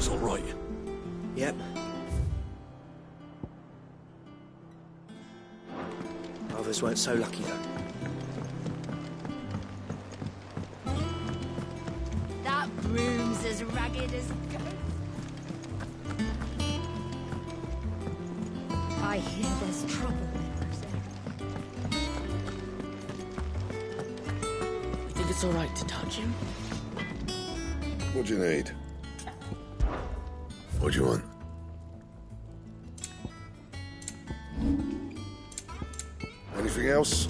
Father's all right? Yep. Others weren't so lucky, though. That room's as ragged as ghost. I hear there's trouble there. You think it's all right to touch him? What do you need? What do you want? Anything else?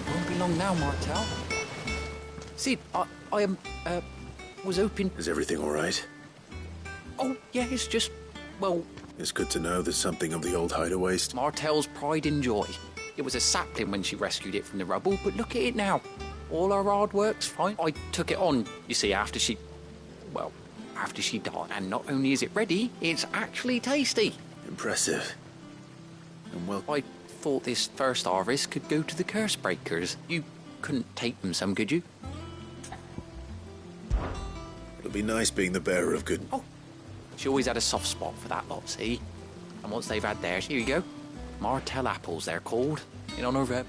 Won't be long now, Martel. See, I was hoping... Is everything all right? Oh, yeah, it's just, well... It's good to know there's something of the old hideaway. Martel's pride and joy. It was a sapling when she rescued it from the rubble, but look at it now. All her hard work's fine. I took it on, you see, after she died. And not only is it ready, it's actually tasty. Impressive. And well... I thought this first harvest could go to the curse breakers. You couldn't take them some, could you? It'll be nice being the bearer of good... Oh, she always had a soft spot for that lot, see? And once they've had theirs, here you go. Martel apples, they're called. In honour of her.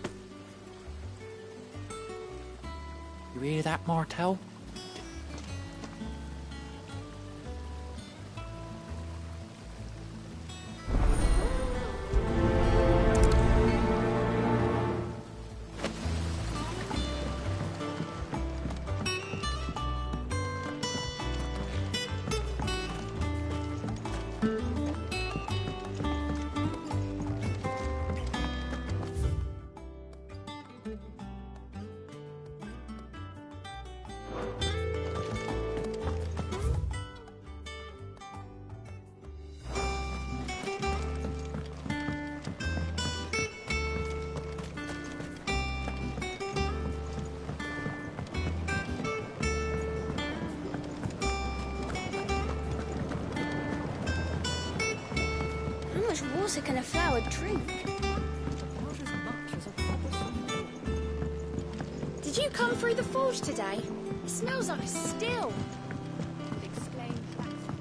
You hear that, Martel? How much water can a flower drink? Did you come through the forge today? It smells like a still. Exclaimed Blacksmith.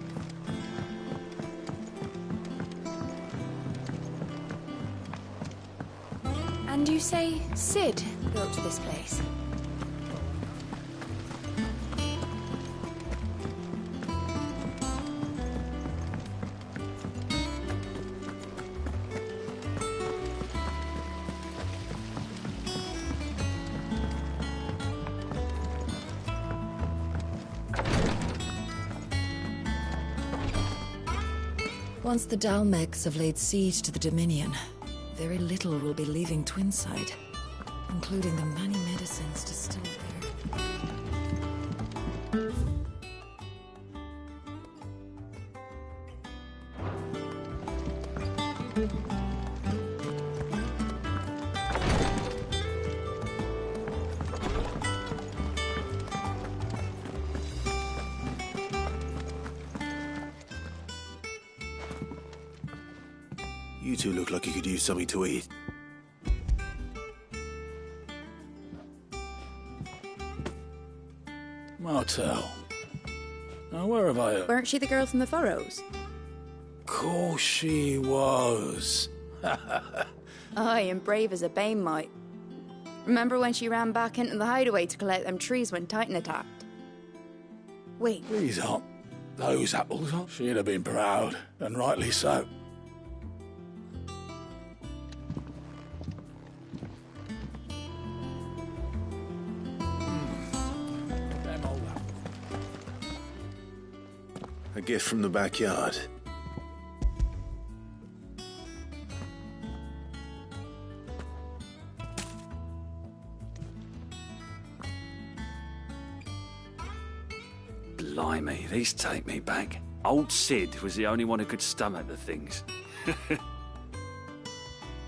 And you say Sid built this place? Once the Dalmegs have laid siege to the Dominion, very little will be leaving Twinside, including the many medicines distilled there. You two look like you could use something to eat. Martel. Now, where have I... Weren't she the girl from the Furrows? Course she was. Aye, and brave as a bane might. Remember when she ran back into the hideaway to collect them trees when Titan attacked? Wait, These aren't those apples. She'd have been proud, and rightly so. Them old apples. A gift from the backyard. Blimey, these take me back. Old Sid was the only one who could stomach the things.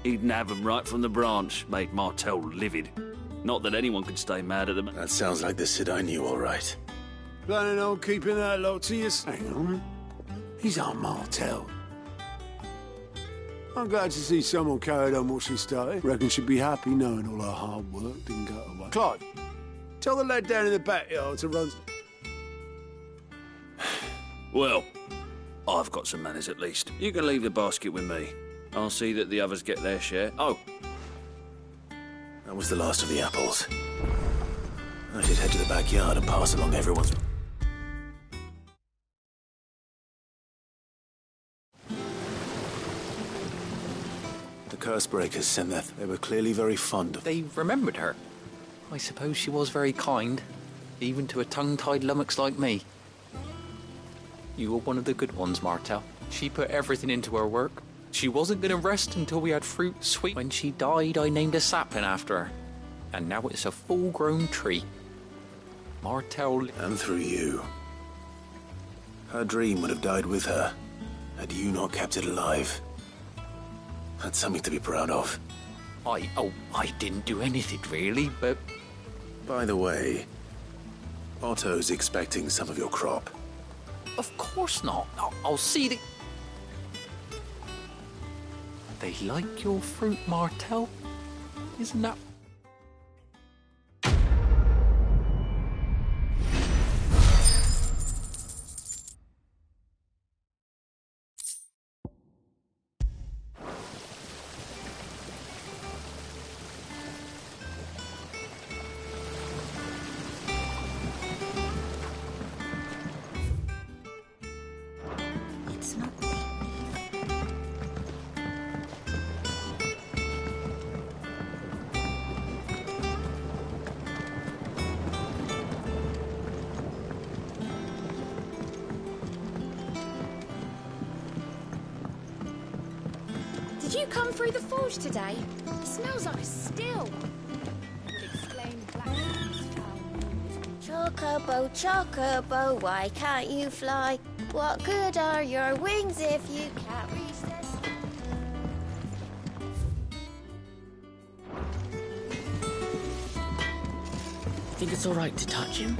He'd nab 'em right from the branch, made Martell livid. Not that anyone could stay mad at them. That sounds like the Sid I knew, all right. Planning on keeping that lot to you? Hang on. He's on Martell. I'm glad to see someone carried on what she started. Reckon she'd be happy knowing all her hard work didn't go away. Clive, tell the lad down in the backyard to run... Well, I've got some manners at least. You can leave the basket with me. I'll see that the others get their share. Oh, That was the last of the apples. I should head to the backyard and pass along everyone's... The curse breakers sent that. They were clearly very fond of... They remembered her. I suppose she was very kind, even to a tongue-tied lummox like me. You were one of the good ones, Martell. She put everything into her work. She wasn't going to rest until we had fruit sweet. When she died, I named a sapling after her. And now it's a full-grown tree. Martell... And through you. Her dream would have died with her, had you not kept it alive. That's something to be proud of. I didn't do anything, really, but... By the way, Otto's expecting some of your crop. Of course not. I'll see the... They like your fruit, Martell. Isn't that... It's not me. Did you come through the forge today? It smells like a still. Would exclaim Blackman's foul. Chocobo, chocobo, why can't you fly? What good are your wings if you can't reach the sky? Think it's all right to touch him?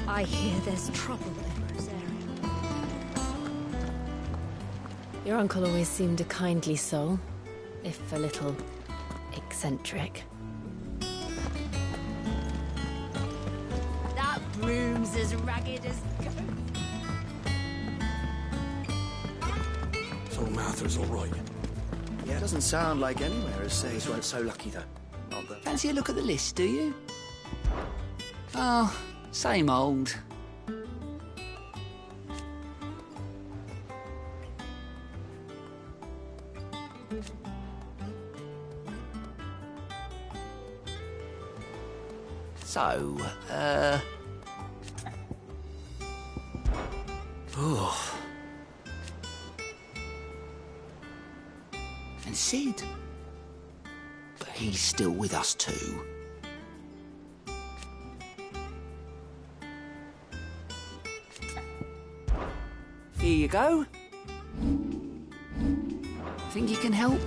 I hear there's trouble in Rosaria. Your uncle always seemed a kindly soul, if a little eccentric. That broom's as ragged as goat. So Martha's all right. Yeah, it doesn't sound like anywhere as says weren't so lucky, though. Not that... Fancy a look at the list, do you? Oh, same old. So, oh. And Sid. But he's still with us too. Here you go. Think you can help?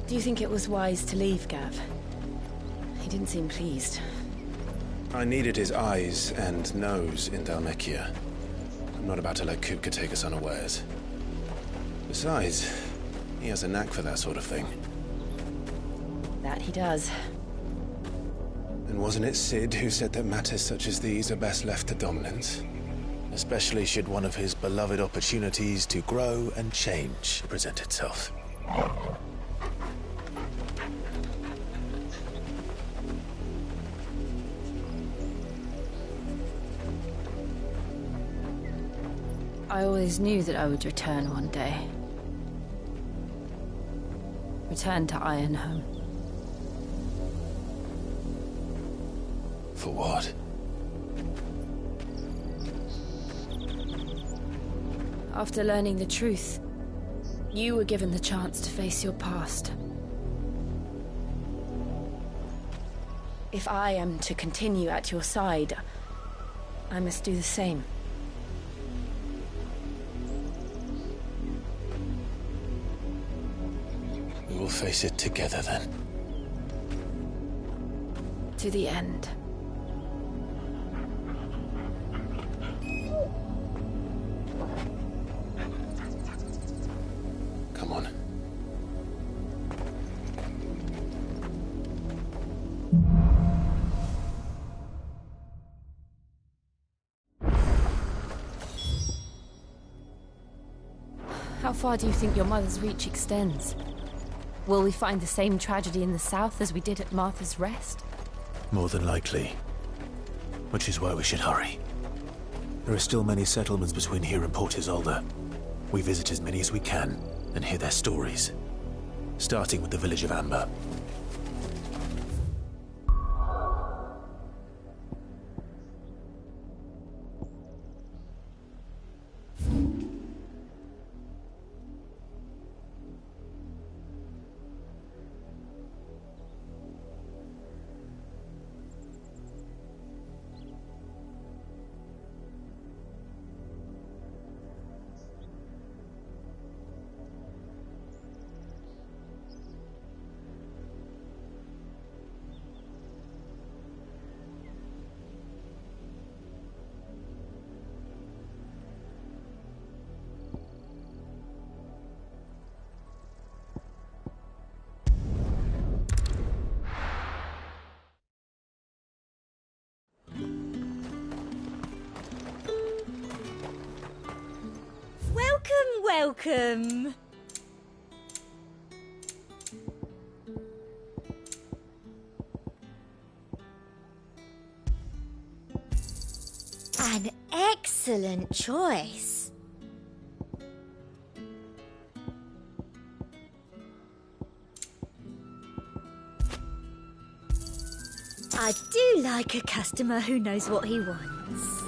Do you think it was wise to leave, Gav? He didn't seem pleased. I needed his eyes and nose in Dhalmekia. I'm not about to let Kupka take us unawares. Besides, he has a knack for that sort of thing. That he does. And wasn't it Sid who said that matters such as these are best left to dominance? Especially should one of his beloved opportunities to grow and change present itself. I always knew that I would return one day. Return to Ironhome. For what? After learning the truth, you were given the chance to face your past. If I am to continue at your side, I must do the same. We will face it together then. To the end. Come on. How far do you think your mother's reach extends? Will we find the same tragedy in the south as we did at Martha's Rest? More than likely. Which is why we should hurry. There are still many settlements between here and Port Isolde. We visit as many as we can and hear their stories. Starting with the village of Amber. Welcome. An excellent choice. I do like a customer who knows what he wants.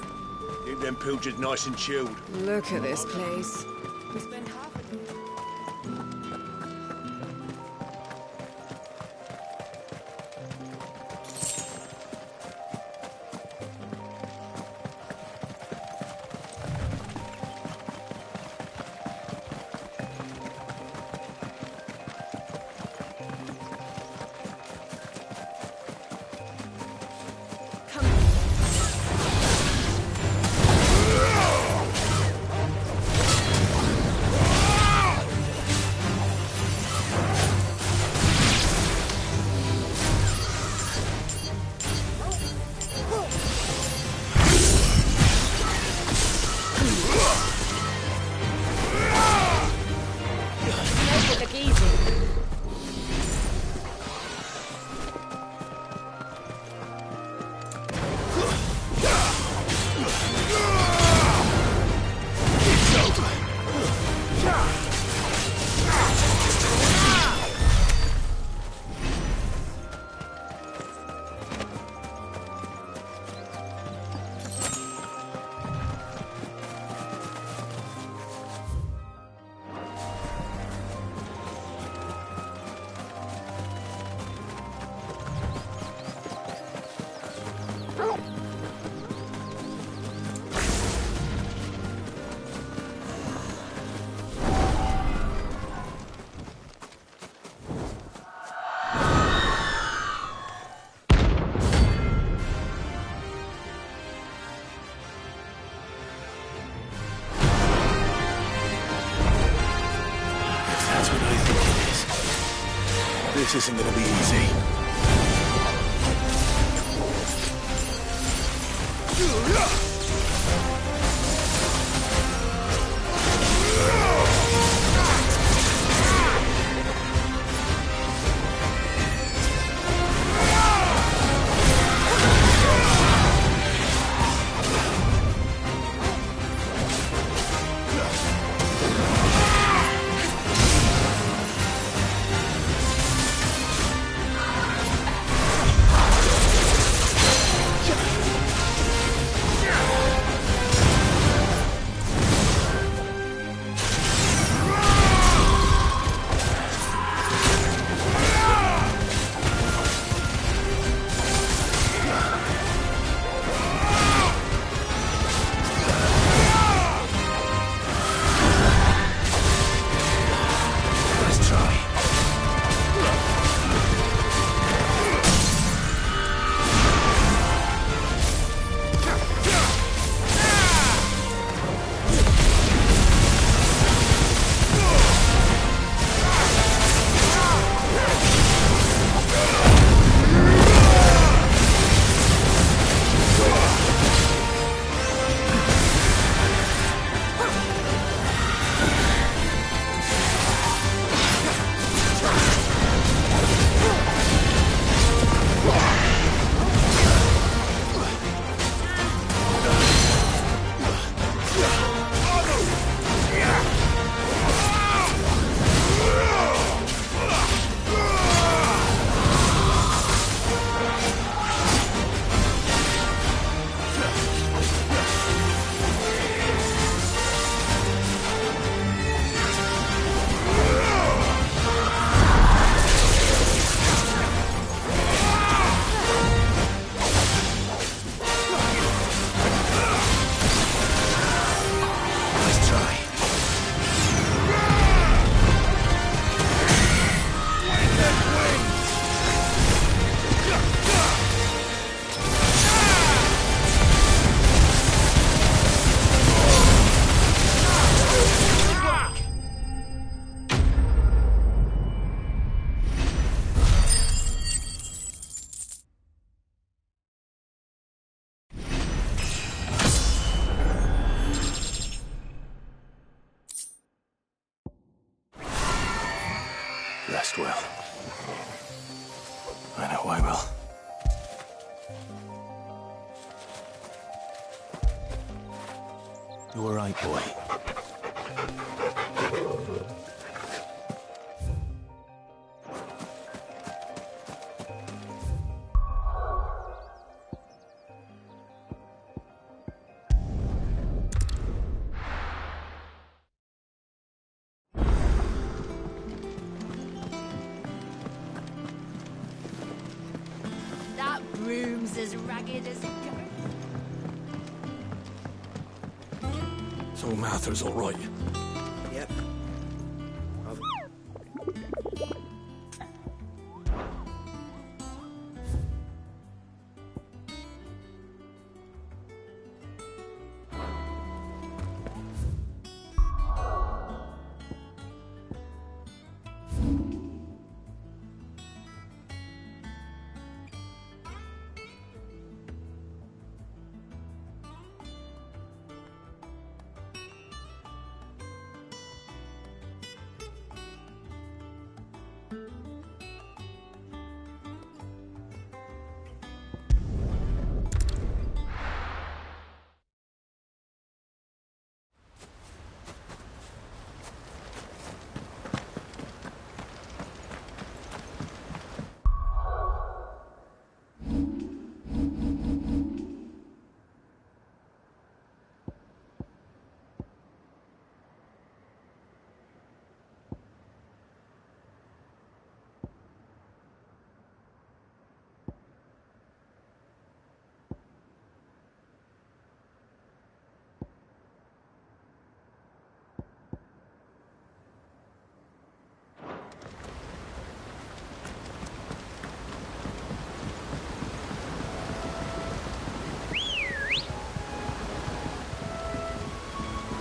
Keep them pilchards nice and chilled. Look at this place. We spent half a day. This isn't gonna be easy. Rest well. I know I will. You all right, boy? That room's as ragged as it goes. So Martha's all right. Yep.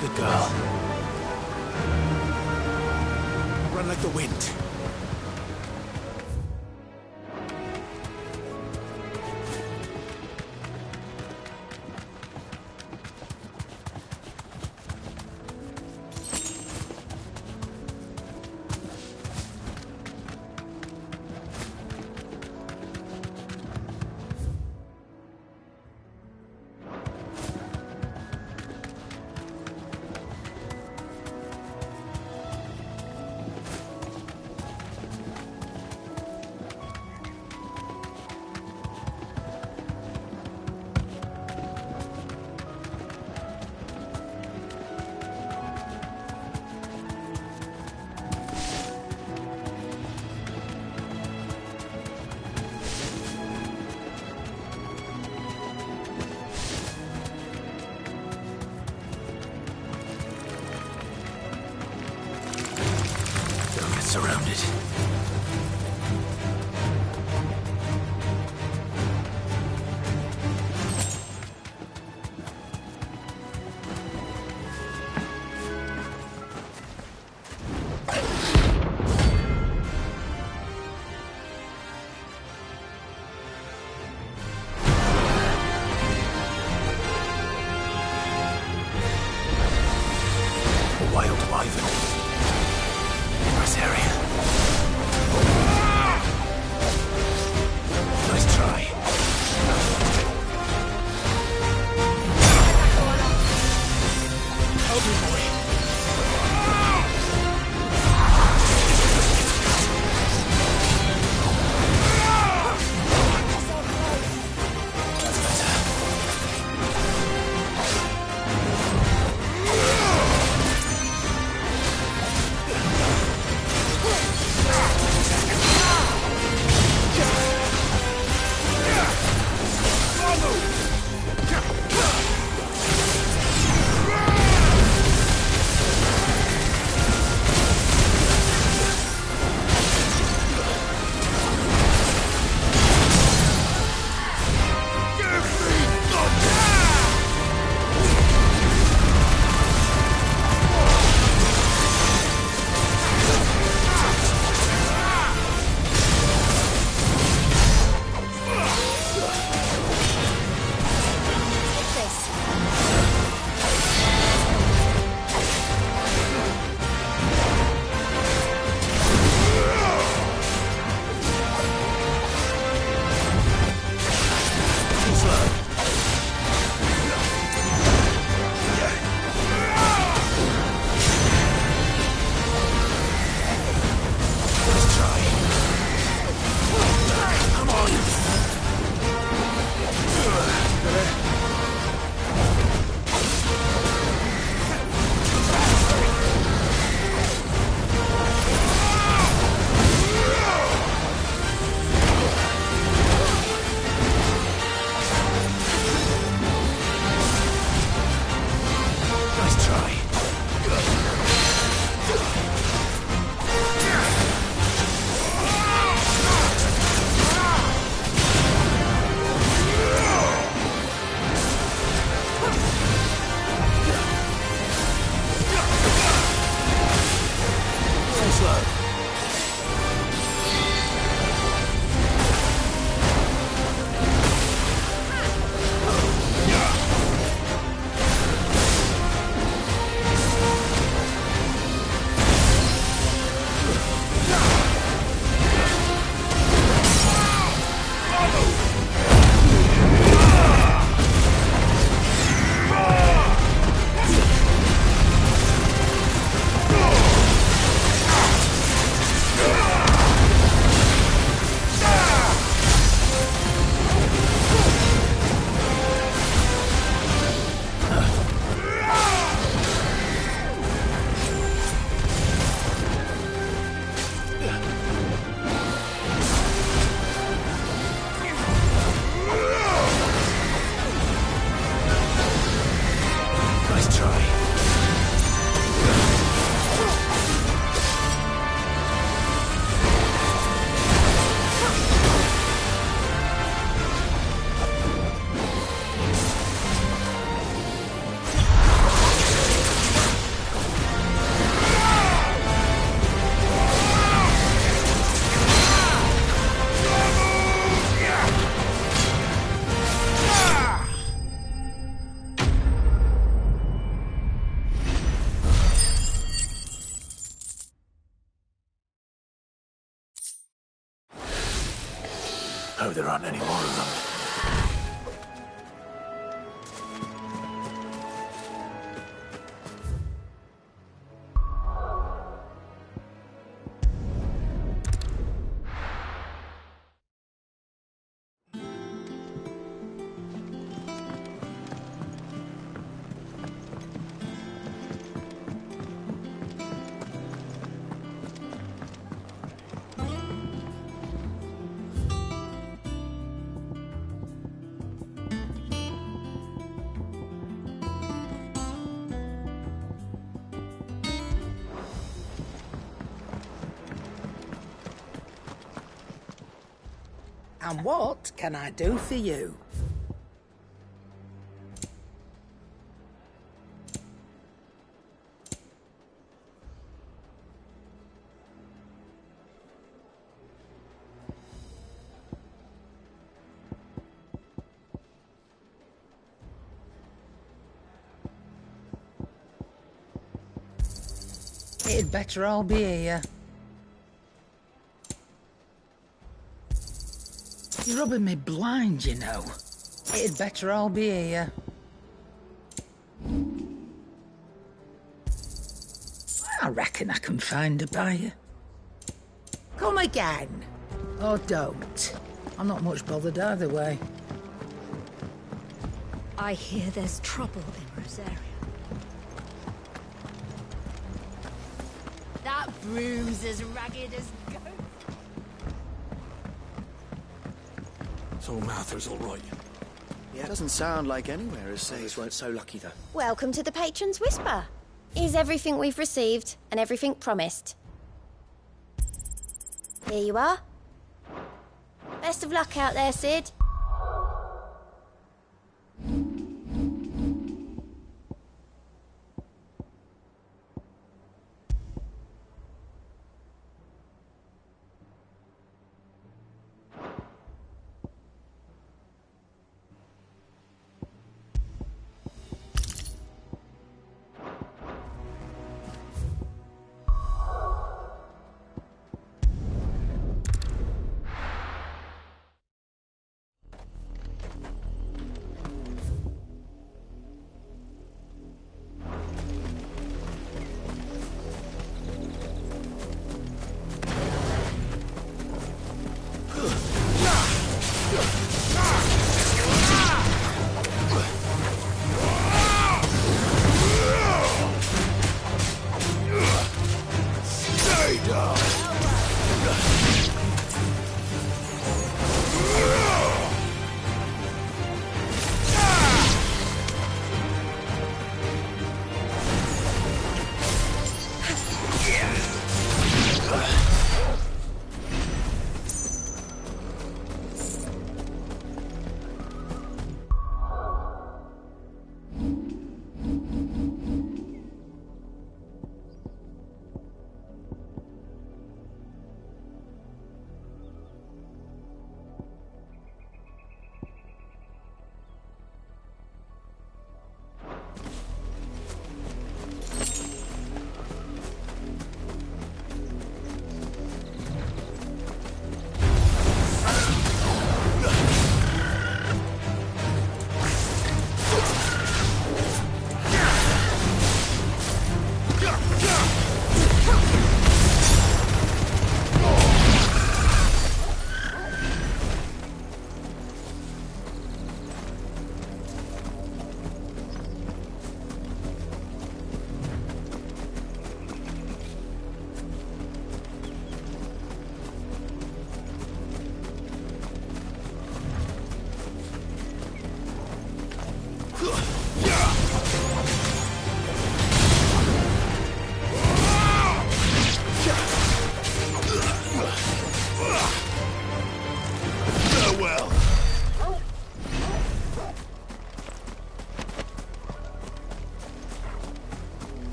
Good girl. Run like the wind. surrounded. Wild wyvern. Nice area. Nice try. Help me, boy. That's better. Hope there aren't any more of them. And what can I do for you? It'd better all be here. You're rubbing me blind, you know. It'd better all be here. I reckon I can find a buyer. Come again. Or don't. I'm not much bothered either way. I hear there's trouble in Rosaria. That broom's as ragged as goat. So Martha's all right. Yeah, it doesn't sound like anywhere as says weren't so lucky, though. Welcome to the Patron's Whisper. Here's everything we've received and everything promised. Here you are. Best of luck out there, Sid.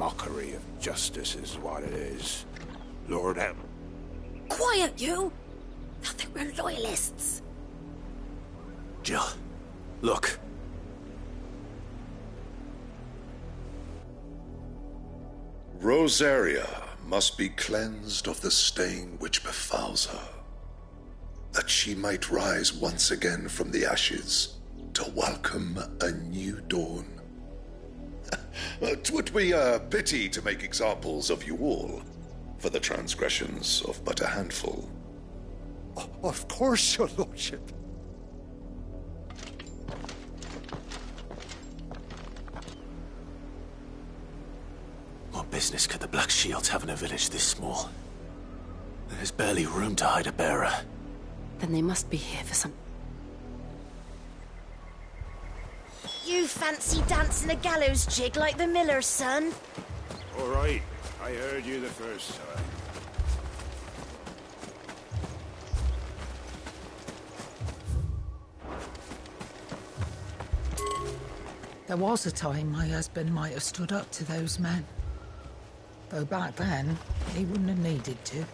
mockery of justice is what it is. Lord help. Quiet, you! I think we're loyalists. Jill, look. Rosaria must be cleansed of the stain which befouls her, that she might rise once again from the ashes to welcome a new dawn. 'Twould be a pity to make examples of you all, for the transgressions of but a handful. Of course, your lordship. What business could the Black Shields have in a village this small? There's barely room to hide a bearer. Then they must be here for some... You fancy dancing a gallows jig like the miller's son? All right, I heard you the first time. There was a time my husband might have stood up to those men. Though back then, he wouldn't have needed to.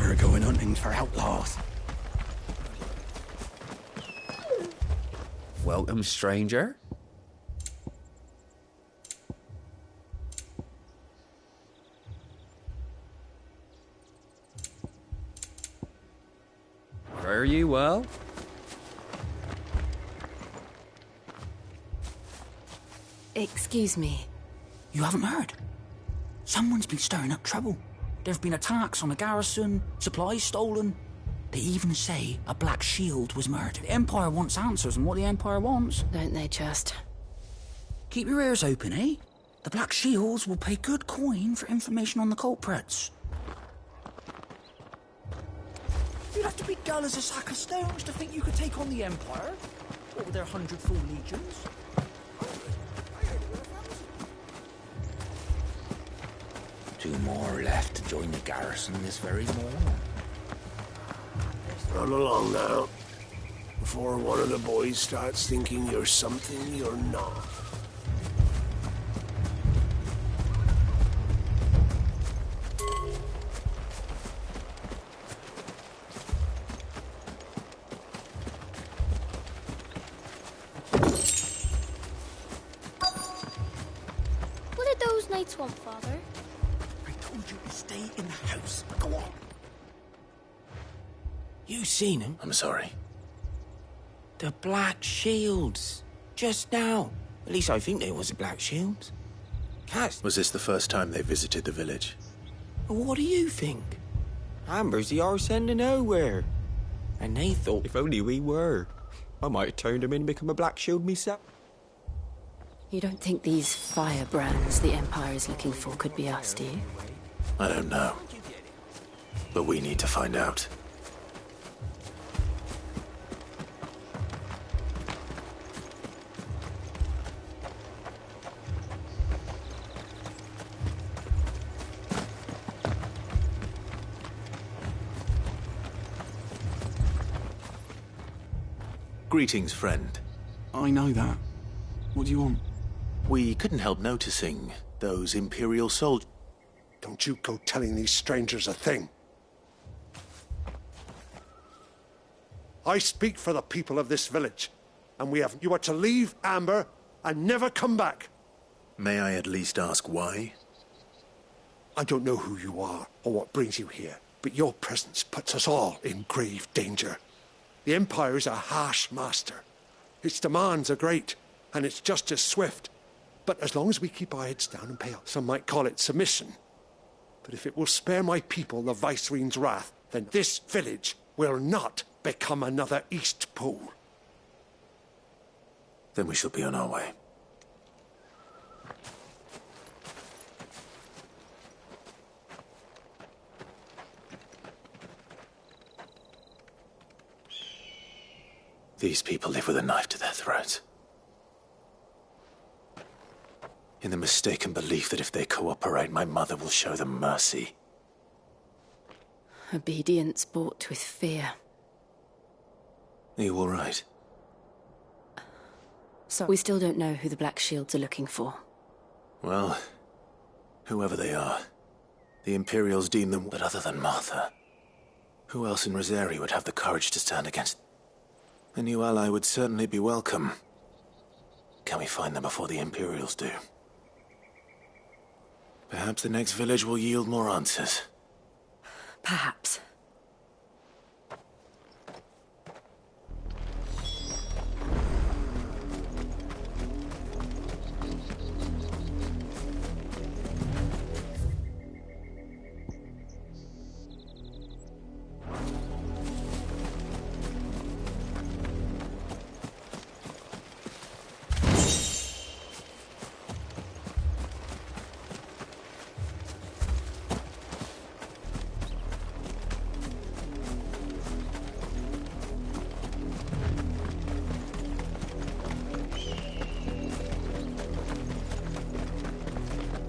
We're going hunting for outlaws. Welcome, stranger. Fare you well? Excuse me. You haven't heard? Someone's been stirring up trouble. There've been attacks on the garrison, supplies stolen. They even say a Black Shield was murdered. The Empire wants answers on what the Empire wants. Don't they just? Keep your ears open, eh? The Black Shields will pay good coin for information on the culprits. You'd have to be dull as a sack of stones to think you could take on the Empire. What with their 100 full legions? Two more left to join the garrison this very morning. Run along now, before one of the boys starts thinking you're something you're not. What did those knights want, Father? I told you to stay in the house. Go on. You seen him? I'm sorry. The Black Shields. Just now. At least I think they was the Black Shields. Cats. Was this the first time they visited the village? What do you think? Amber's the arse end of nowhere. And they thought if only we were, I might have turned them in and become a Black Shield myself. You don't think these firebrands the Empire is looking for could be us, do you? I don't know. But we need to find out. Greetings, friend. I know that. What do you want? We couldn't help noticing those Imperial soldiers. Don't you go telling these strangers a thing. I speak for the people of this village, and you are to leave Amber and never come back. May I at least ask why? I don't know who you are or what brings you here, but your presence puts us all in grave danger. The Empire is a harsh master. Its demands are great, and its justice swift. But as long as we keep our heads down and pay up, some might call it submission. But if it will spare my people the Viceroy's wrath, then this village will not become another East Pool. Then we shall be on our way. These people live with a knife to their throats. In the mistaken belief that if they cooperate, my mother will show them mercy. Obedience bought with fear. Are you all right? So we still don't know who the Black Shields are looking for. Well, whoever they are, the Imperials deem them... But other than Martha, who else in Rosari would have the courage to stand against... A new ally would certainly be welcome. Can we find them before the Imperials do? Perhaps the next village will yield more answers. Perhaps.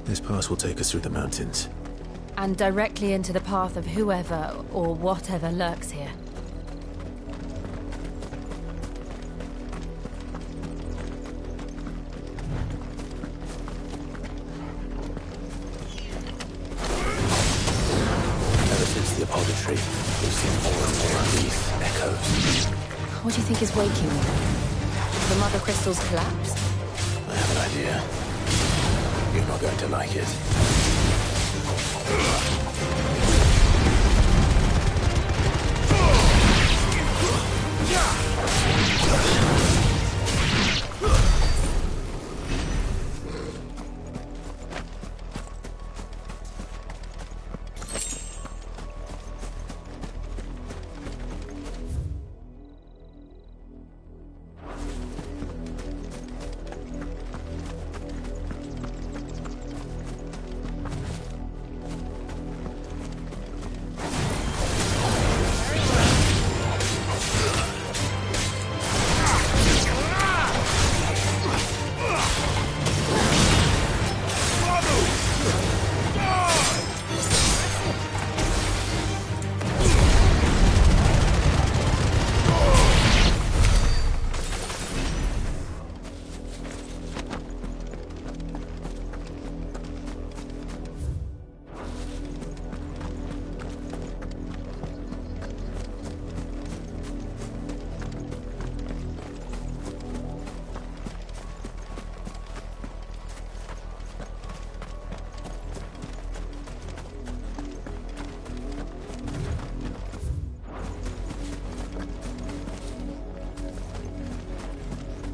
This pass will take us through the mountains. And directly into the path of whoever or whatever lurks here. Ever since the apodatory, we've seen more and more of these echoes. What do you think is waking them? The mother crystals collapsed? I have an idea. You're not going to like it.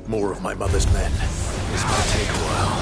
More of my mother's men. This might take a while.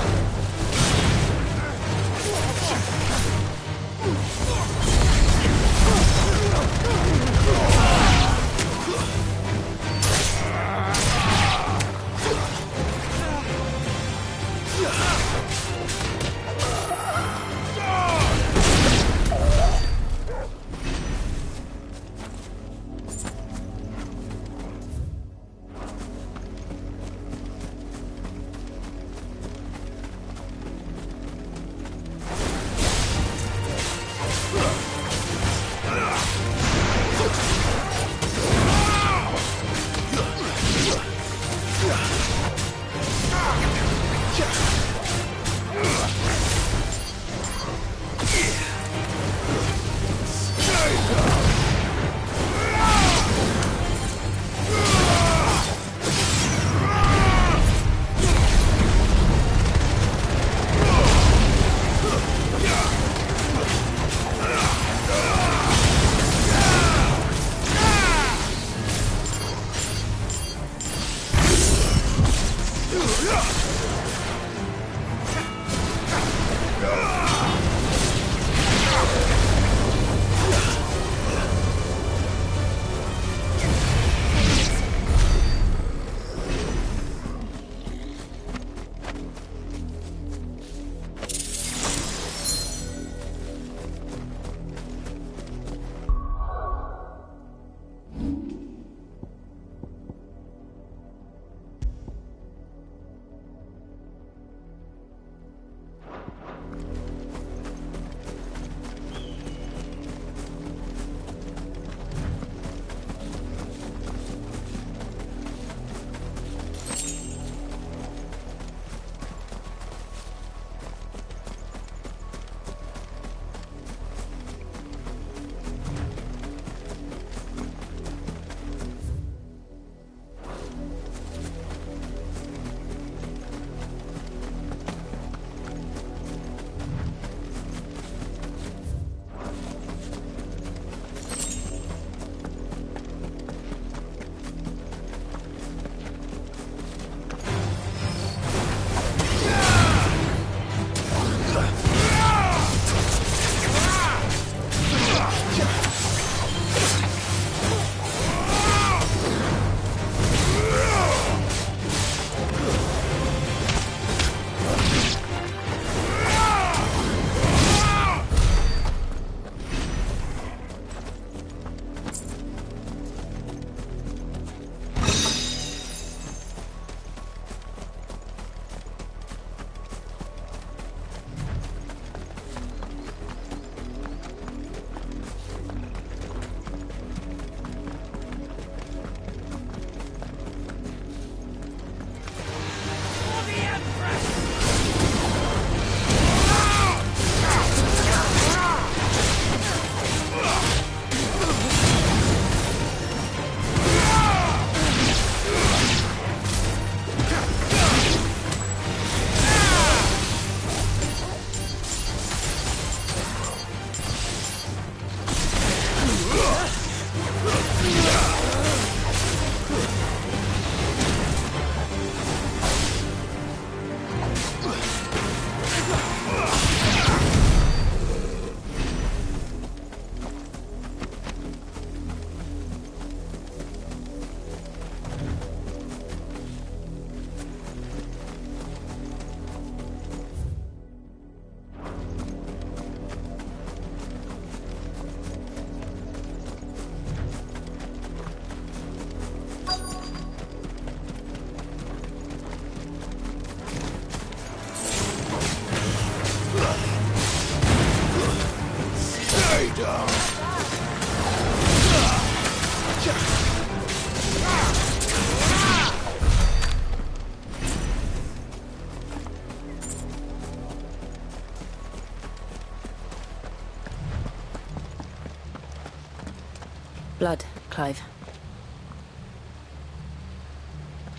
Blood, Clive.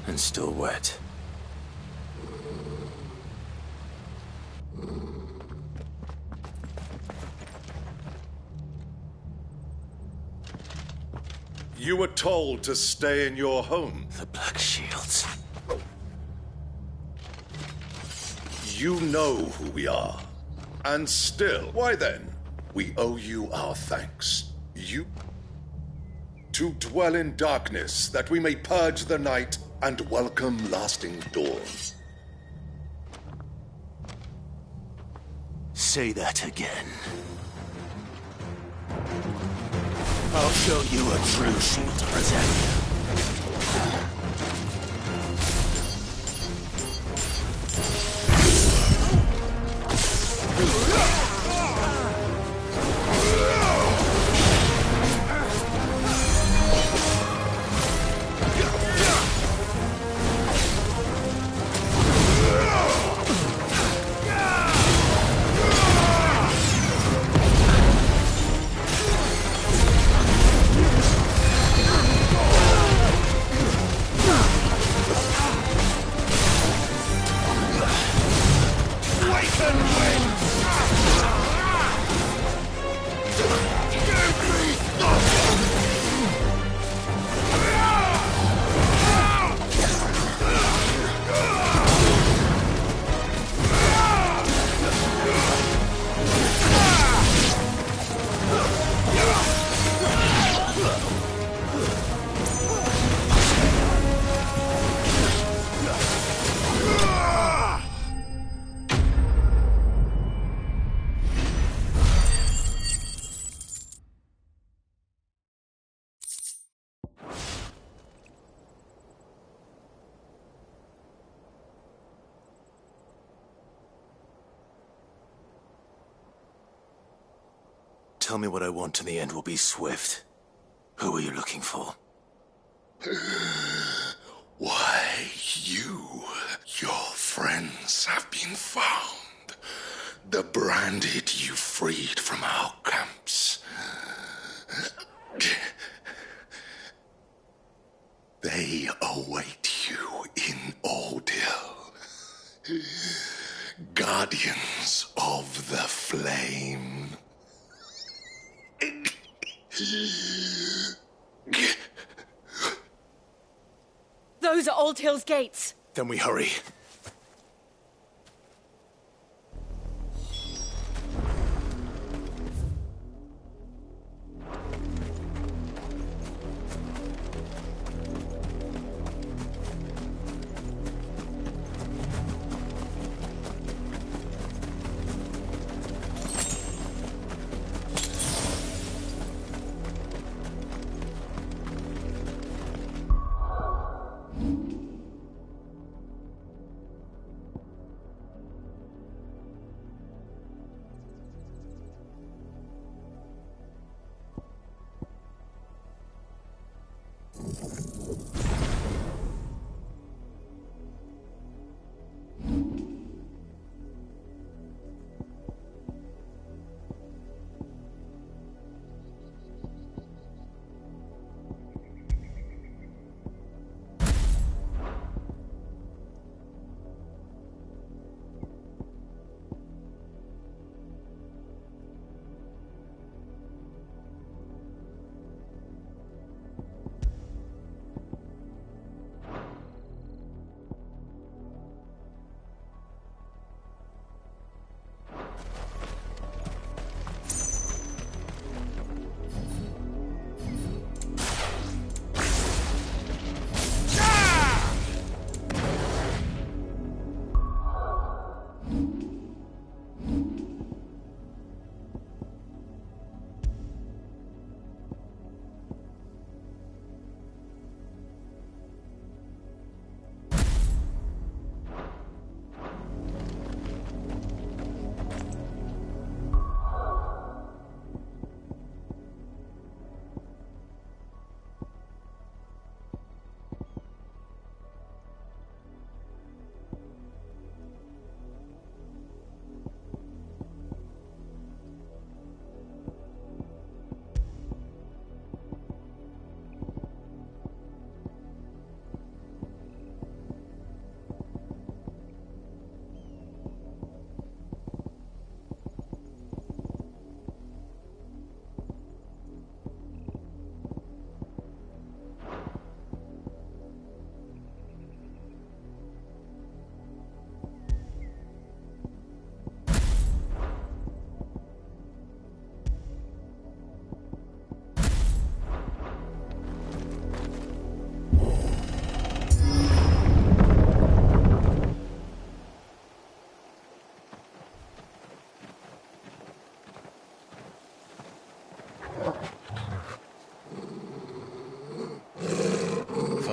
And still wet. You were told to stay in your home. The Black Shields. You know who we are. And still, why then? We owe you our thanks. You... to dwell in darkness, that we may purge the night and welcome lasting dawn. Say that again. I'll show you a true shield to protect you. Tell me what I want and the end will be swift. Who are you looking for? Why, your friends have been found. The branded you freed from our camps. They await you in Oldhill. Guardians of the Flame. Those are Old Hill's gates. Then we hurry.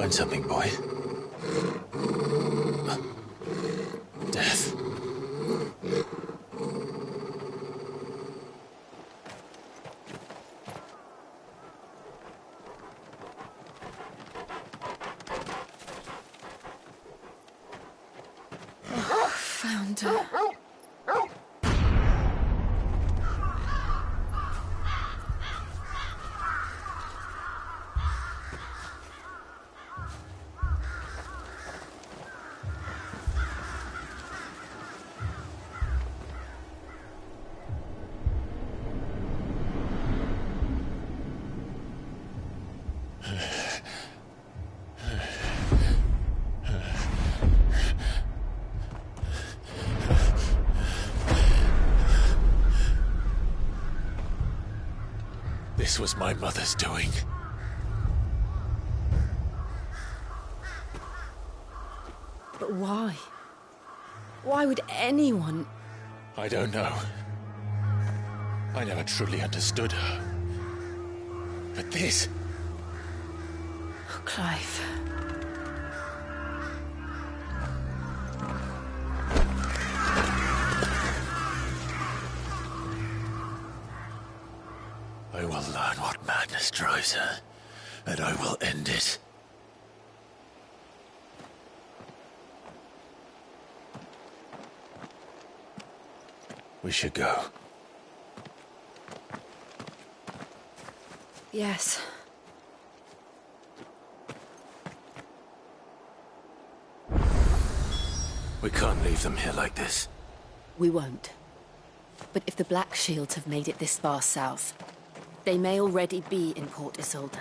find something, boy. Death. Found her. This was my mother's doing. But why? Why would anyone... I don't know. I never truly understood her. But this... Oh, Clive. I will learn what madness drives her, and I will end it. We should go. Yes. We can't leave them here like this. We won't. But if the Black Shields have made it this far south, they may already be in Port Isolde.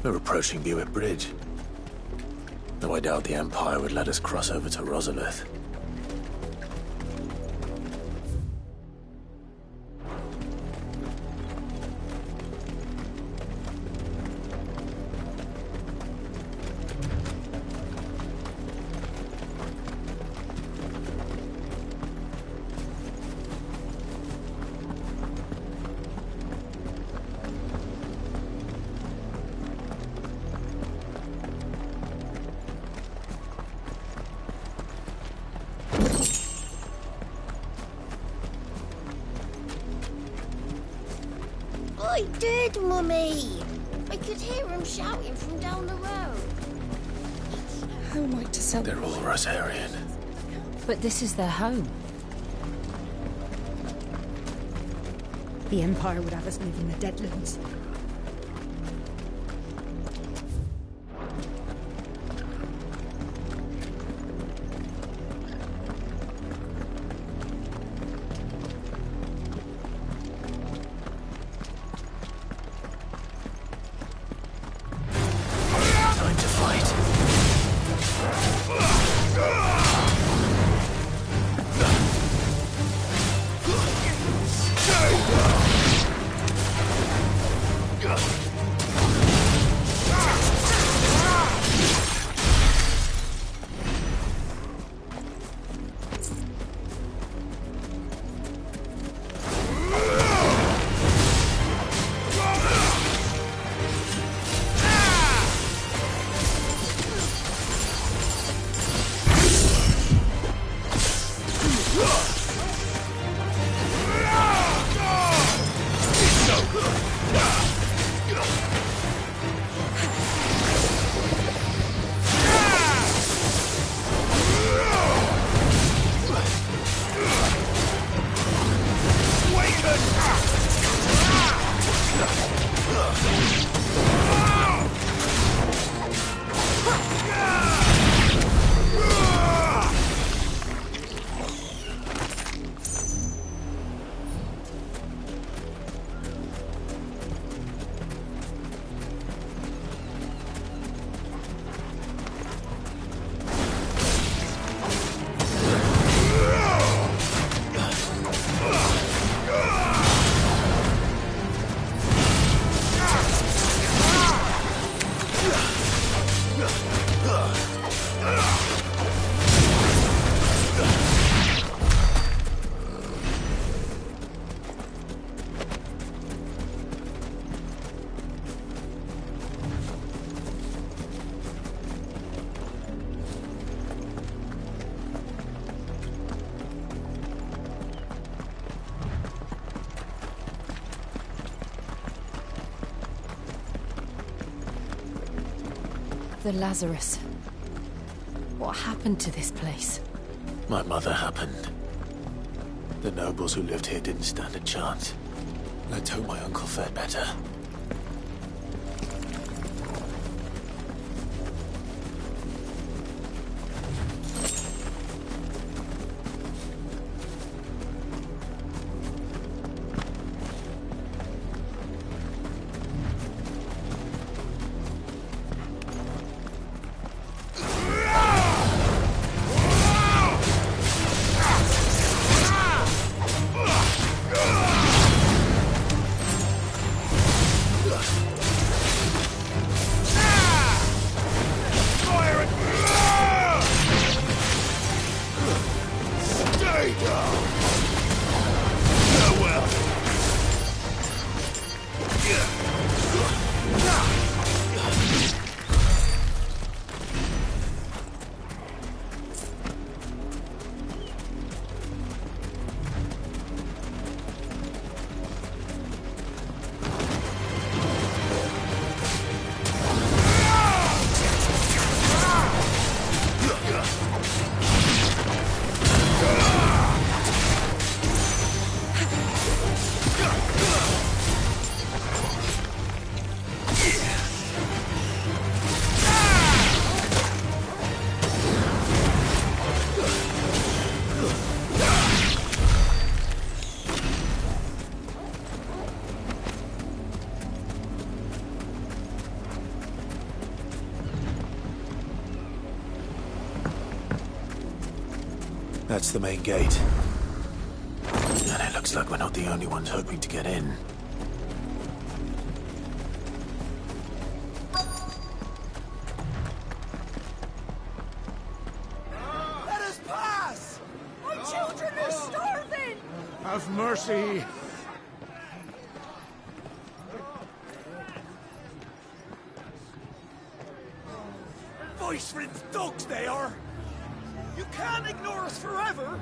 We're approaching Buick Bridge. Though I doubt the Empire would let us cross over to Rosalith. I did, Mummy. I could hear him shouting from down the road. How am I to sell? They're all Rosarian. But this is their home. The Empire would have us live in the Deadlands. Time to fight. The Lazarus. What happened to this place? My mother happened. The nobles who lived here didn't stand a chance. Let's hope my uncle fared better. That's the main gate. And it looks like we're not the only ones hoping to get in. Let us pass! My children are starving! Have mercy! Voice-rinsed dogs they are! You can't ignore us forever!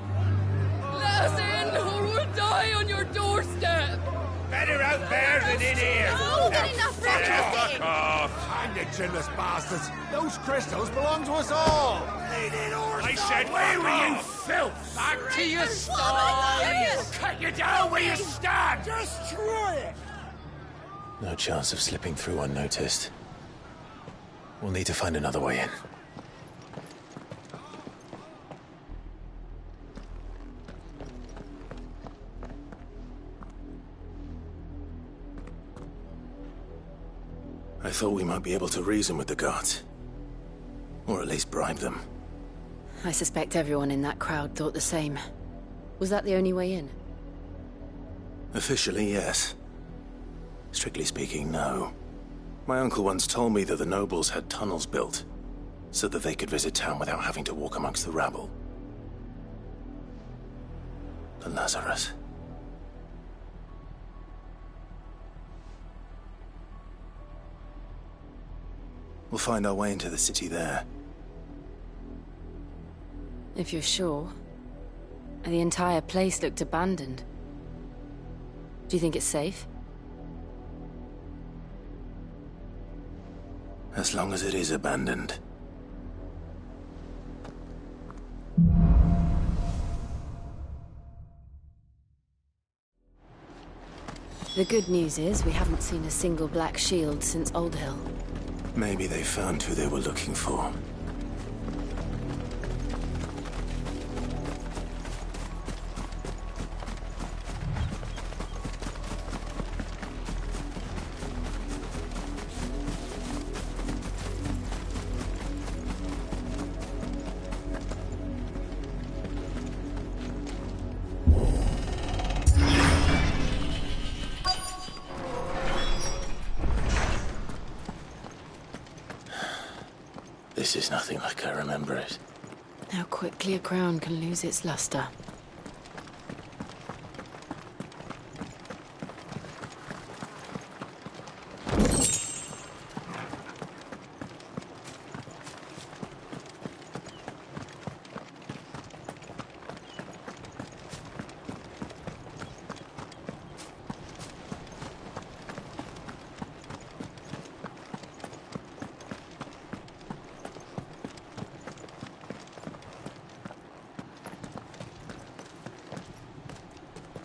Let us in, or we'll die on your doorstep! Better out there than in here! No, get enough Fuck off! Hang the chinless bastards! Those crystals belong to us all! I said, where were you, filth? Back to your sties! Cut you down where you stand! Destroy it! No chance of slipping through unnoticed. We'll need to find another way in. I thought we might be able to reason with the guards. Or at least bribe them. I suspect everyone in that crowd thought the same. Was that the only way in? Officially, yes. Strictly speaking, no. My uncle once told me that the nobles had tunnels built, so that they could visit town without having to walk amongst the rabble. The Lazarus. We'll find our way into the city there. If you're sure. The entire place looked abandoned. Do you think it's safe? As long as it is abandoned. The good news is we haven't seen a single black shield since Old Hill. Maybe they found who they were looking for. This is nothing like I remember it. How quickly a crown can lose its luster.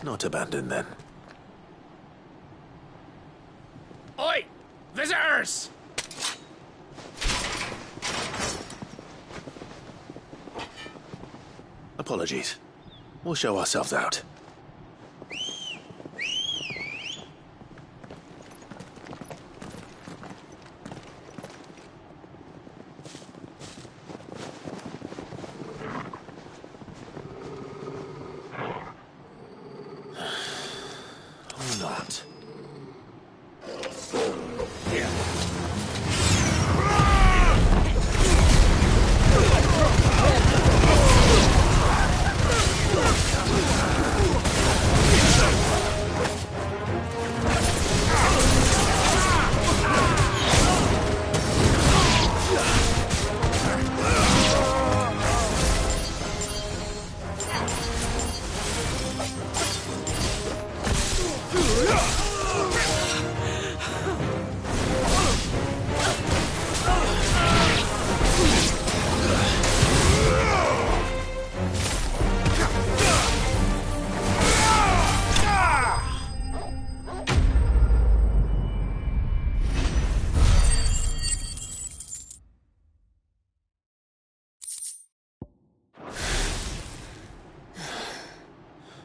Not abandoned, then. Oi! Visitors! Apologies. We'll show ourselves out. Or not.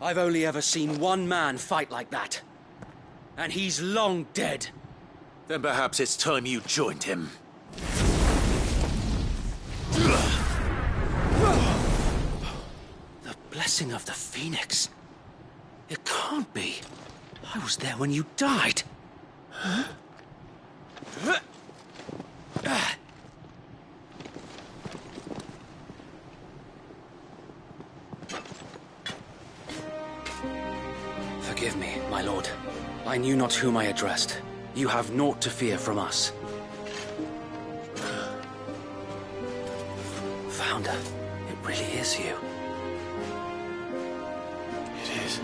I've only ever seen one man fight like that. And he's long dead. Then perhaps it's time you joined him. The blessing of the Phoenix. It can't be. I was there when you died. Huh? Forgive me, my lord. I knew not whom I addressed. You have naught to fear from us. Founder, it really is you. It is.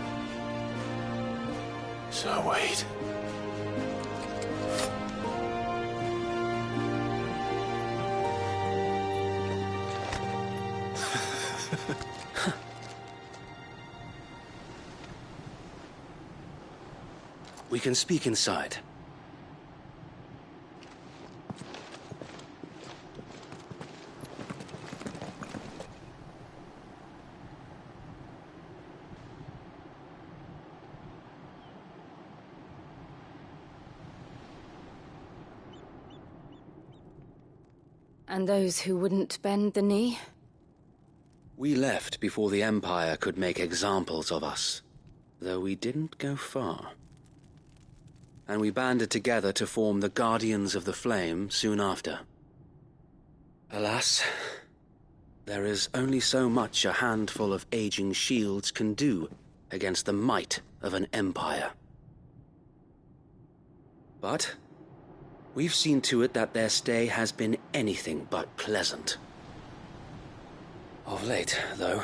So wait. We can speak inside. And those who wouldn't bend the knee? We left before the Empire could make examples of us, though we didn't go far. And we banded together to form the Guardians of the Flame soon after. Alas, there is only so much a handful of aging shields can do against the might of an empire. But we've seen to it that their stay has been anything but pleasant. Of late, though,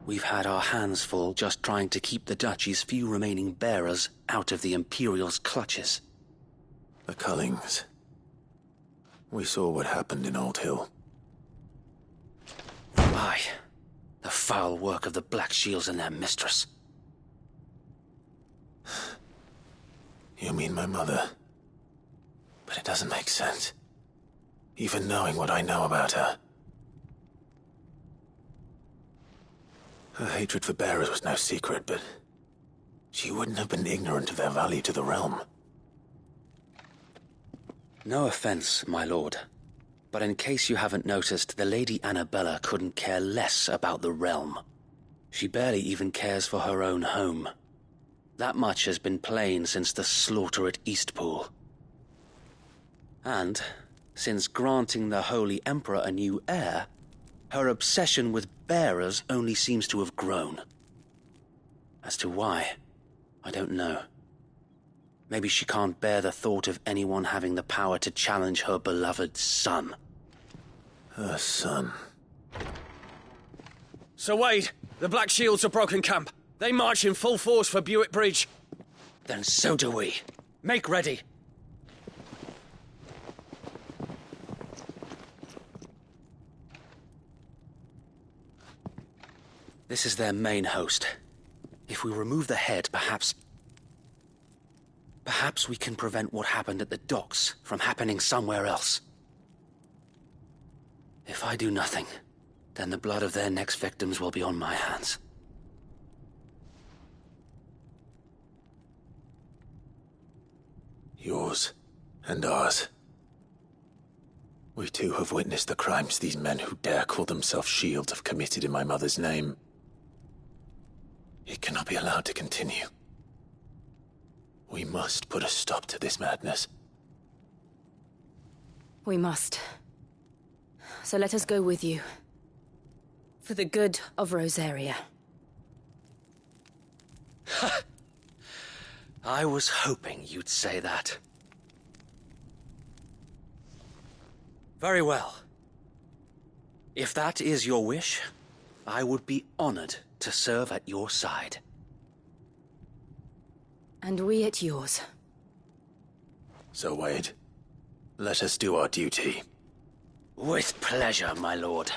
we've had our hands full just trying to keep the Duchy's few remaining bearers out of the Imperial's clutches. The Cullings. We saw what happened in Old Hill. Aye, the foul work of the Black Shields and their mistress. You mean my mother? But it doesn't make sense. Even knowing what I know about her. Her hatred for bearers was no secret, but she wouldn't have been ignorant of their value to the realm. No offense, my lord, but in case you haven't noticed, the Lady Annabella couldn't care less about the realm. She barely even cares for her own home. That much has been plain since the slaughter at Eastpool. And, since granting the Holy Emperor a new heir, her obsession with bearers only seems to have grown. As to why, I don't know. Maybe she can't bear the thought of anyone having the power to challenge her beloved son. Her son. Sir Wade, the Black Shields have broken camp. They march in full force for Buick Bridge. Then so do we. Make ready. This is their main host. If we remove the head, perhaps we can prevent what happened at the docks from happening somewhere else. If I do nothing, then the blood of their next victims will be on my hands. Yours and ours. We too have witnessed the crimes these men who dare call themselves shields have committed in my mother's name. It cannot be allowed to continue. We must put a stop to this madness. We must. So let us go with you. For the good of Rosaria. I was hoping you'd say that. Very well. If that is your wish, I would be honored to serve at your side. And we at yours. So, Wade, let us do our duty. With pleasure, my lord.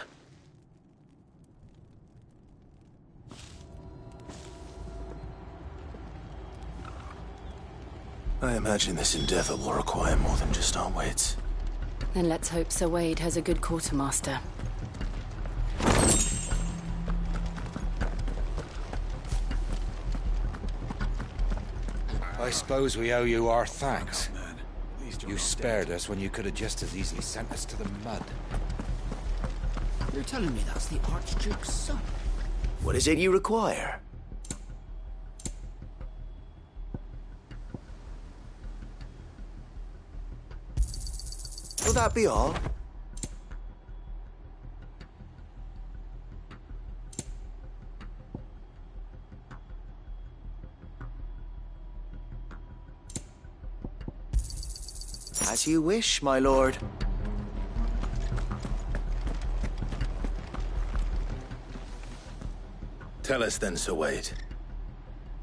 I imagine this endeavor will require more than just our wits. Then let's hope Sir Wade has a good quartermaster. I suppose we owe you our thanks. You spared us when you could have just as easily sent us to the mud. You're telling me that's the Archduke's son? What is it you require? Will that be all? As you wish, my lord. Tell us then, Sir Wade.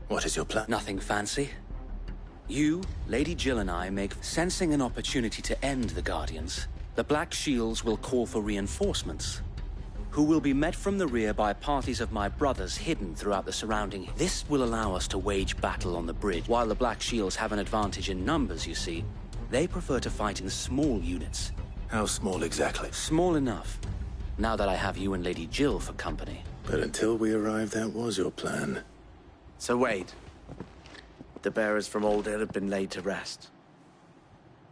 What is your plan? Nothing fancy. You, Lady Jill and I make sensing an opportunity to end the Guardians. The Black Shields will call for reinforcements, who will be met from the rear by parties of my brothers hidden throughout the surrounding. This will allow us to wage battle on the bridge. While the Black Shields have an advantage in numbers, you see, they prefer to fight in small units. How small exactly? Small enough, now that I have you and Lady Jill for company. But until we arrived, that was your plan. So Wade, the bearers from Old Hill have been laid to rest.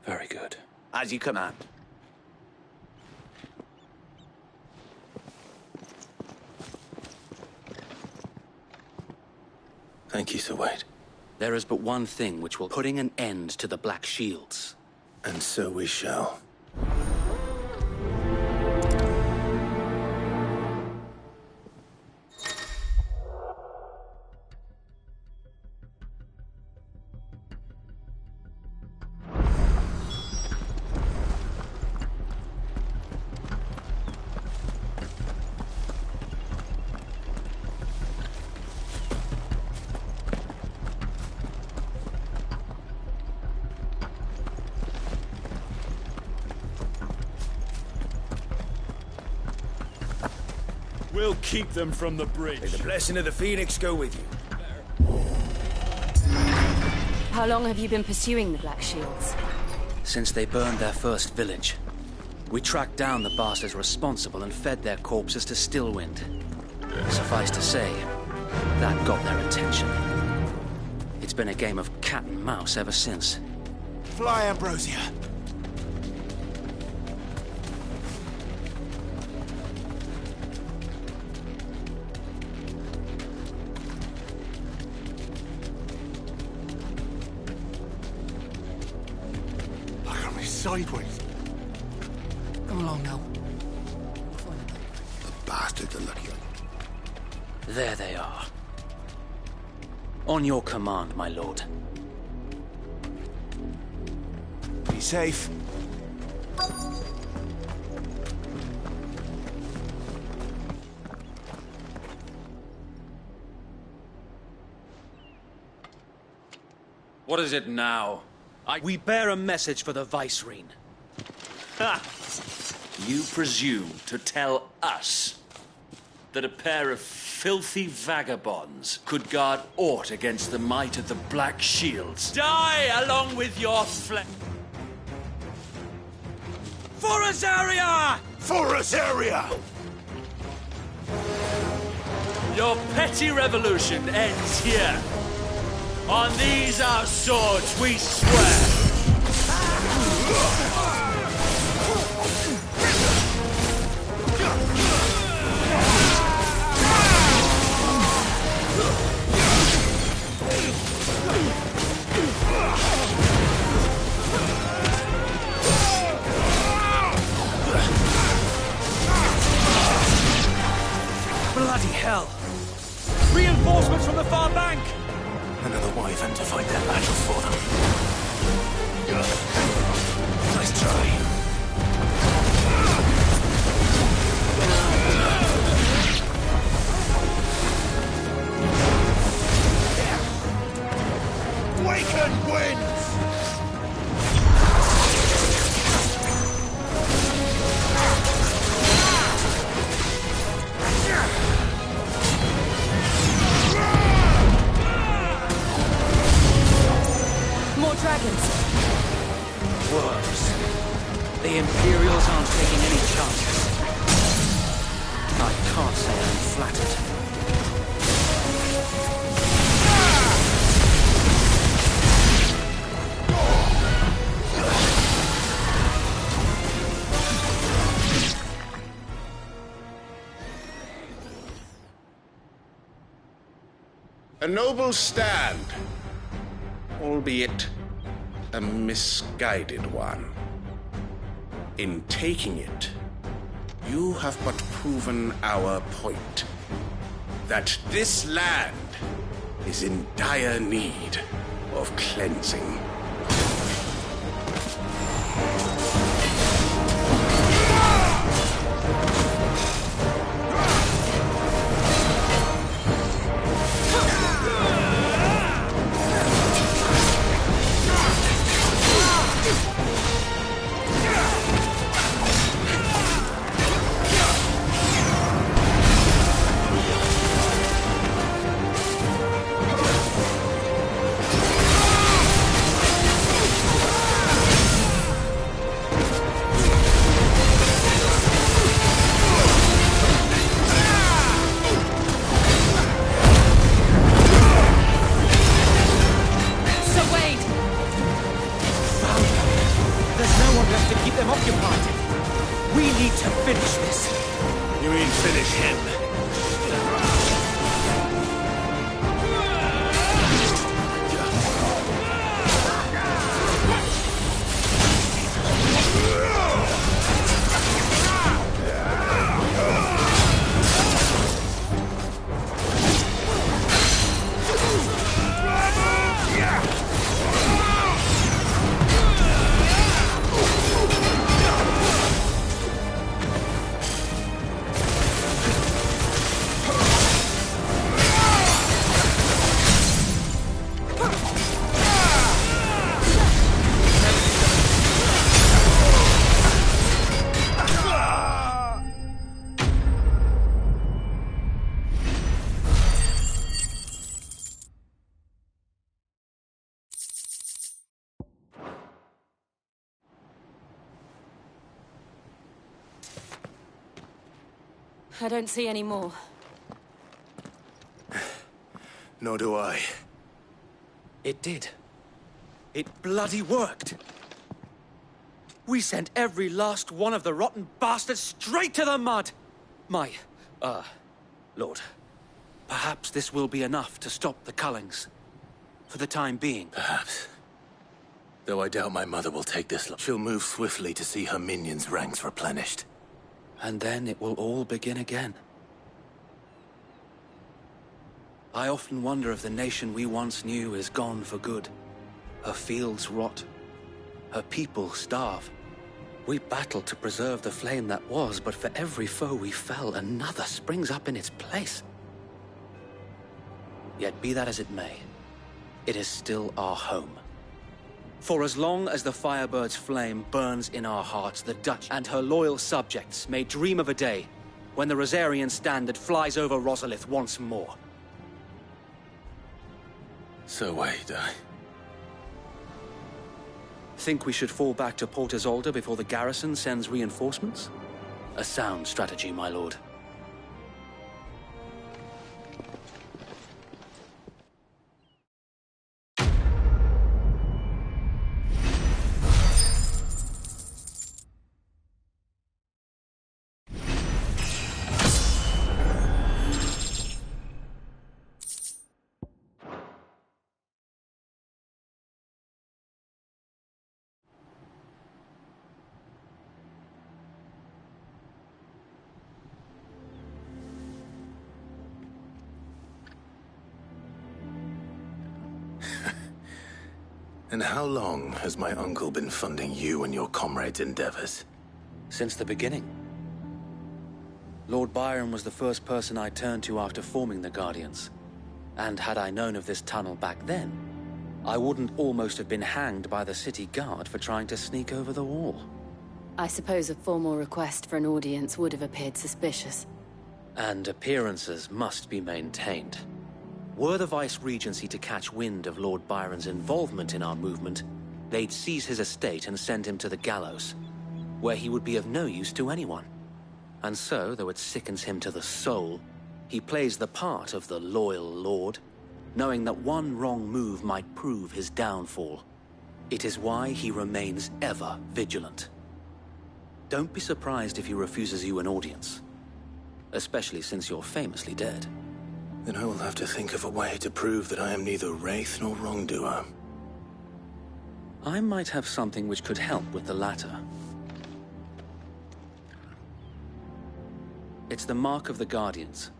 Very good. As you command. Thank you, Sir Wade. There is but one thing which will putting an end to the Black Shields. And so we shall. We'll keep them from the bridge. May the blessing of the Phoenix go with you. How long have you been pursuing the Black Shields? Since they burned their first village. We tracked down the bastards responsible and fed their corpses to Stillwind. Suffice to say, that got their attention. It's been a game of cat and mouse ever since. Fly, Ambrosia. Sideways. Come along now. The bastards are lucky on you. There they are. On your command, my lord. Be safe. What is it now? We bear a message for the Vicereine. Ha! You presume to tell us that a pair of filthy vagabonds could guard aught against the might of the Black Shields? Die along with your flesh! For Azaria! For Azaria! Your petty revolution ends here. On these our swords we swear. Bloody hell! Reinforcements from the far bank! Another wyvern to fight their battle for them. Nice try. Waken winds! More dragons. Wolves. A noble stand, albeit a misguided one. In taking it, you have but proven our point, that this land is in dire need of cleansing. I don't see any more. Nor do I. It did. It bloody worked. We sent every last one of the rotten bastards straight to the mud! Lord, perhaps this will be enough to stop the Cullings. For the time being. Perhaps. Though I doubt my mother will take this long. She'll move swiftly to see her minions' ranks replenished. And then it will all begin again. I often wonder if the nation we once knew is gone for good. Her fields rot. Her people starve. We battled to preserve the flame that was, but for every foe we fell, another springs up in its place. Yet be that as it may, it is still our home. For as long as the Firebird's flame burns in our hearts, the Dutch and her loyal subjects may dream of a day when the Rosarian standard flies over Rosalith once more. So wait, Think we should fall back to Port Isolde before the garrison sends reinforcements? A sound strategy, my lord. And how long has my uncle been funding you and your comrades' endeavors? Since the beginning. Lord Byron was the first person I turned to after forming the Guardians. And had I known of this tunnel back then, I wouldn't almost have been hanged by the city guard for trying to sneak over the wall. I suppose a formal request for an audience would have appeared suspicious. And appearances must be maintained. Were the Vice-Regency to catch wind of Lord Byron's involvement in our movement, they'd seize his estate and send him to the gallows, where he would be of no use to anyone. And so, though it sickens him to the soul, he plays the part of the loyal lord, knowing that one wrong move might prove his downfall. It is why he remains ever vigilant. Don't be surprised if he refuses you an audience, especially since you're famously dead. Then I will have to think of a way to prove that I am neither wraith nor wrongdoer. I might have something which could help with the latter. It's the mark of the Guardians.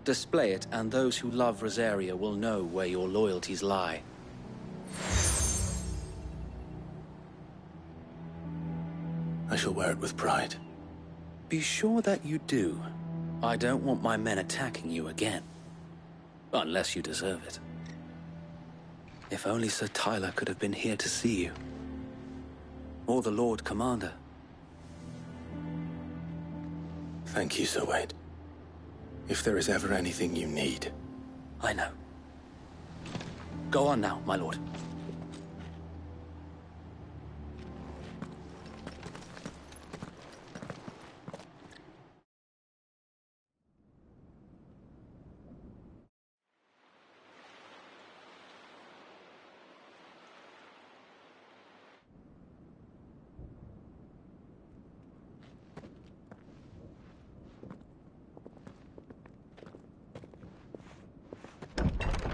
Display it, and those who love Rosaria will know where your loyalties lie. I shall wear it with pride. Be sure that you do. I don't want my men attacking you again. Unless you deserve it. If only Sir Tyler could have been here to see you. Or the Lord Commander. Thank you, Sir Wade. If there is ever anything you need. I know. Go on now, my lord.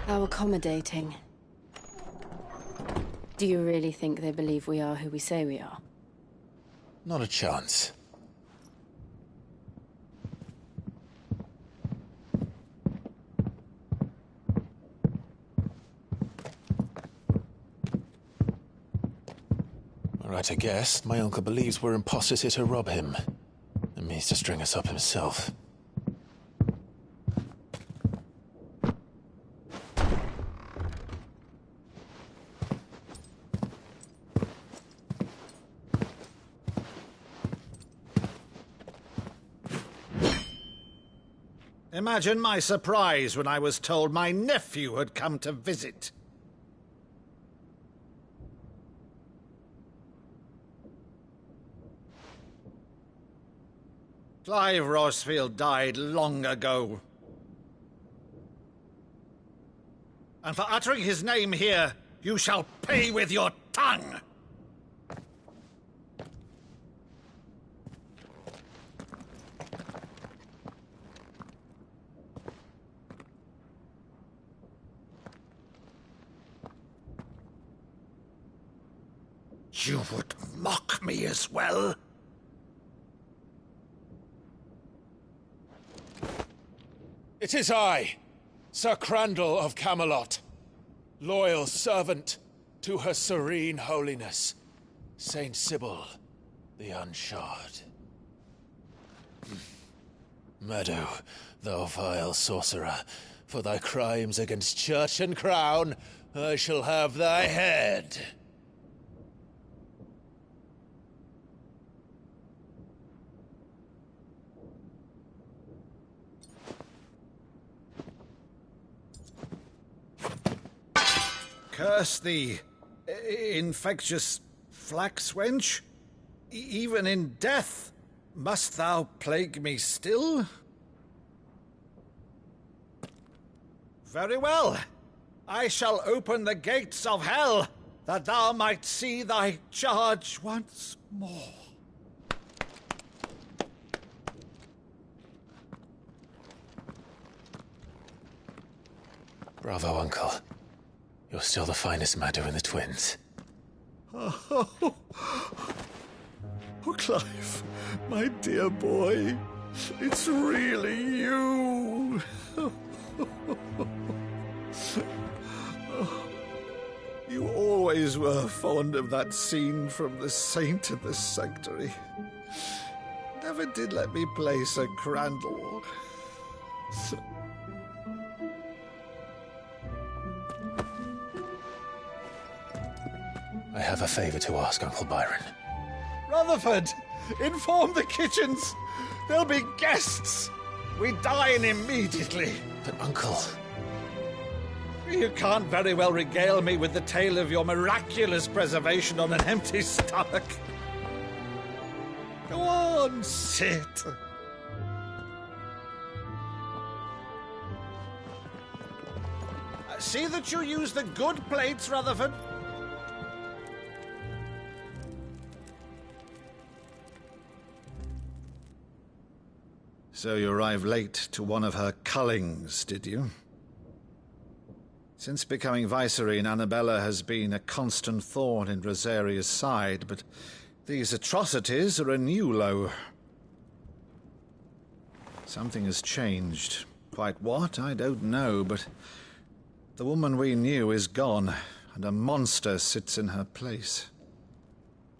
How accommodating. Do you really think they believe we are who we say we are? Not a chance. Right, I guess. My uncle believes we're imposters here to rob him. And means to string us up himself. Imagine my surprise when I was told my nephew had come to visit. Clive Rosfield died long ago. And for uttering his name here, you shall pay with your tongue! You would mock me as well? It is I, Sir Crandall of Camelot, loyal servant to Her Serene Holiness, Saint Sybil the Unshod. Meadow, thou vile sorcerer, for thy crimes against church and crown, I shall have thy head. Curse thee, infectious flax wench. Even in death, must thou plague me still? Very well. I shall open the gates of hell, that thou might see thy charge once more. Bravo, Uncle. You're still the finest Maddo in the twins. Oh, Clive, my dear boy, it's really you. You always were fond of that scene from The Saint in the Sanctuary. Never did let me play Sir Crandall. I have a favor to ask, Uncle Byron. Rutherford, inform the kitchens. There'll be guests. We dine immediately. But, Uncle... You can't very well regale me with the tale of your miraculous preservation on an empty stomach. Go on, sit. See that you use the good plates, Rutherford. So you arrived late to one of her cullings, did you? Since becoming Vicereine, Annabella has been a constant thorn in Rosaria's side, but these atrocities are a new low. Something has changed. Quite what, I don't know, but the woman we knew is gone, and a monster sits in her place.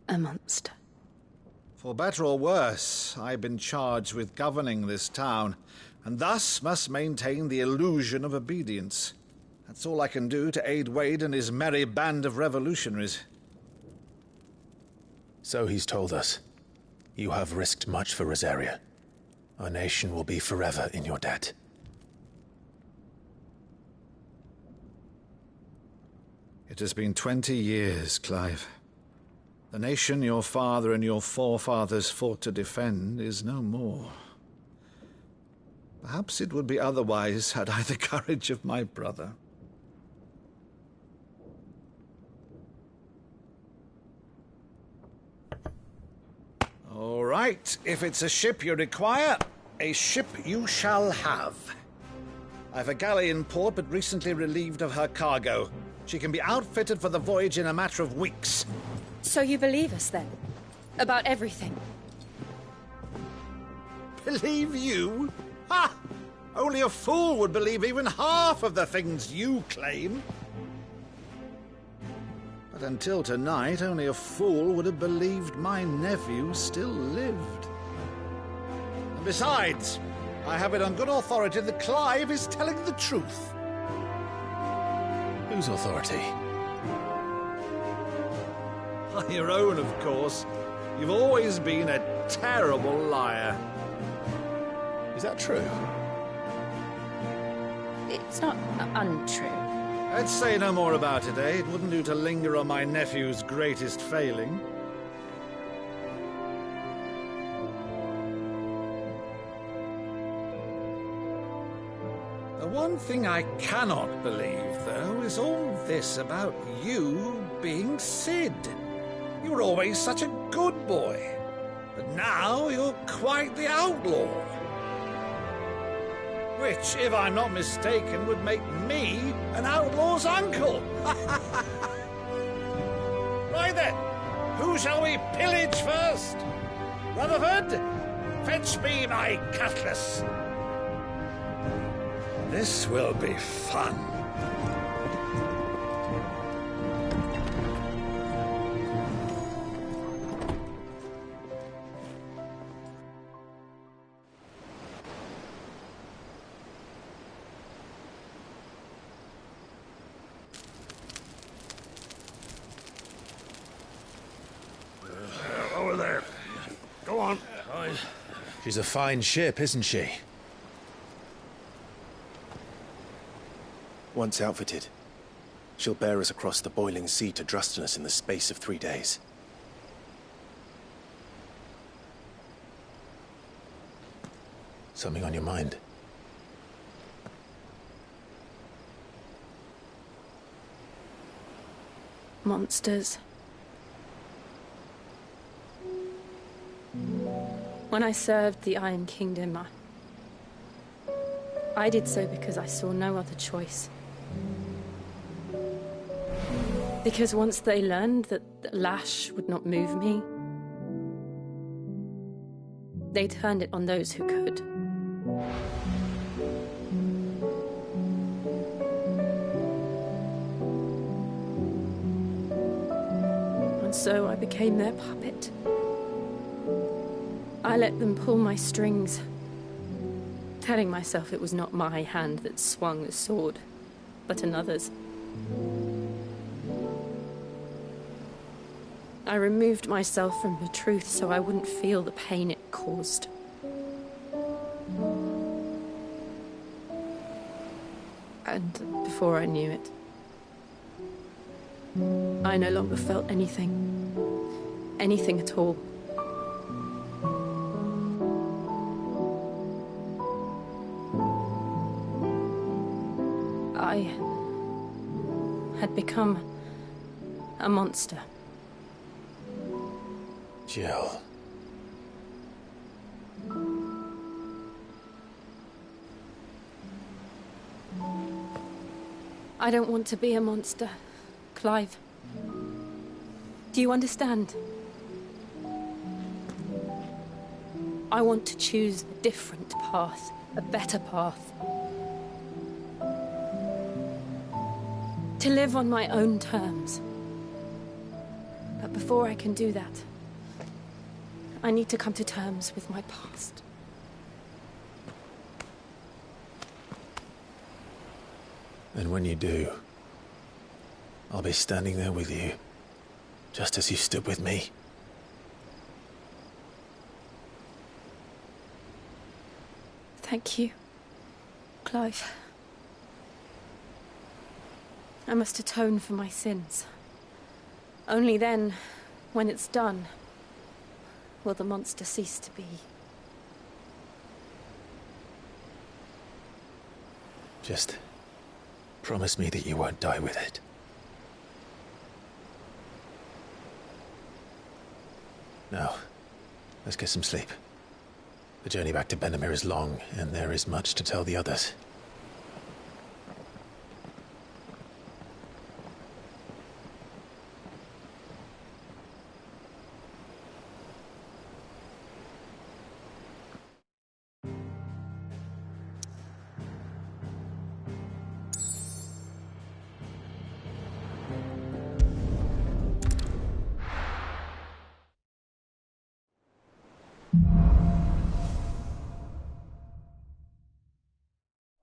A monster? For better or worse, I've been charged with governing this town, and thus must maintain the illusion of obedience. That's all I can do to aid Wade and his merry band of revolutionaries. So he's told us. You have risked much for Rosaria. Our nation will be forever in your debt. It has been 20 years, Clive. The nation your father and your forefathers fought to defend is no more. Perhaps it would be otherwise had I the courage of my brother. All right, if it's a ship you require, a ship you shall have. I've a galley in port, but recently relieved of her cargo. She can be outfitted for the voyage in a matter of weeks. So you believe us, then? About everything? Believe you? Ha! Only a fool would believe even half of the things you claim. But until tonight, only a fool would have believed my nephew still lived. And besides, I have it on good authority that Clive is telling the truth. Whose authority? Your own, of course. You've always been a terrible liar. Is that true? It's not untrue. Let's say no more about it, eh? It wouldn't do to linger on my nephew's greatest failing. The one thing I cannot believe, though, is all this about you being Sid. You were always such a good boy, but now you're quite the outlaw. Which, if I'm not mistaken, would make me an outlaw's uncle. Right then, who shall we pillage first? Rutherford, fetch me my cutlass. This will be fun. Over there. Go on. She's a fine ship, isn't she? Once outfitted, she'll bear us across the boiling sea to Drustinus in the space of 3 days. Something on your mind? Monsters. When I served the Iron Kingdom, I did so because I saw no other choice. Because once they learned that the lash would not move me, they turned it on those who could. And so I became their puppet. I let them pull my strings, telling myself it was not my hand that swung the sword, but another's. I removed myself from the truth so I wouldn't feel the pain it caused. And before I knew it, I no longer felt anything. Anything at all. I had become a monster. Jill. I don't want to be a monster, Clive. Do you understand? I want to choose a different path, a better path. To live on my own terms. But before I can do that, I need to come to terms with my past. And when you do, I'll be standing there with you, just as you stood with me. Thank you, Clive. I must atone for my sins. Only then, when it's done, will the monster cease to be. Just promise me that you won't die with it. Now, let's get some sleep. The journey back to Benamir is long, and there is much to tell the others.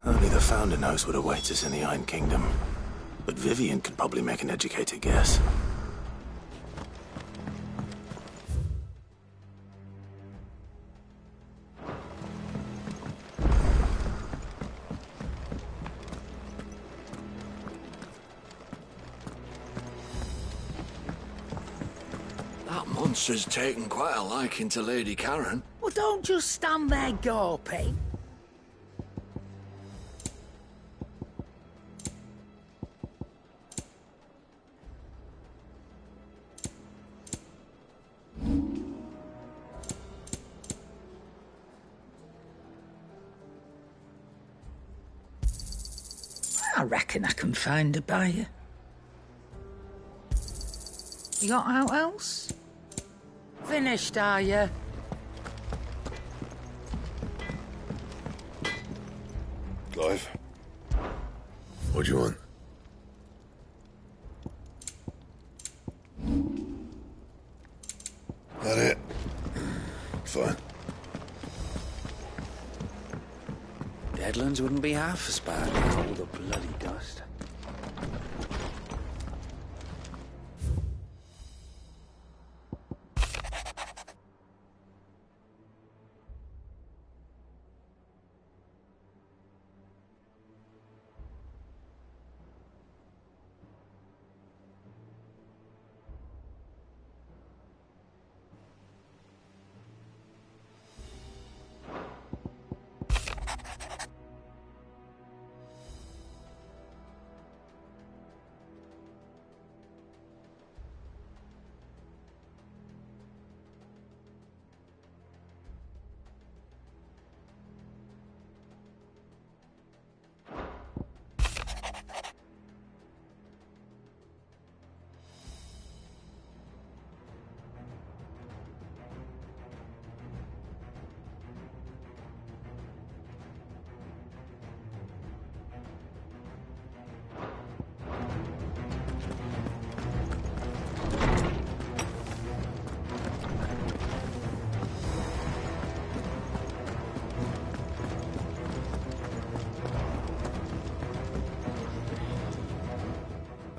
Only the Founder knows what awaits us in the Iron Kingdom. But Vivian could probably make an educated guess. That monster's taken quite a liking to Lady Karen. Well, don't just stand there gawping. I reckon I can find a buyer. You got out else? Finished, are you? Clive? What do you want? That it? Fine. Deadlands wouldn't be half as bad with all the bloody dust.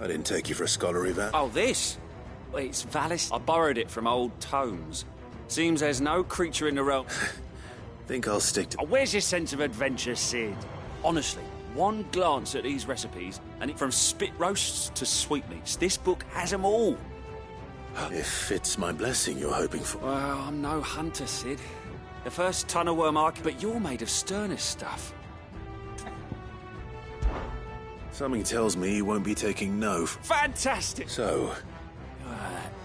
I didn't take you for a scholarly vat. Oh, this? Well, it's Valis. I borrowed it from old tomes. Seems there's no creature in the realm. Think I'll stick to... Oh, where's your sense of adventure, Sid? Honestly, one glance at these recipes, and from spit roasts to sweetmeats, this book has them all. If it's my blessing you're hoping for. Well, I'm no hunter, Sid. The first tunnel worm arc, but you're made of sterner stuff. Something tells me you won't be taking no. Fantastic! So?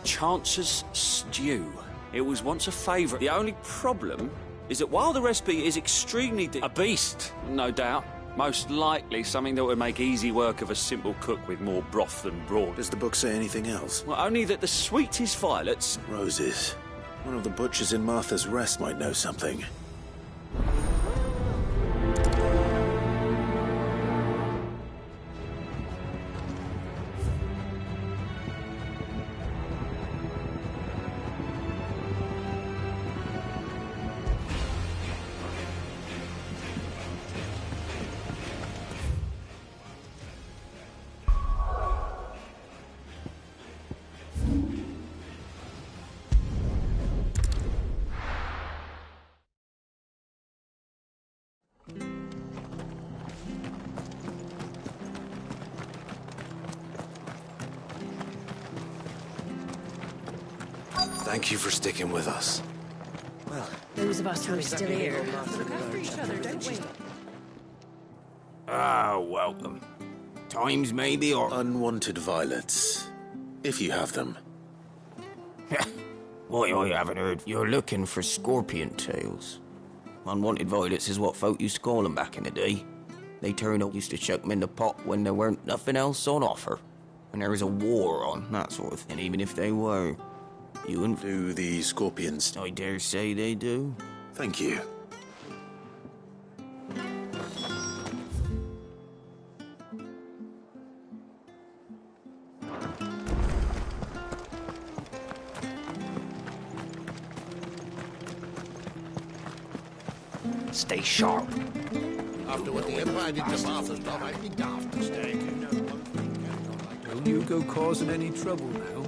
Chance's stew. It was once a favourite. The only problem is that while the recipe is extremely a beast, no doubt, Most likely something that would make easy work of a simple cook with more broth than brawn. Does the book say anything else? Well, only that the sweetest violets... Roses. One of the butchers in Martha's Rest might know something. Thank you for sticking with us. Well, those of us who are still here look after each other, don't we? Ah, welcome. Times maybe, or... Unwanted violets. If you have them. Why, I haven't heard. You're looking for scorpion tails. Unwanted violets is what folk used to call them back in the day. They turned up, used to chuck them in the pot when there weren't nothing else on offer. When there was a war on, that sort of thing. And even if they were, you wouldn't... Do the scorpions... I dare say they do. Thank you. Stay sharp. After what the Empire did to Martha's dog, I'd be daft to stay. Don't you go causing any trouble now.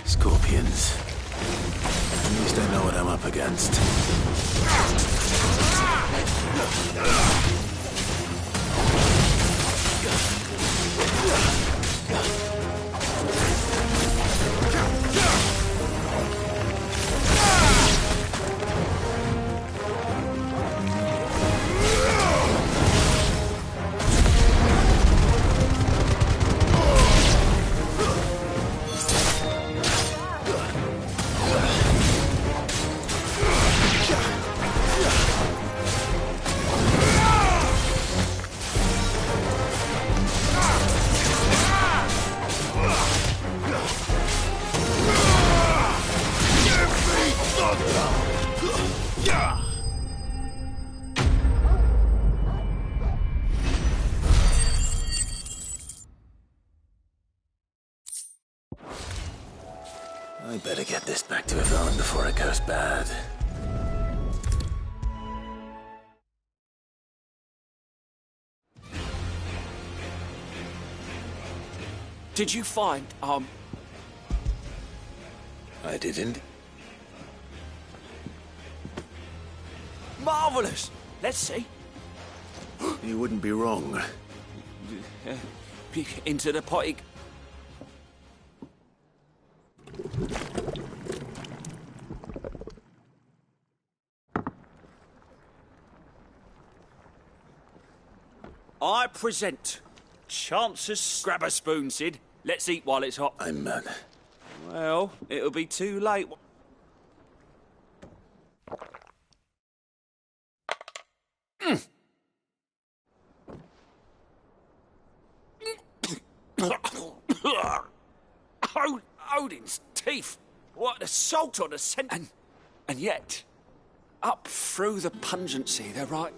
Scorpions. At least I know what I'm up against. I better get this back to Yvonne before it goes bad. Did you find, I didn't. Marvellous! Let's see. You wouldn't be wrong. Into the potty. I present Chance's grab a spoon, Sid. Let's eat while it's hot. I'm mad. Well, it'll be too late. Odin's teeth. What assault on a scent. And yet, up through the pungency, they're right.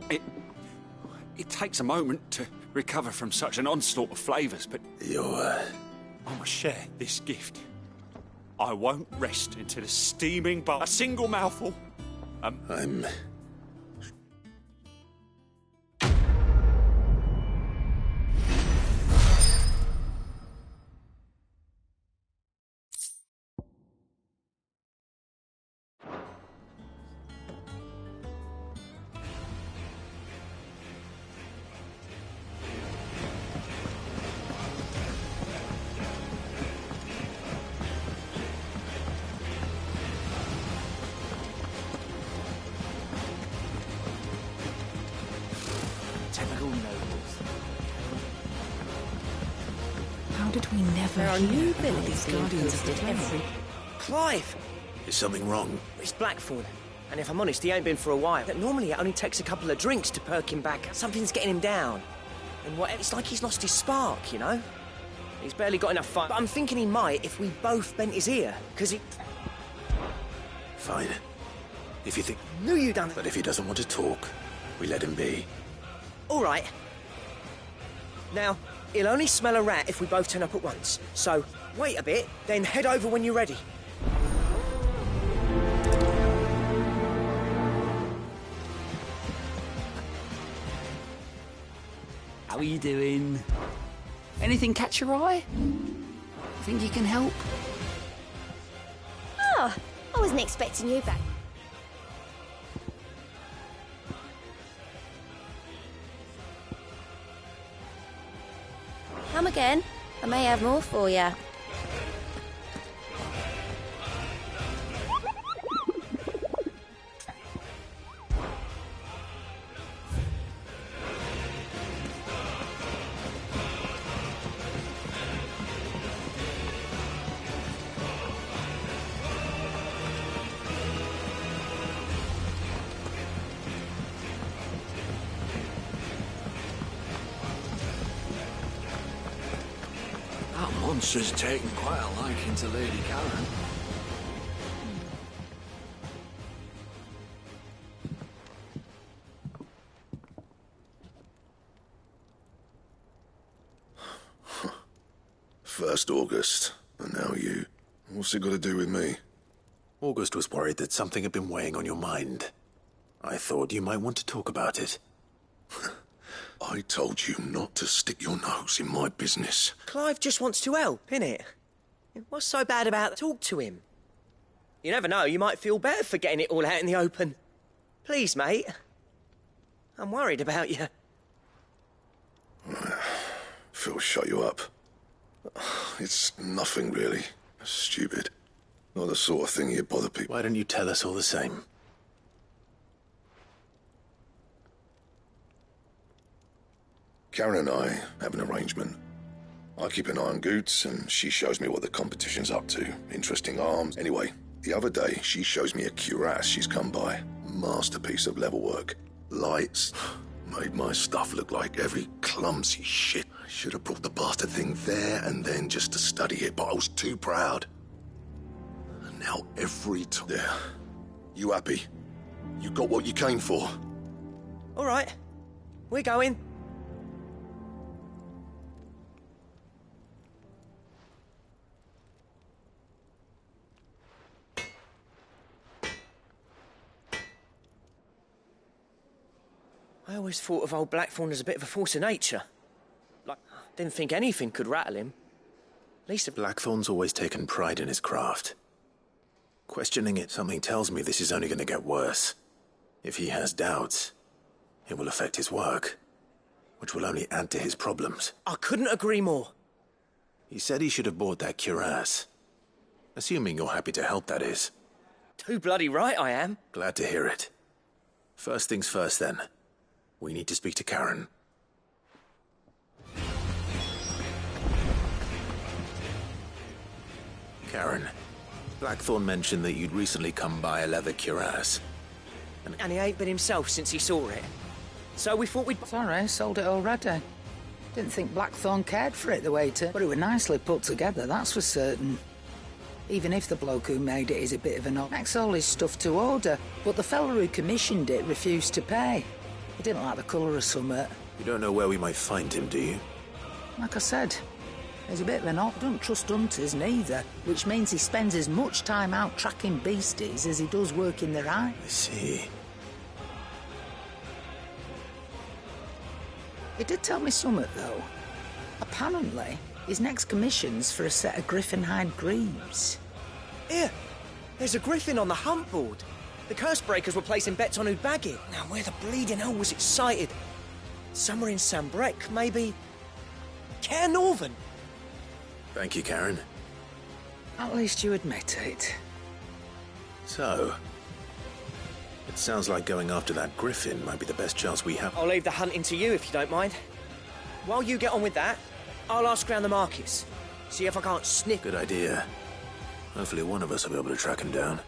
It takes a moment to recover from such an onslaught of flavours, but... I must share this gift. I won't rest until a steaming bowl, a single mouthful... I'm... never There are hear new about villains these being guardians of the posted flame. every... Clive! Is something wrong? It's Blackthorn. And if I'm honest, he ain't been for a while. Normally it only takes a couple of drinks to perk him back. Something's getting him down. And it's like he's lost his spark, you know? He's barely got enough fun. But I'm thinking he might if we both bent his ear. Because he... Fine. If you think... Knew you done it. But if he doesn't want to talk, we let him be. All right. Now, he'll only smell a rat if we both turn up at once. So, wait a bit, then head over when you're ready. How are you doing? Anything catch your eye? Think you can help? Oh, I wasn't expecting you back. Come again. I may have more for you. That monster's taken quite a liking to Lady Karen. First August, and now you. What's it got to do with me? August was worried that something had been weighing on your mind. I thought you might want to talk about it. I told you not to stick your nose in my business. Clive just wants to help, innit? What's so bad about talk to him? You never know, you might feel better for getting it all out in the open. Please, mate. I'm worried about you. Phil, shut you up. It's nothing, really. Stupid. Not the sort of thing you'd bother people. Why don't you tell us all the same? Karen and I have an arrangement. I keep an eye on Goots, and she shows me what the competition's up to. Interesting arms. Anyway, the other day, she shows me a cuirass she's come by. Masterpiece of level work. Lights. Made my stuff look like every clumsy shit. I should have brought the bastard thing there and then just to study it, but I was too proud. And now every time... There. You happy? You got what you came for? All right. We're going. I always thought of old Blackthorn as a bit of a force of nature. Like, didn't think anything could rattle him. At least... Blackthorn's always taken pride in his craft. Questioning it, something tells me this is only going to get worse. If he has doubts, it will affect his work, which will only add to his problems. I couldn't agree more. He said he should have bought that cuirass. Assuming you're happy to help, that is. Too bloody right I am. Glad to hear it. First things first, then. We need to speak to Karen. Karen, Blackthorn mentioned that you'd recently come by a leather cuirass. And he ain't been himself since he saw it. So we thought we'd... Sorry, sold it already. Didn't think Blackthorn cared for it the way to... But it was nicely put together, that's for certain. Even if the bloke who made it is a bit of an odd... Makes all his stuff to order, but the fella who commissioned it refused to pay. He didn't like the colour of summit. You don't know where we might find him, do you? Like I said, he's a bit of an odd. Don't trust hunters neither, which means he spends as much time out tracking beasties as he does working their eye. I see. He did tell me something, though. Apparently, his next commission's for a set of griffin hide greaves. Here, there's a griffin on the hunt board. The curse breakers were placing bets on who'd bag it. Now, where the bleeding hell was it sighted? Somewhere in Sambrec, maybe... Care Northern? Thank you, Karen. At least you admit it. So, it sounds like going after that griffin might be the best chance we have. I'll leave the hunting to you if you don't mind. While you get on with that, I'll ask round the markets. See if I can't sniff. Good idea. Hopefully one of us will be able to track him down.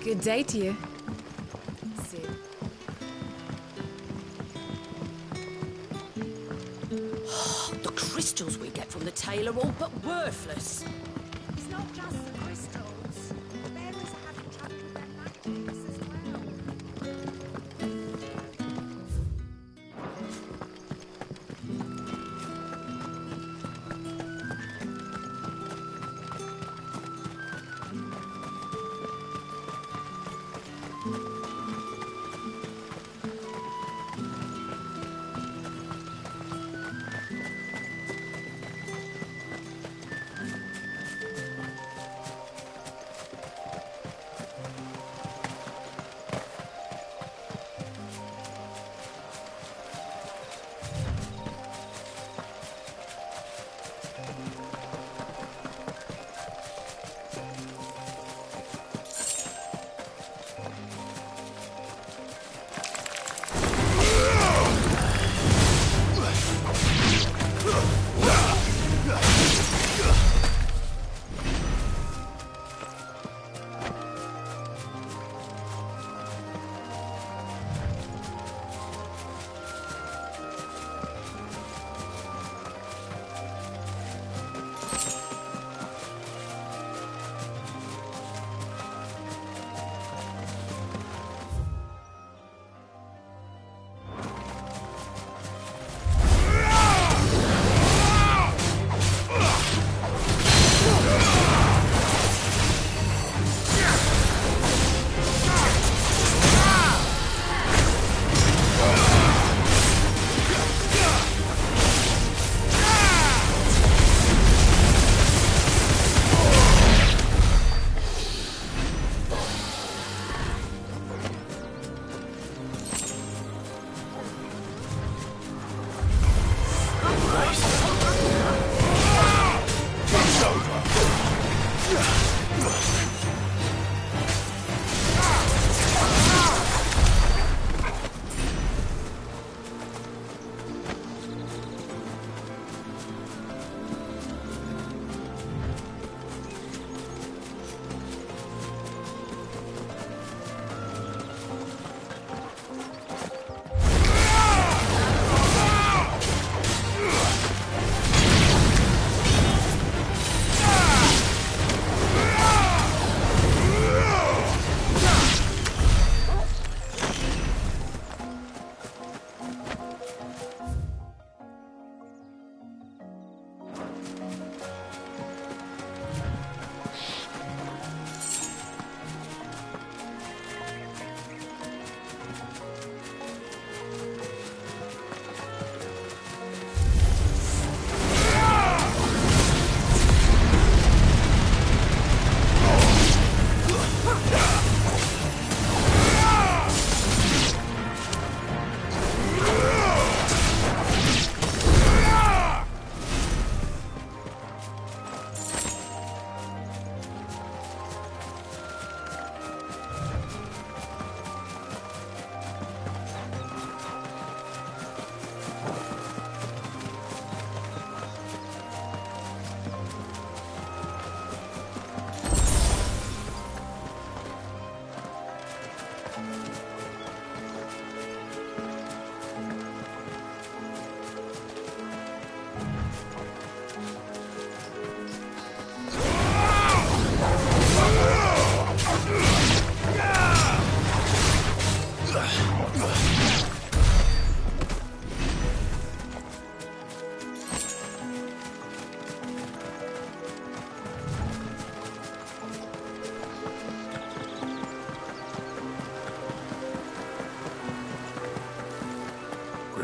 Good day to you. See. The crystals we get from the tail are all but worthless. It's not just the crystals. The bearers are having trouble with their magics as well.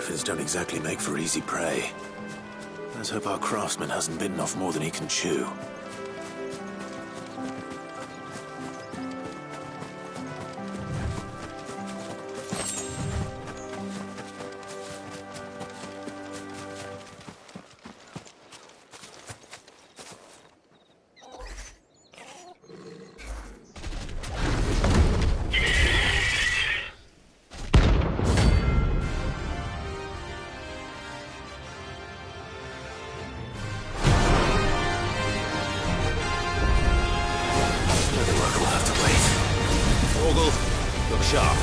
griffins don't exactly make for easy prey. Let's hope our craftsman hasn't bitten off more than he can chew. Look sharp.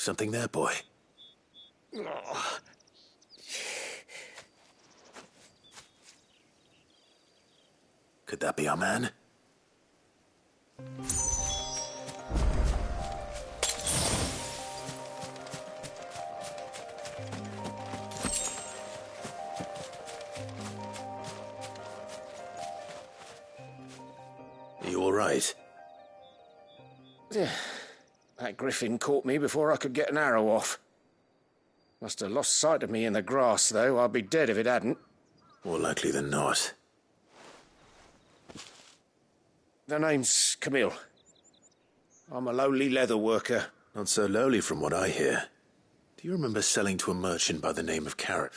Something there, boy. Could that be our man? You all right? That griffin caught me before I could get an arrow off. Must have lost sight of me in the grass, though. I'd be dead if it hadn't. More likely than not. The name's Camille. I'm a lowly leather worker. Not so lowly from what I hear. Do you remember selling to a merchant by the name of Carrot?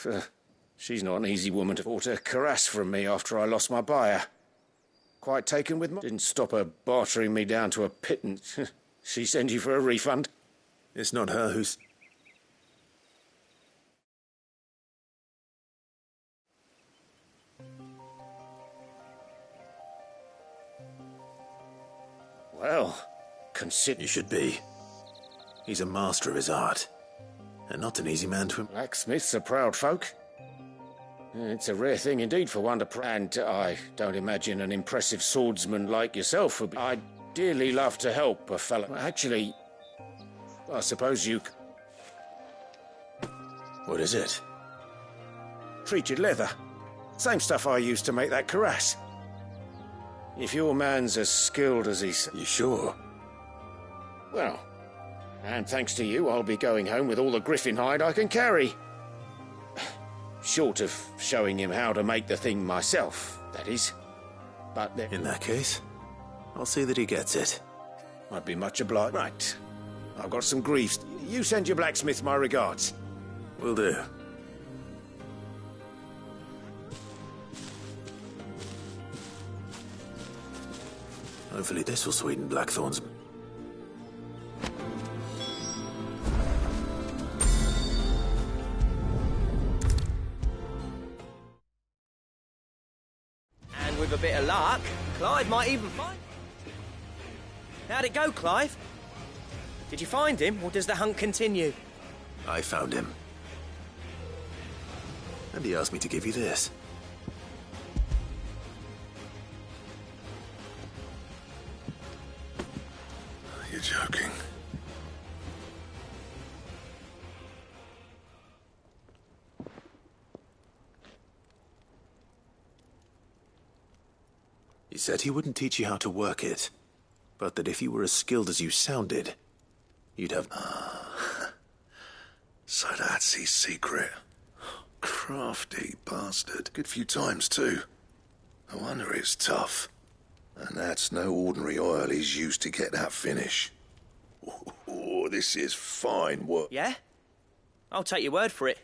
She's not an easy woman to bought a cuirass from me after I lost my buyer. Quite taken with me. Didn't stop her bartering me down to a pittance. She sent you for a refund? It's not her who's... Well, consider... You should be. He's a master of his art. And not an easy man to... Blacksmiths are proud folk. It's a rare thing indeed for one to... And I don't imagine an impressive swordsman like yourself would be... I'd dearly love to help a fellow. Actually, I suppose you... What is it? Treated leather. Same stuff I used to make that cuirass. If your man's as skilled as he says... You sure? Well, and thanks to you, I'll be going home with all the griffin hide I can carry. Short of showing him how to make the thing myself, that is. But there... In that case, I'll see that he gets it. I'd be much obliged. Right. I've got some griefs. You send your blacksmith my regards. Will do. Hopefully this will sweeten Blackthorn's... And with a bit of luck, Clive might even find... How'd it go, Clive? Did you find him, or does the hunt continue? I found him. And he asked me to give you this. You're joking. He said he wouldn't teach you how to work it, but that if you were as skilled as you sounded, you'd have... So that's his secret. Crafty bastard. Good few times, too. No wonder it's tough. And that's no ordinary oil he's used to get that finish. Oh, this is fine work. Yeah? I'll take your word for it.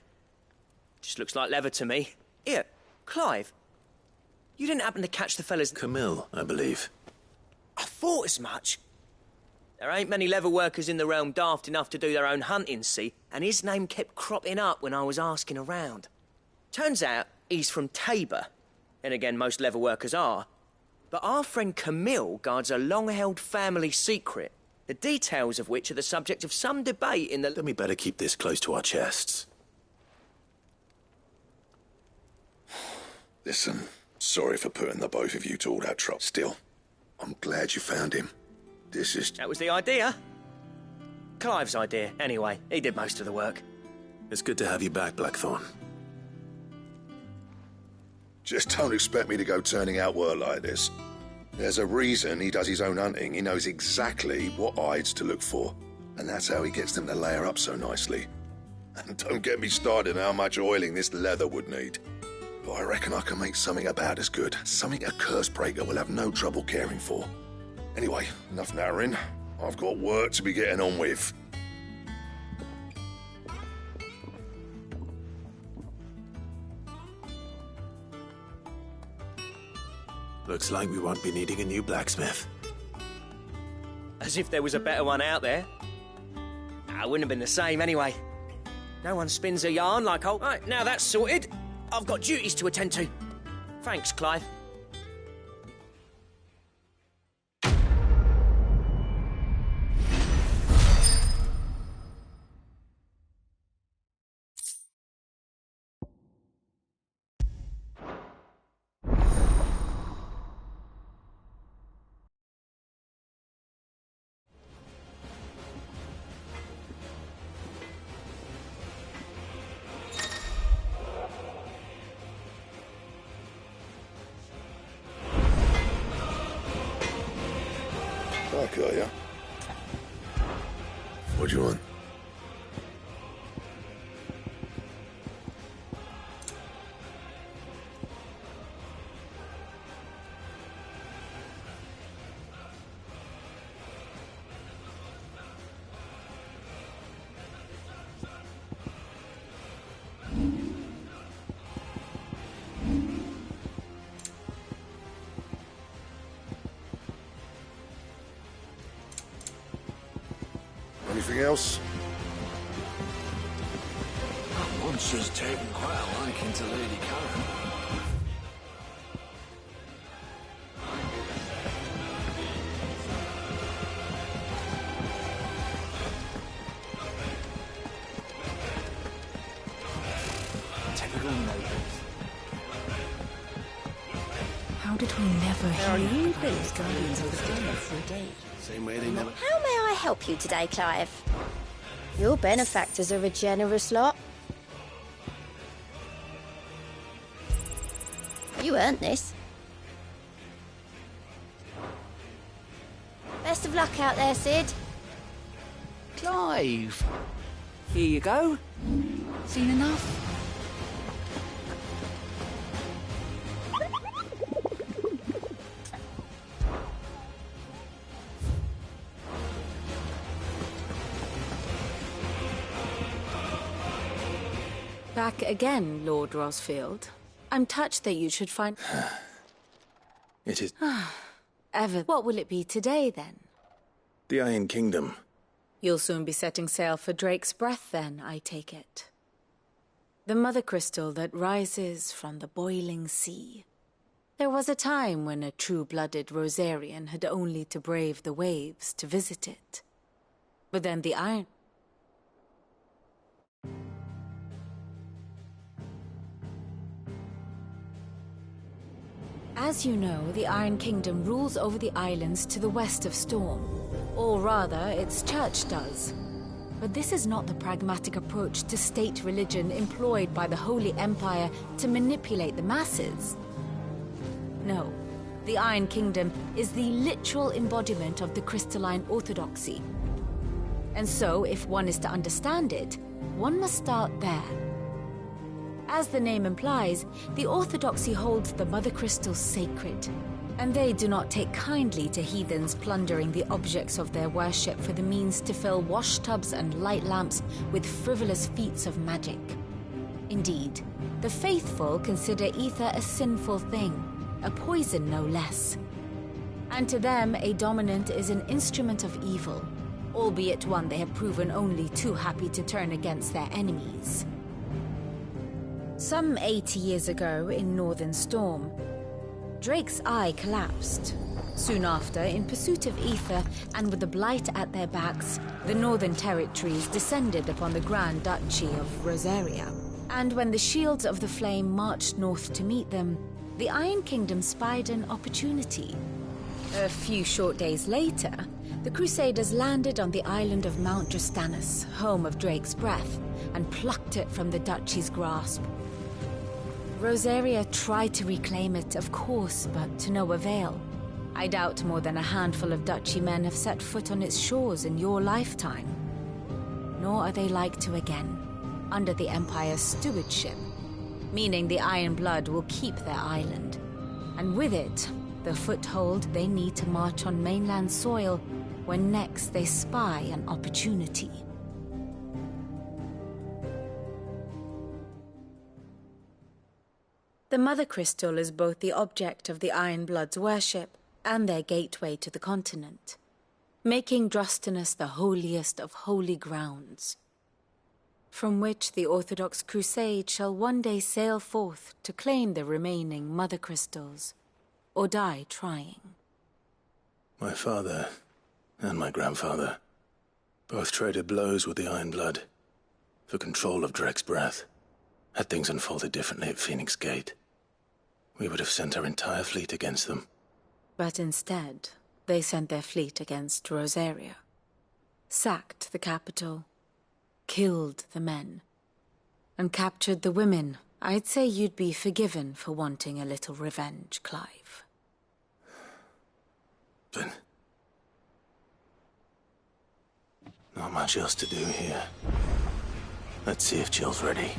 Just looks like leather to me. Here, Clive. You didn't happen to catch the fella's... Camille, I believe. I thought as much. There ain't many leather workers in the realm daft enough to do their own hunting, see? And his name kept cropping up when I was asking around. Turns out he's from Tabor. And again, most leather workers are. But our friend Camille guards a long-held family secret, the details of which are the subject of some debate in the... Then we better keep this close to our chests. Listen, sorry for putting the both of you to all that trouble. Still, I'm glad you found him. This is... That was the idea. Clive's idea, anyway. He did most of the work. It's good to have you back, Blackthorn. Just don't expect me to go turning out work like this. There's a reason he does his own hunting. He knows exactly what hides to look for. And that's how he gets them to layer up so nicely. And don't get me started on how much oiling this leather would need. But I reckon I can make something about as good. Something a Cursebreaker will have no trouble caring for. Anyway, enough narrowing. I've got work to be getting on with. Looks like we won't be needing a new blacksmith. As if there was a better one out there. It wouldn't have been the same anyway. No one spins a yarn like old... Right, now that's sorted. I've got duties to attend to. Thanks, Clive. Drake, are you? What do you want? Anything else? That lunch has taken quite a liking to Lady Karen. Typical neighbours. How did we never There are hear new about things the Guardians of the Day every day? Same way they never... How may I help you today, Clive? Your benefactors are a generous lot. You earned this. Best of luck out there, Sid. Clive! Here you go. Seen enough? Back again, Lord Rosfield. I'm touched that you should find... It is Ever. What will it be today, then? the Iron Kingdom. You'll soon be setting sail for Drake's Breath, then, I take it. The mother crystal that rises from the boiling sea. There was a time when a true-blooded Rosarian had only to brave the waves to visit it. But then the Iron... As you know, the Iron Kingdom rules over the islands to the west of Storm. Or rather, its church does. But this is not the pragmatic approach to state religion employed by the Holy Empire to manipulate the masses. No, the Iron Kingdom is the literal embodiment of the crystalline orthodoxy. And so, if one is to understand it, one must start there. As the name implies, the Orthodoxy holds the Mother Crystals sacred, and they do not take kindly to heathens plundering the objects of their worship for the means to fill washtubs and light lamps with frivolous feats of magic. Indeed, the faithful consider ether a sinful thing, a poison no less. And to them, a dominant is an instrument of evil, albeit one they have proven only too happy to turn against their enemies. Some 80 years ago, in Northern Storm, Drake's eye collapsed. Soon after, in pursuit of ether and with the Blight at their backs, the Northern Territories descended upon the Grand Duchy of Rosaria. And when the Shields of the Flame marched north to meet them, the Iron Kingdom spied an opportunity. A few short days later, the Crusaders landed on the island of Mount Justanus, home of Drake's Breath, and plucked it from the Duchy's grasp. Rosaria tried to reclaim it, of course, but to no avail. I doubt more than a handful of Duchy men have set foot on its shores in your lifetime. Nor are they like to again, under the Empire's stewardship, meaning the Iron Blood will keep their island, and with it, the foothold they need to march on mainland soil when next they spy an opportunity. The Mother Crystal is both the object of the Iron Blood's worship and their gateway to the continent, making Drustinus the holiest of holy grounds, from which the Orthodox Crusade shall one day sail forth to claim the remaining Mother Crystals, or die trying. My father and my grandfather both traded blows with the Iron Blood for control of Drake's Breath. Had things unfolded differently at Phoenix Gate, we would have sent our entire fleet against them. But instead, they sent their fleet against Rosaria, sacked the capital, killed the men, and captured the women. I'd say you'd be forgiven for wanting a little revenge, Clive. But Not much else to do here. Let's see if Jill's ready.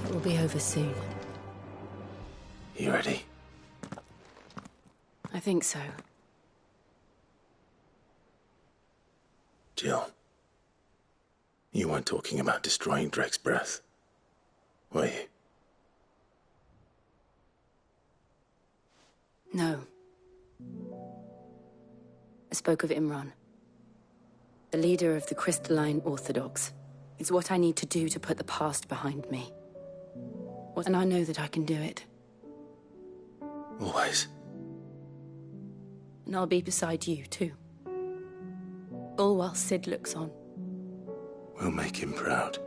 It will be over soon. You ready? I think so. Jill, you weren't talking about destroying Drake's breath, were you? No. I spoke of Imran, the leader of the Crystalline Orthodox. It's what I need to do to put the past behind me. And I know that I can do it. Always. And I'll be beside you, too. All while Sid looks on. We'll make him proud.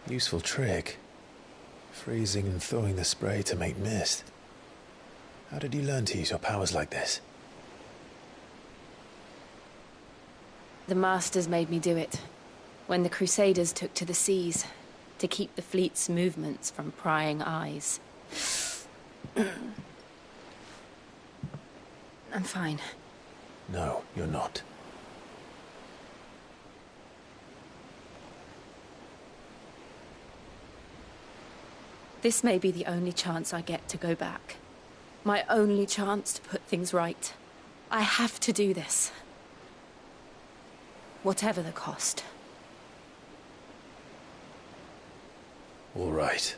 Useful trick. Freezing and thawing the spray to make mist. How did you learn to use your powers like this? The Masters made me do it. When the Crusaders took to the seas, to keep the fleet's movements from prying eyes. I'm fine. No, you're not. This may be the only chance I get to go back. My only chance to put things right. I have to do this. Whatever the cost. All right.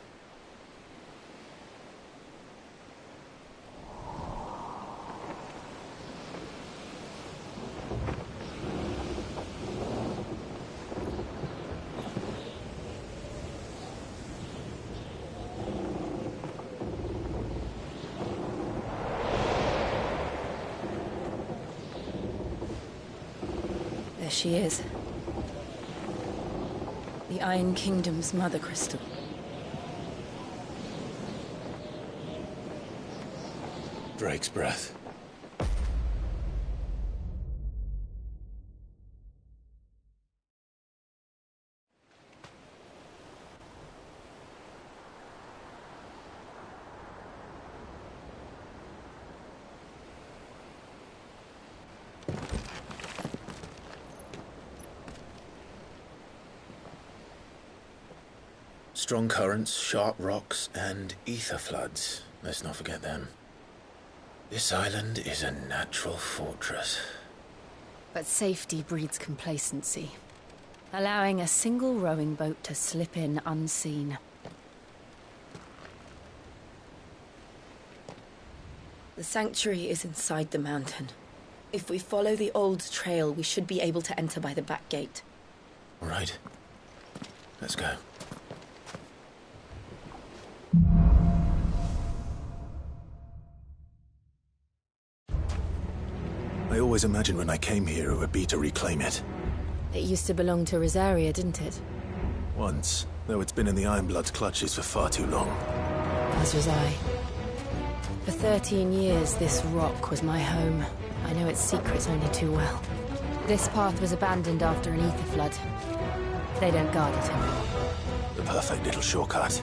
There she is. The Iron Kingdom's mother crystal. Drake's breath. Strong currents, sharp rocks, and ether floods. Let's not forget them. This island is a natural fortress. But safety breeds complacency. Allowing a single rowing boat to slip in unseen. The sanctuary is inside the mountain. If we follow the old trail, we should be able to enter by the back gate. All right. Let's go. always imagined when I came here it would be to reclaim it. It used to belong to Rosaria, didn't it? Once, though it's been in the Ironblood's clutches for far too long. As was I. For 13 years, this rock was my home. I know its secrets only too well. This path was abandoned after an ether flood. They don't guard it anymore. The perfect little shortcut.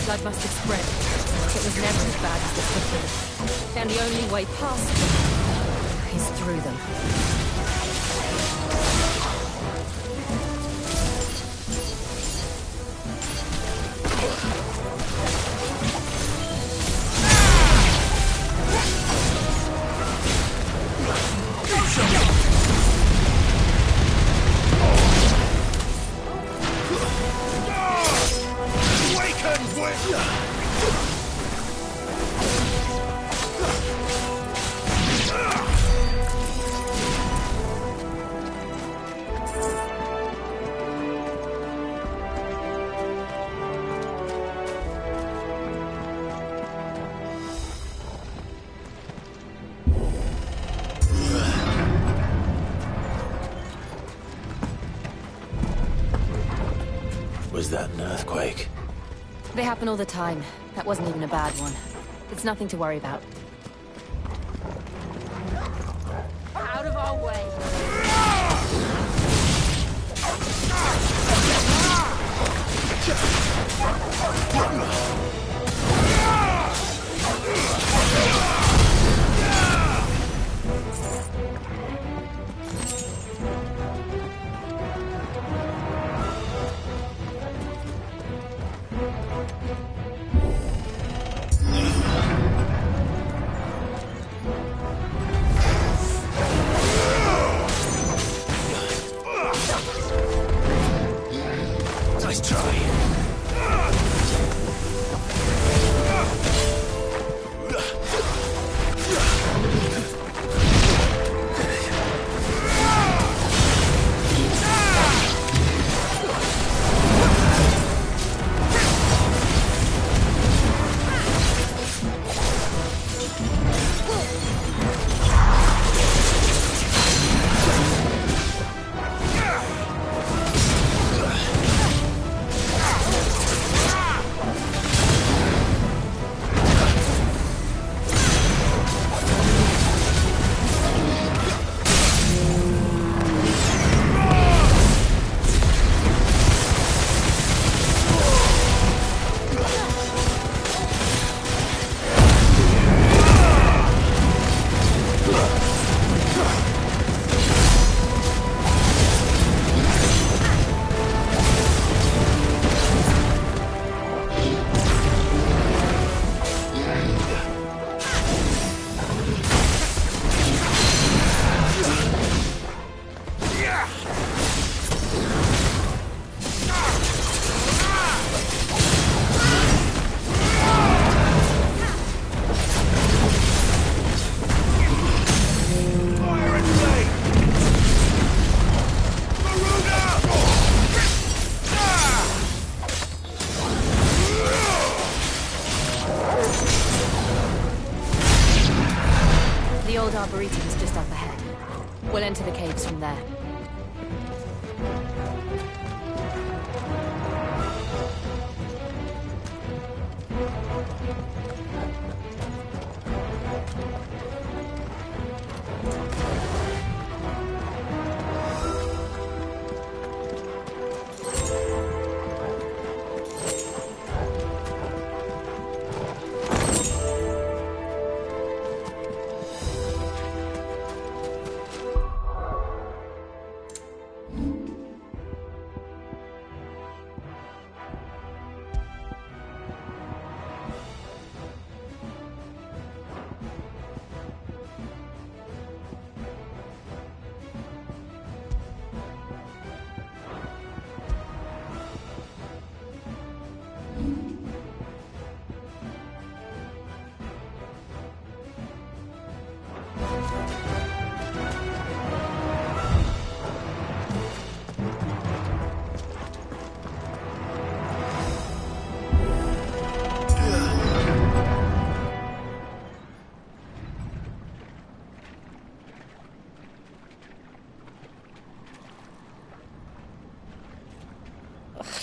Blood must have spread. It was never as bad as this before. And the only way past them is through them. Was that an earthquake? They happen all the time. That wasn't even a bad one. It's nothing to worry about. Out of our way. Nice try.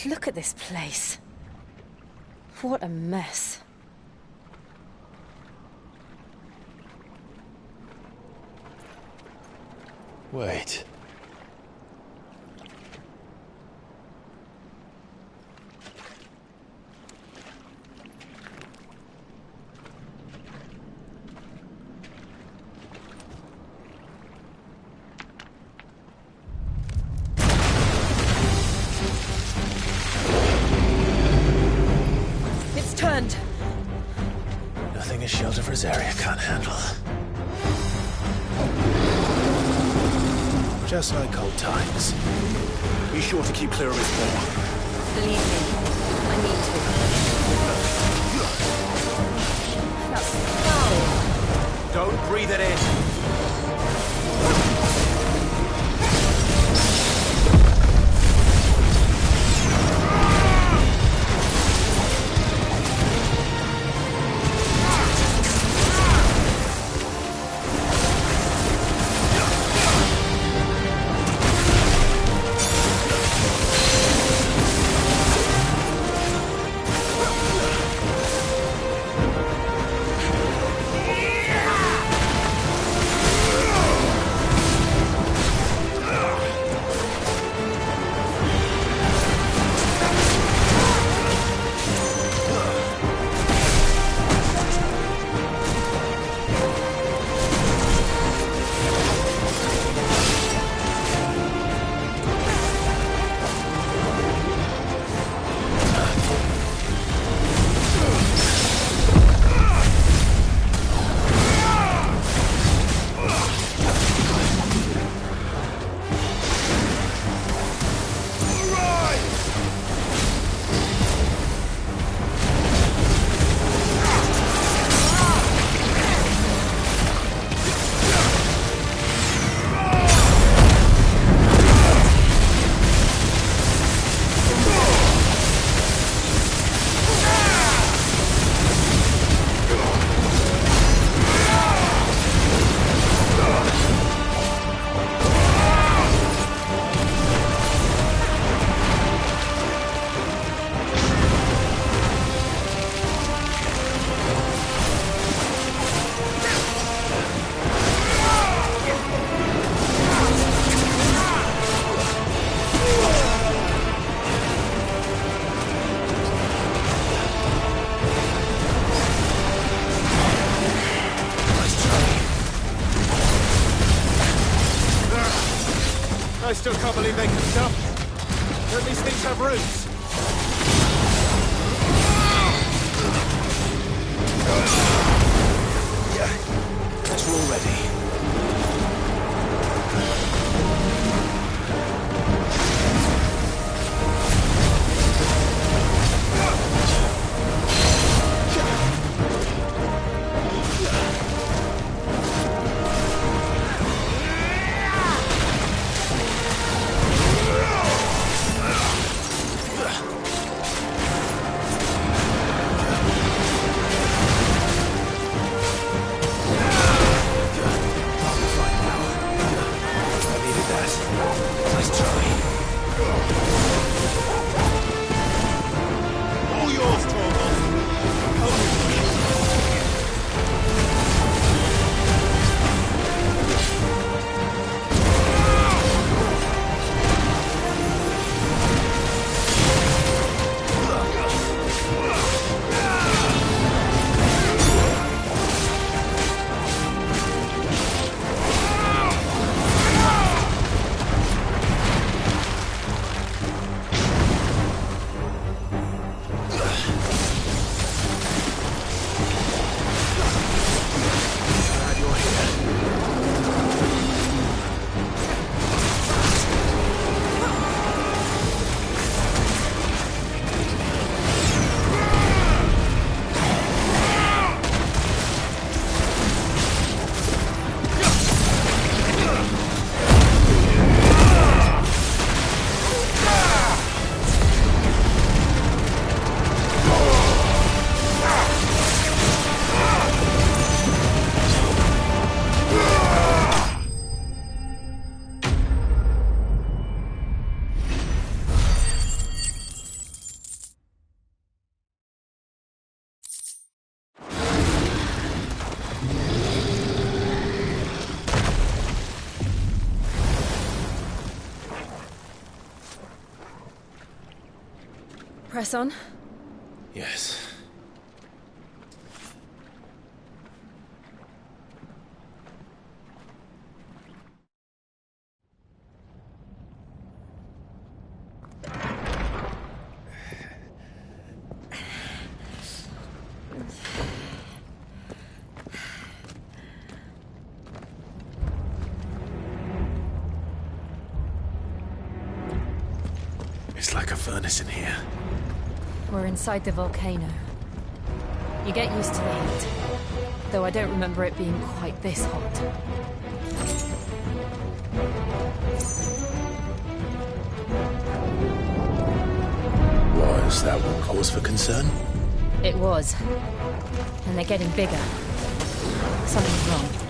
Look at this place. What a mess. Wait. It's turned. Nothing a shelter for Zarya can't handle. Just like old times. Be sure to keep clear of his paw. Believe me, I need to. That's foul. Don't breathe it in. I still can't believe they can jump. Don't these things have roots? Yeah, guess we're all ready. Press on. Yes. It's like a furnace in here. We're inside the volcano. You get used to the heat, though I don't remember it being quite this hot. Was that one cause for concern? It was. And they're getting bigger. Something's wrong.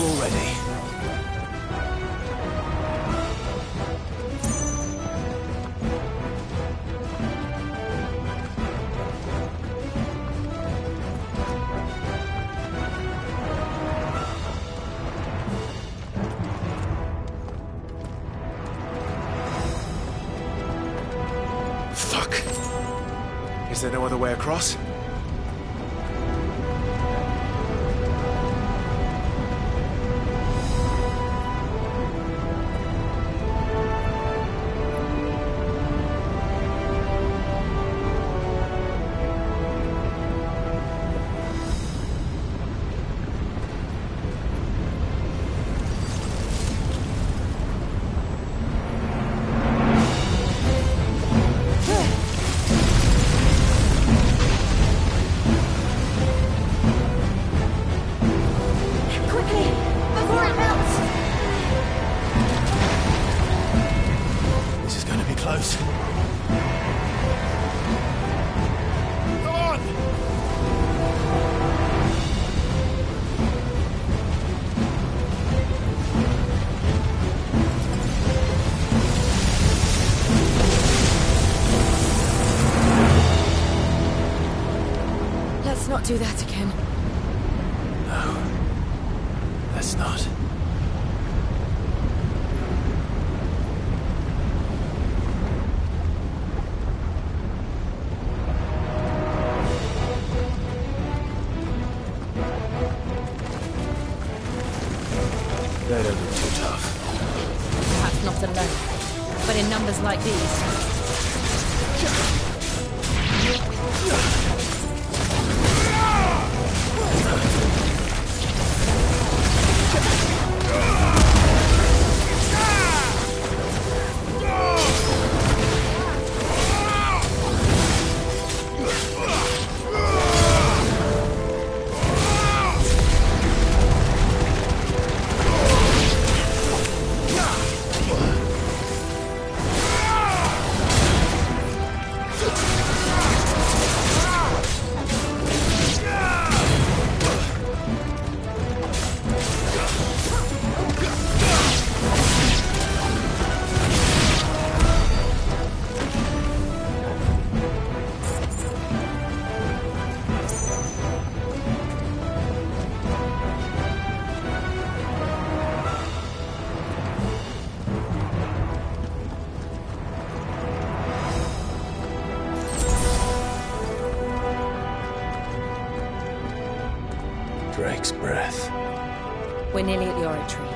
to already. Fuck. Is there no other way across? Not do that again. No. Let's not. They don't look too tough. Perhaps not alone, but in numbers like these. Drake's breath. We're nearly at the oratory.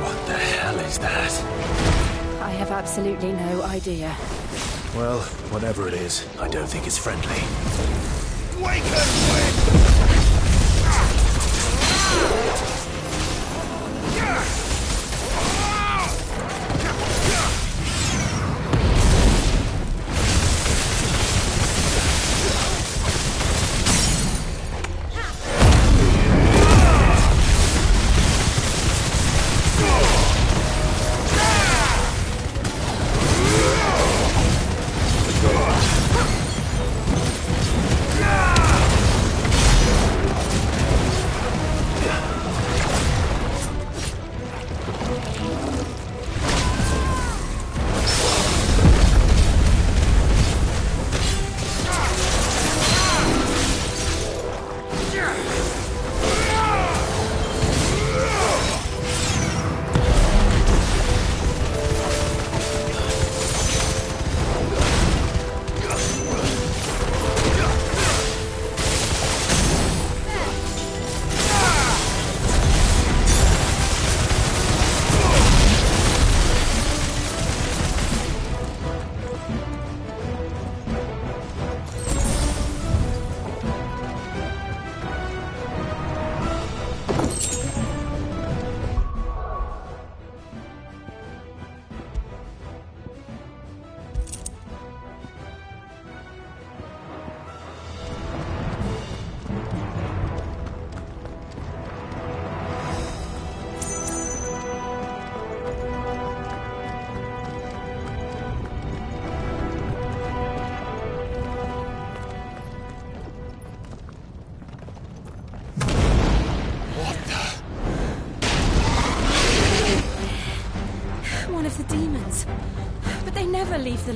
What the hell is that? I have absolutely no idea. Well, whatever it is, I don't think it's friendly.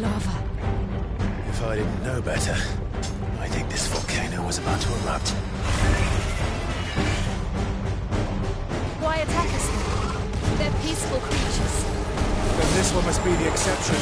lava. If I didn't know better, I think this volcano was about to erupt. Why attack us then? They're peaceful creatures. Then this one must be the exception.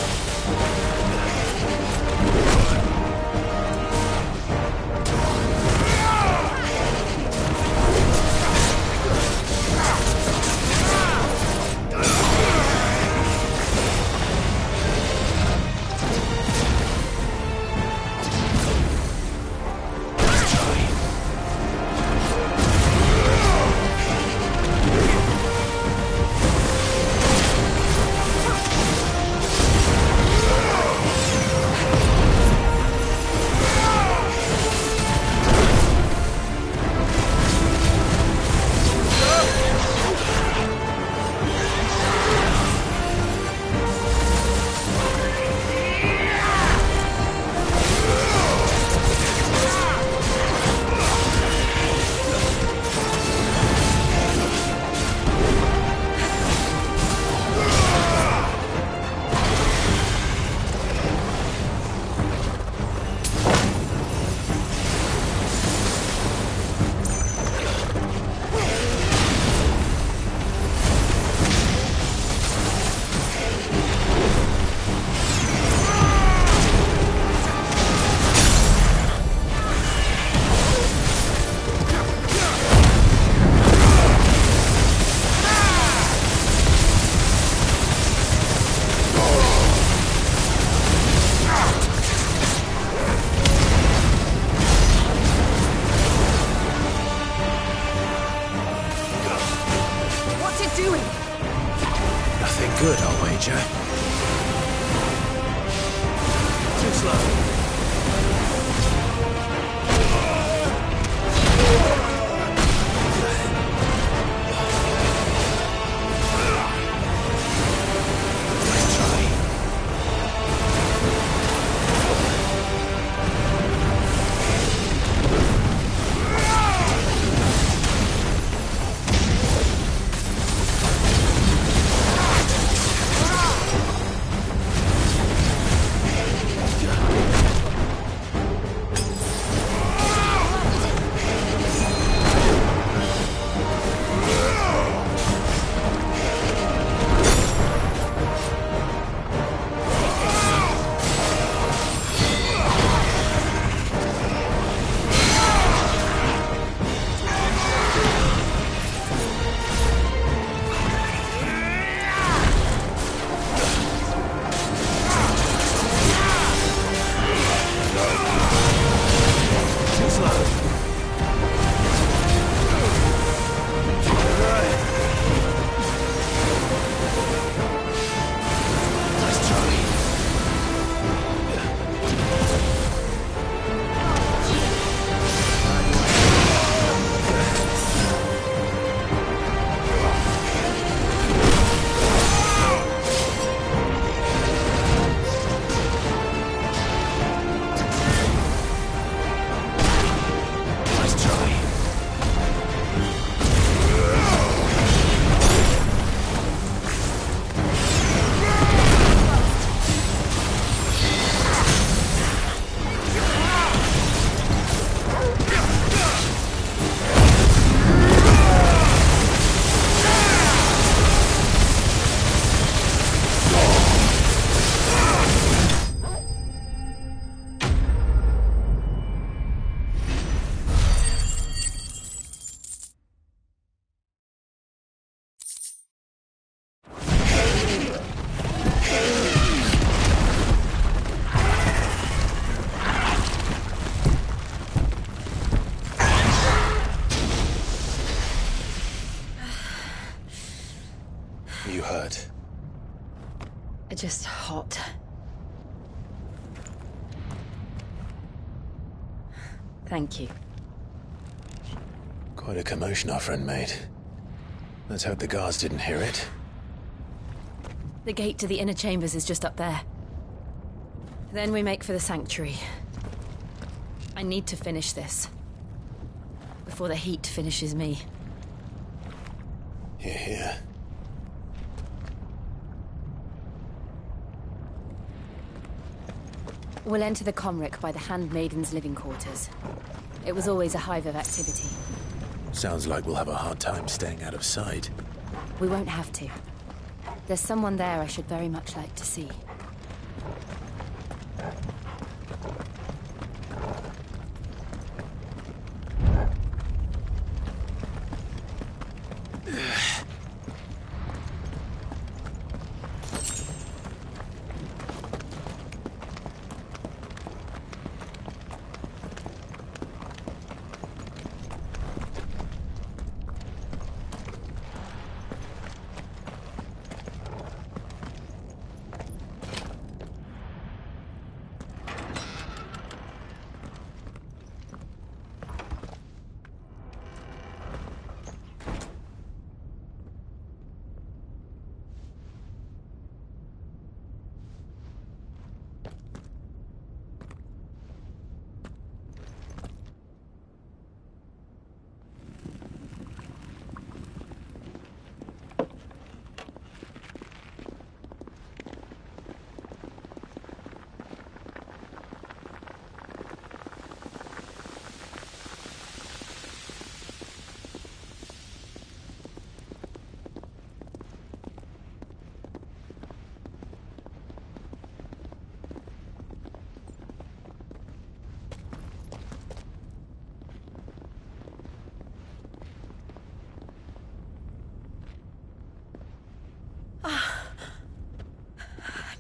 Good, I'll wager. Too slow. You hurt? Just hot. Thank you. Quite a commotion our friend made. Let's hope the guards didn't hear it. The gate to the inner chambers is just up there. Then we make for the sanctuary. I need to finish this. Before the heat finishes me. Hear, hear. We'll enter the Comric by the Handmaiden's living quarters. It was always a hive of activity. Sounds like we'll have a hard time staying out of sight. We won't have to. There's someone there I should very much like to see.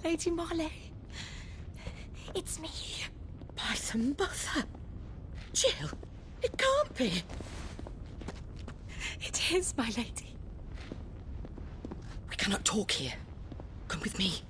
Lady Marley. It's me. By the mother. Jill, it can't be. It is, my lady. We cannot talk here. Come with me.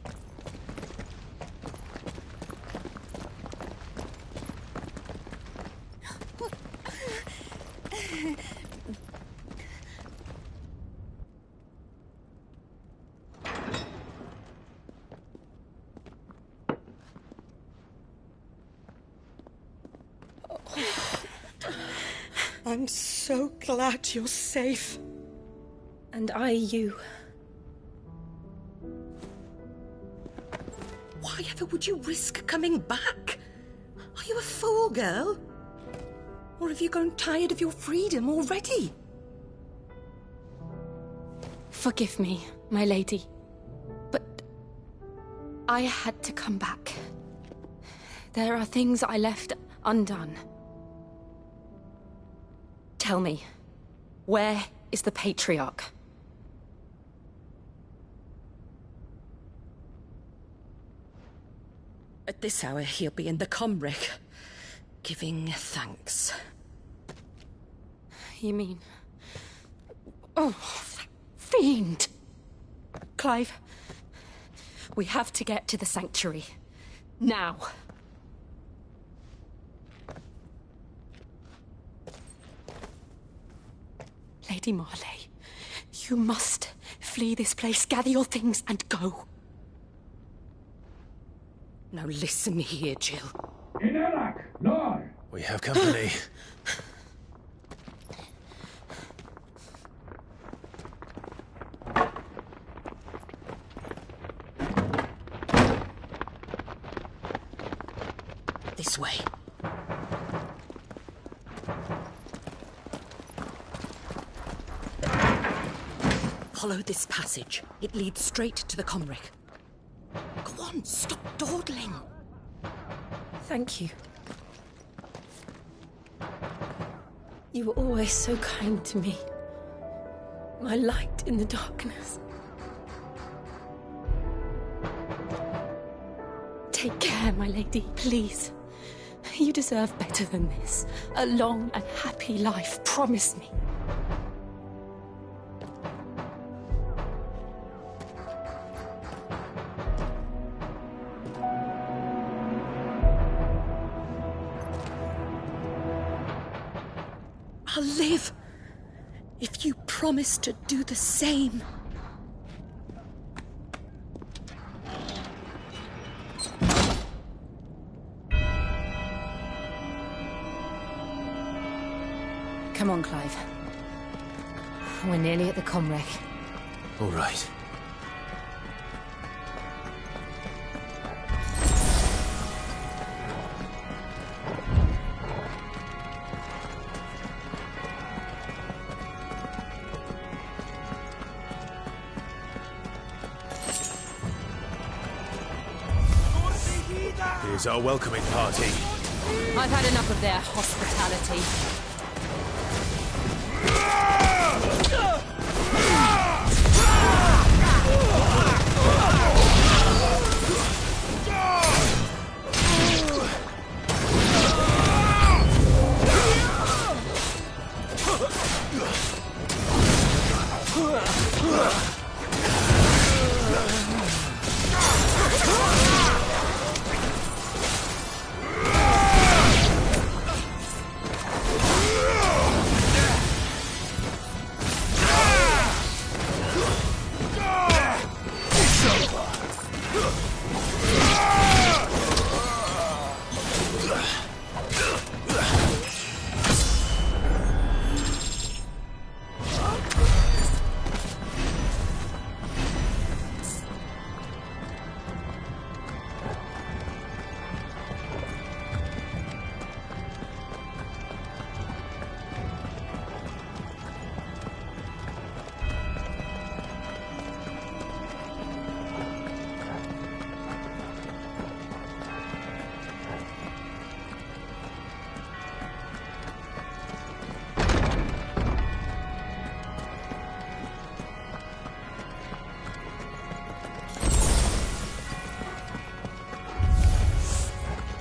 I'm so glad you're safe. And I you. Why ever would you risk coming back? Are you a fool, girl? Or have you grown tired of your freedom already? Forgive me, my lady. But I had to come back. There are things I left undone. Tell me, where is the Patriarch? At this hour, he'll be in the Comric, giving thanks. You mean... Oh, that fiend! Clive, we have to get to the sanctuary. Now. Lady Marley, you must flee this place, gather your things and go. Now listen here, Jill. We have company. This way. Follow this passage. It leads straight to the Comric. Go on, stop dawdling. Thank you. You were always so kind to me. My light in the darkness. Take care, my lady, please. You deserve better than this. A long and happy life, promise me. I'll live if you promise to do the same. Come on, Clive. We're nearly at the Comric. All right. is our welcoming party. I've had enough of their hospitality.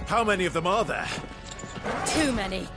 How many of them are there? Too many.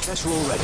Guess we're all ready.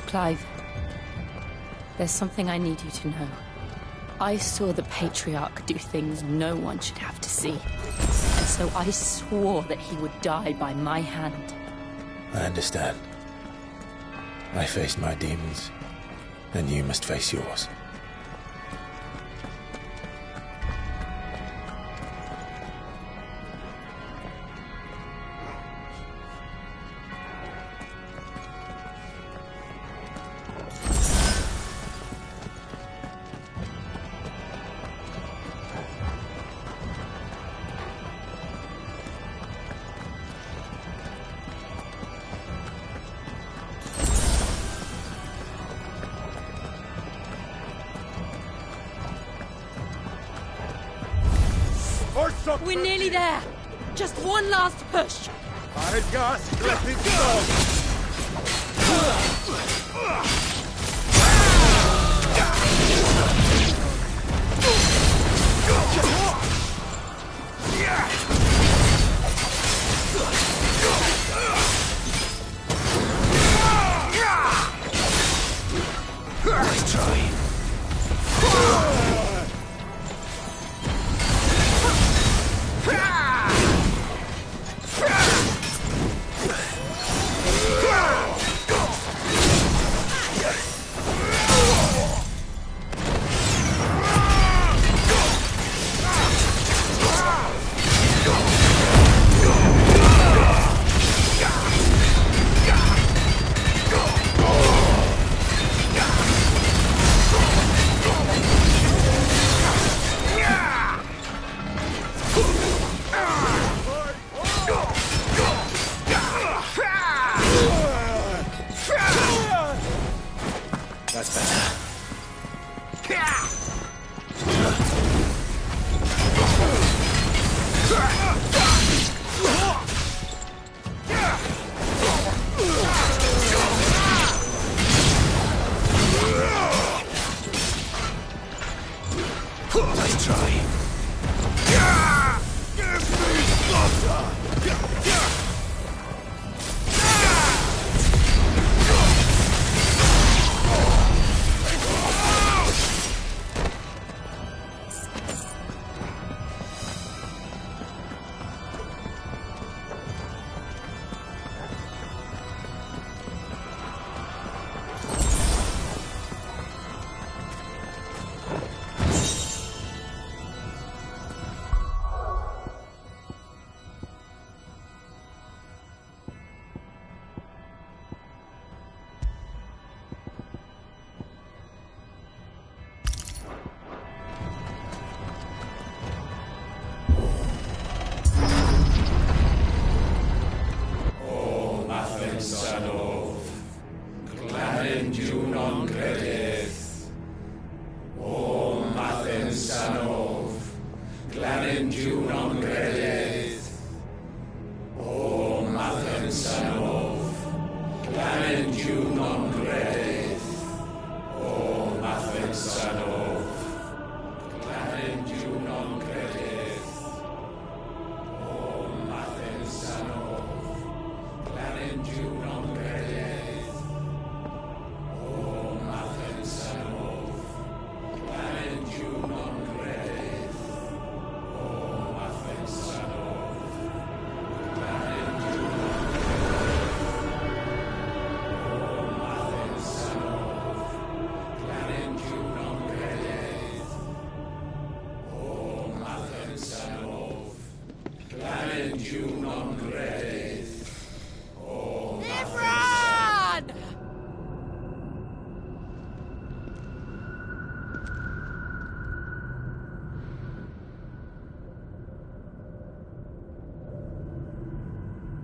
Clive, there's something I need you to know. I saw the Patriarch do things no one should have to see. And so I swore that he would die by my hand. I understand. I faced my demons, and you must face yours. drop. We're nearly there. Just one last push. Ahead, gas. Let it go. Nice try. That's better. Nice try. Give me slaughter!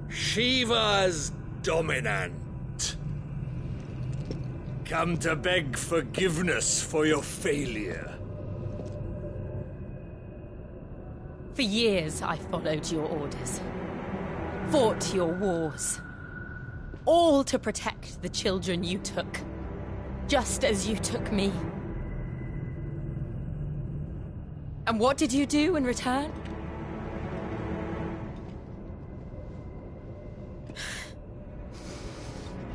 Shiva's dominant. Come to beg forgiveness for your failure. For years, I followed your orders. Fought your wars. All to protect the children you took. Just as you took me. And what did you do in return?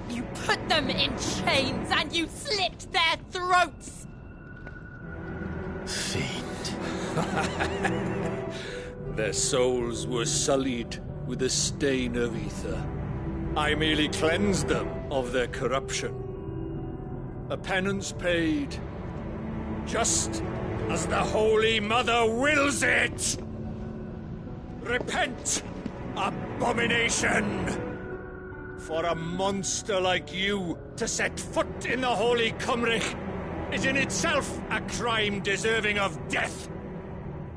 You put them in chains and you slit their throats! Fiend. Their souls were sullied with the stain of ether. I merely cleansed them of their corruption. A penance paid, just as the Holy Mother wills it! Repent, abomination! For a monster like you to set foot in the Holy Cymric is in itself a crime deserving of death.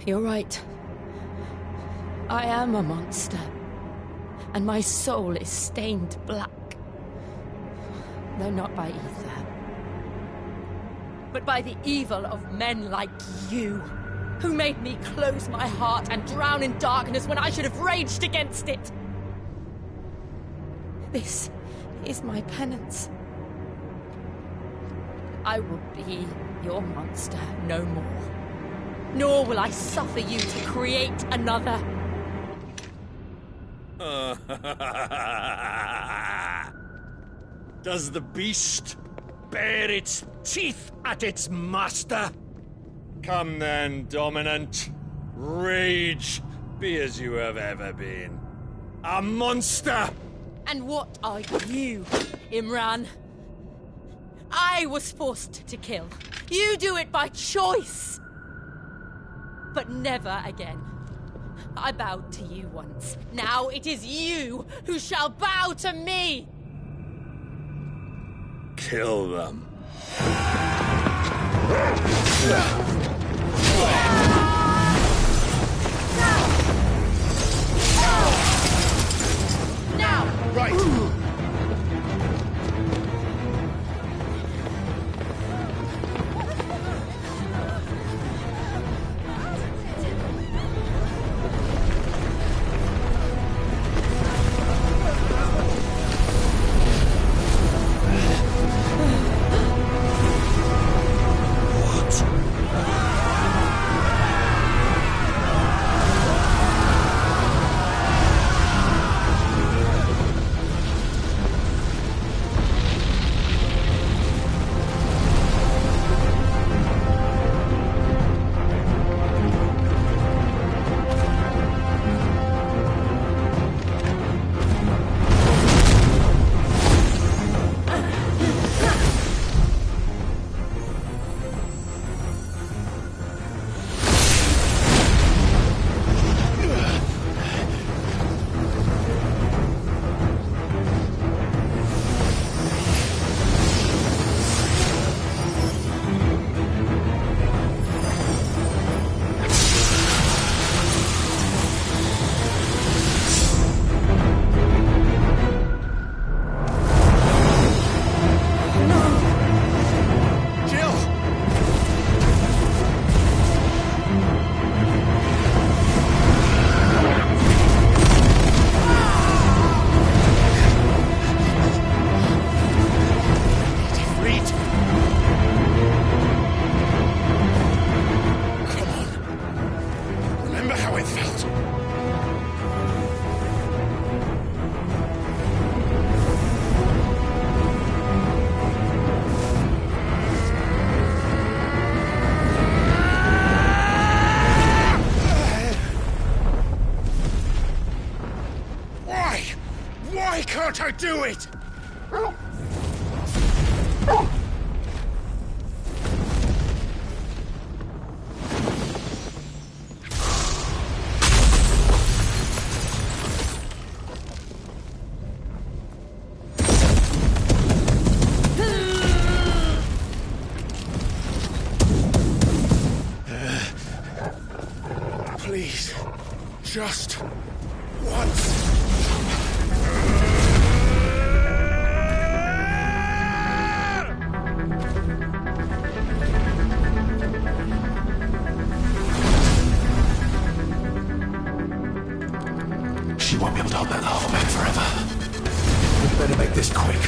You're right. I am a monster. And my soul is stained black. Though not by ether. But by the evil of men like you, who made me close my heart and drown in darkness when I should have raged against it. This is my penance. I will be your monster no more. Nor will I suffer you to create another. Does the beast bare its teeth at its master? Come then, Dominant. Rage, be as you have ever been. A monster! And what are you, Imran? I was forced to kill. You do it by choice. But never again. I bowed to you once. Now it is you who shall bow to me! Kill them. Now! Right! Can't I do it? Please, just once. She won't be able to hold that lava back forever. We'd better make this quick.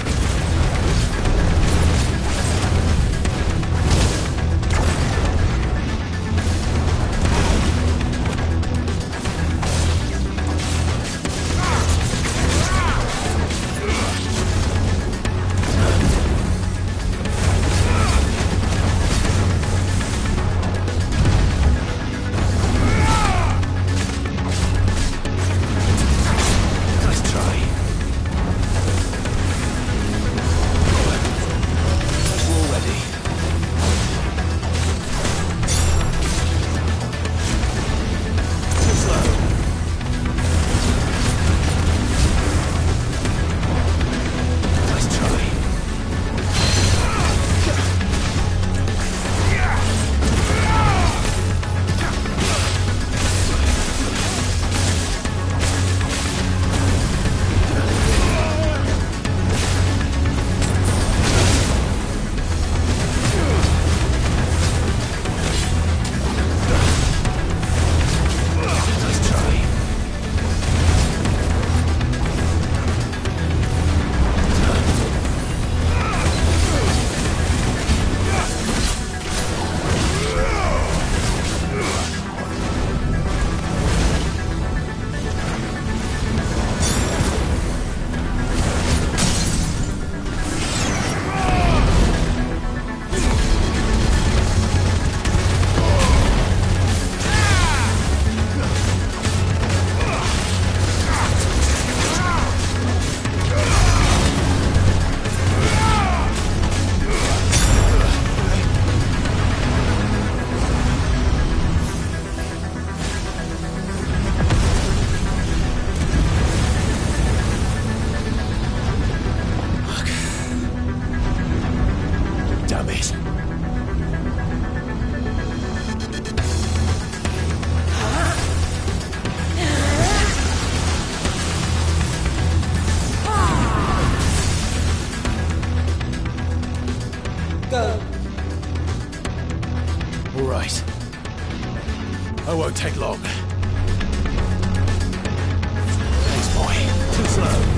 damn it! Go. All right. I won't take long. Thanks, boy. Too slow.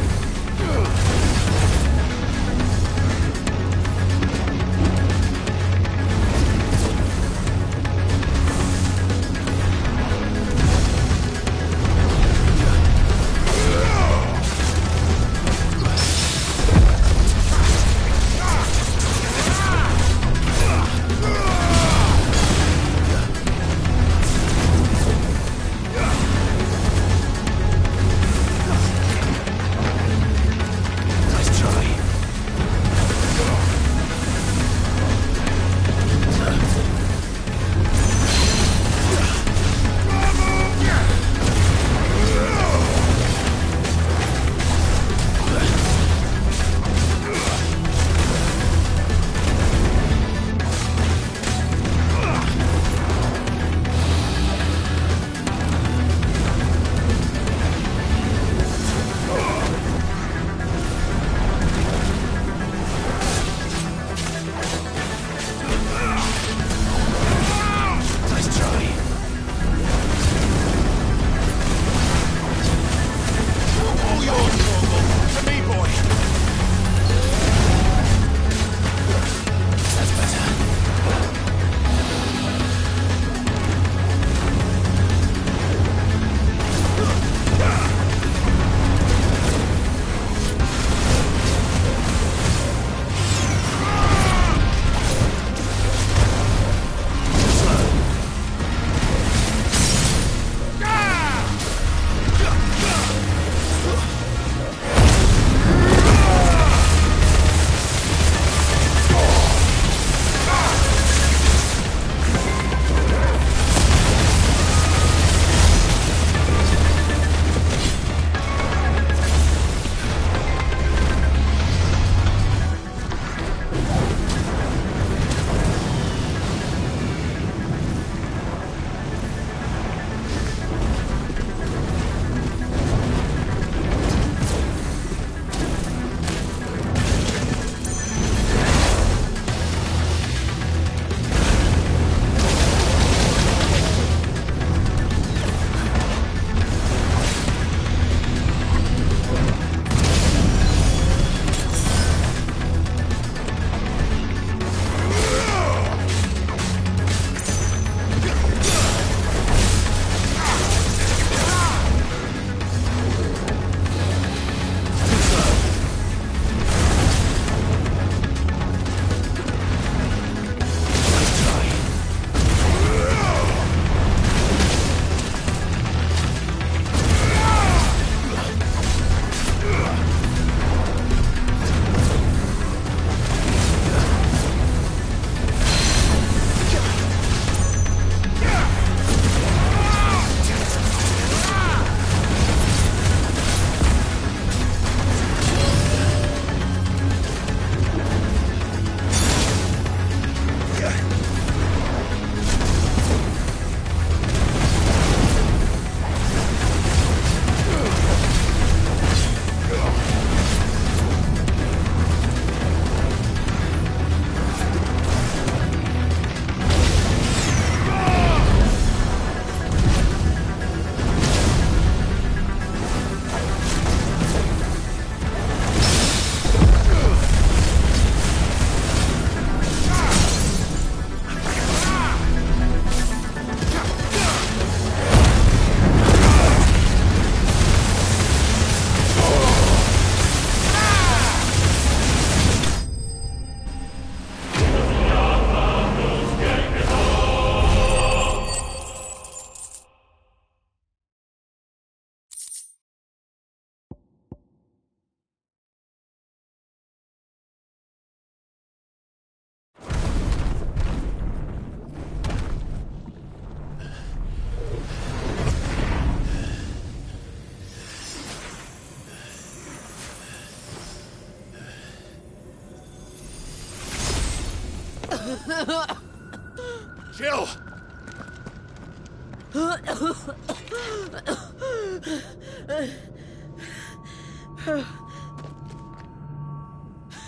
Jill!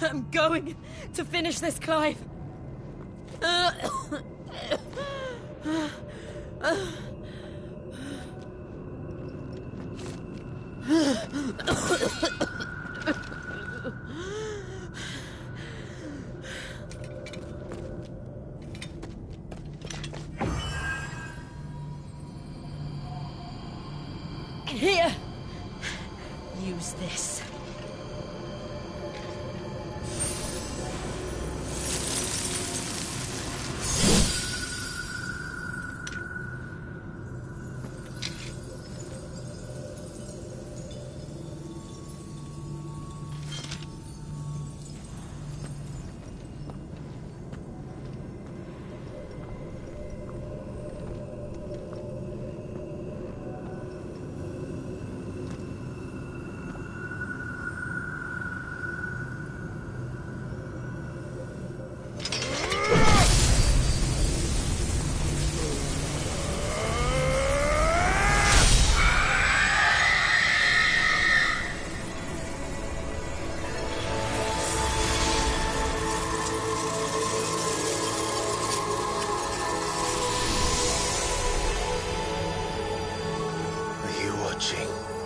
I'm going to finish this, Clive. Here. Use this.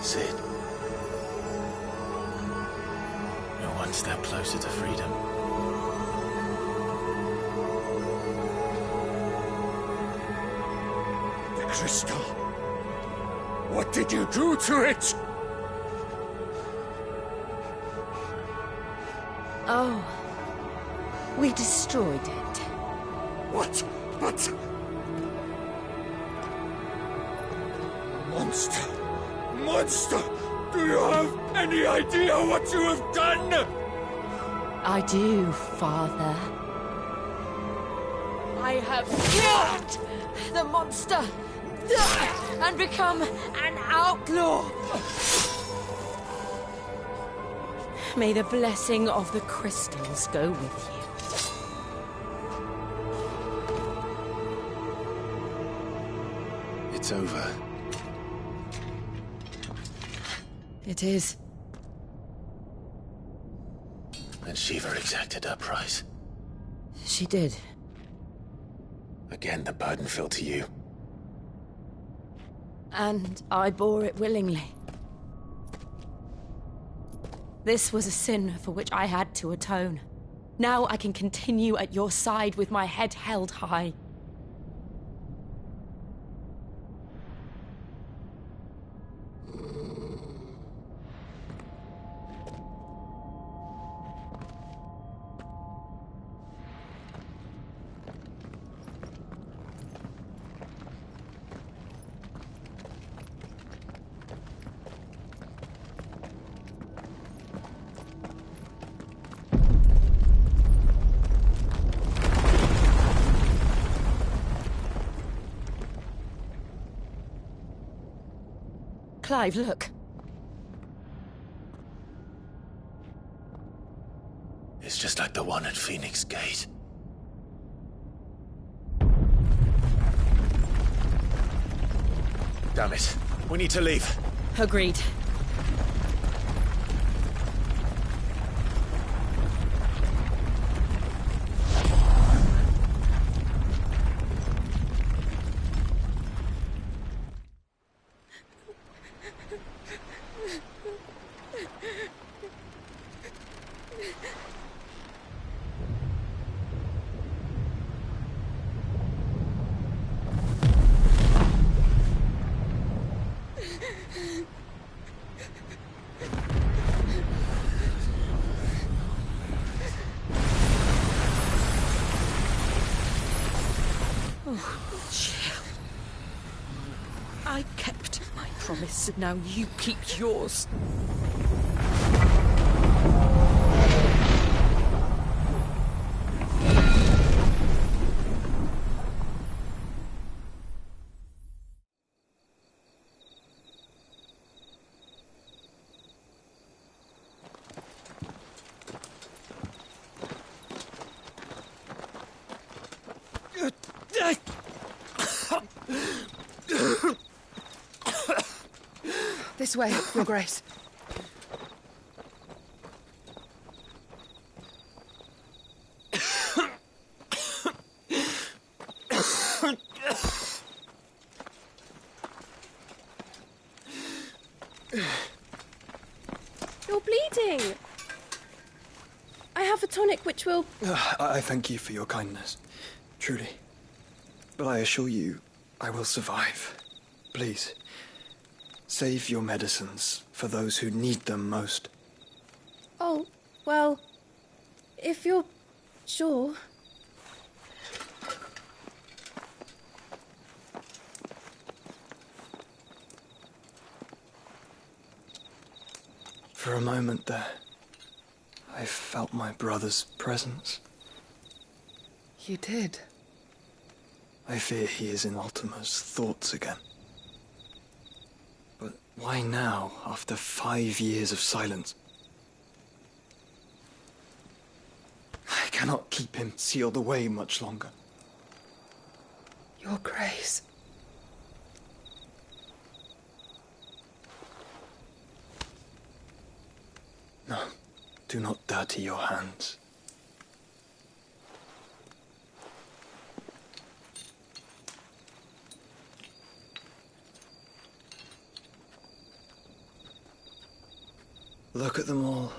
Sid. You're one step closer to freedom. The crystal. What did you do to it? Oh. We destroyed it. What? But... Monster! Monster! Do you have any idea what you have done? I do, Father. I have killed the monster and become an outlaw. May the blessing of the crystals go with you. It's over. It is. And Shiva exacted her price. She did. Again, the burden fell to you. And I bore it willingly. This was a sin for which I had to atone. Now I can continue at your side with my head held high. Clive, look. It's just like the one at Phoenix Gate. Damn it. We need to leave. Agreed. I kept my promise, and now you keep yours. This way, Your Grace. You're bleeding. I have a tonic which will... I thank you for your kindness, truly. But I assure you, I will survive. Please, save your medicines for those who need them most. Oh, well, if you're sure... For a moment there, I felt my brother's presence. You did? I fear he is in Ultima's thoughts again. But why now, after 5 years of silence? I cannot keep him sealed away much longer. Your Grace. No, do not dirty your hands. Look at them all.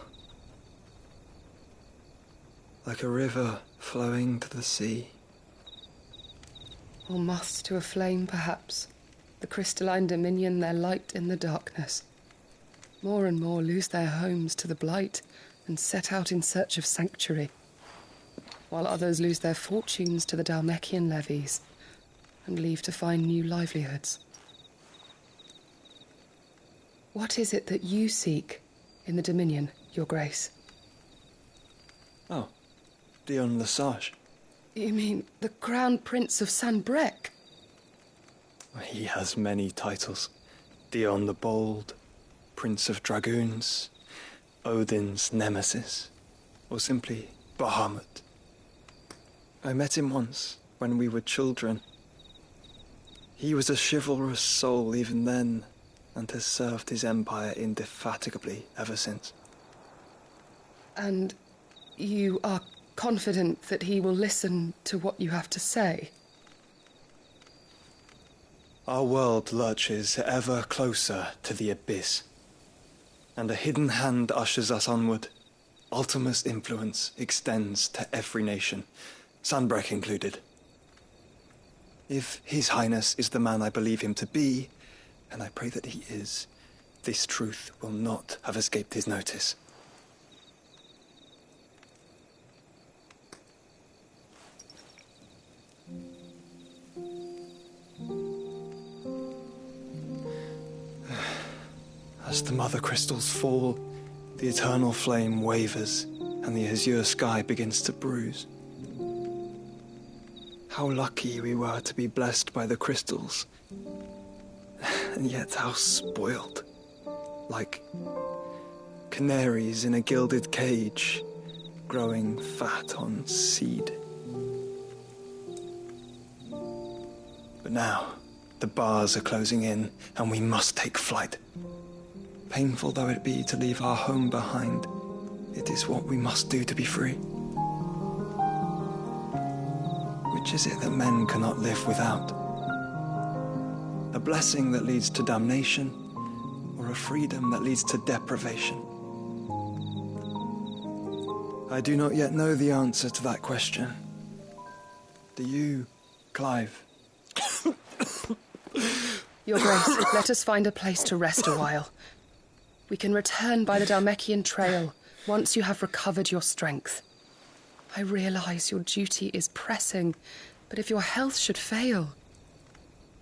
Like a river flowing to the sea. Or moths to a flame, perhaps. The crystalline dominion, their light in the darkness. More and more lose their homes to the blight and set out in search of sanctuary, while others lose their fortunes to the Dalmekian levies and leave to find new livelihoods. What is it that you seek in the Dominion, Your Grace? Oh, Dion Lesage. You mean the Crown Prince of Sanbrec? He has many titles. Dion the Bold, Prince of Dragoons, Odin's Nemesis, or simply Bahamut. I met him once, when we were children. He was a chivalrous soul even then, and has served his empire indefatigably ever since. And you are confident that he will listen to what you have to say? Our world lurches ever closer to the abyss, and a hidden hand ushers us onward. Ultima's influence extends to every nation, Sanbrec included. If His Highness is the man I believe him to be, and I pray that he is, this truth will not have escaped his notice. As the mother crystals fall, the eternal flame wavers, and the azure sky begins to bruise. How lucky we were to be blessed by the crystals, and yet how spoiled. Like canaries in a gilded cage, growing fat on seed. But now, the bars are closing in, and we must take flight. Painful though it be to leave our home behind, it is what we must do to be free. Which is it that men cannot live without? A blessing that leads to damnation, or a freedom that leads to deprivation? I do not yet know the answer to that question. Do you, Clive? Your Grace, let us find a place to rest a while. We can return by the Dalmekian trail once you have recovered your strength. I realize your duty is pressing, but if your health should fail...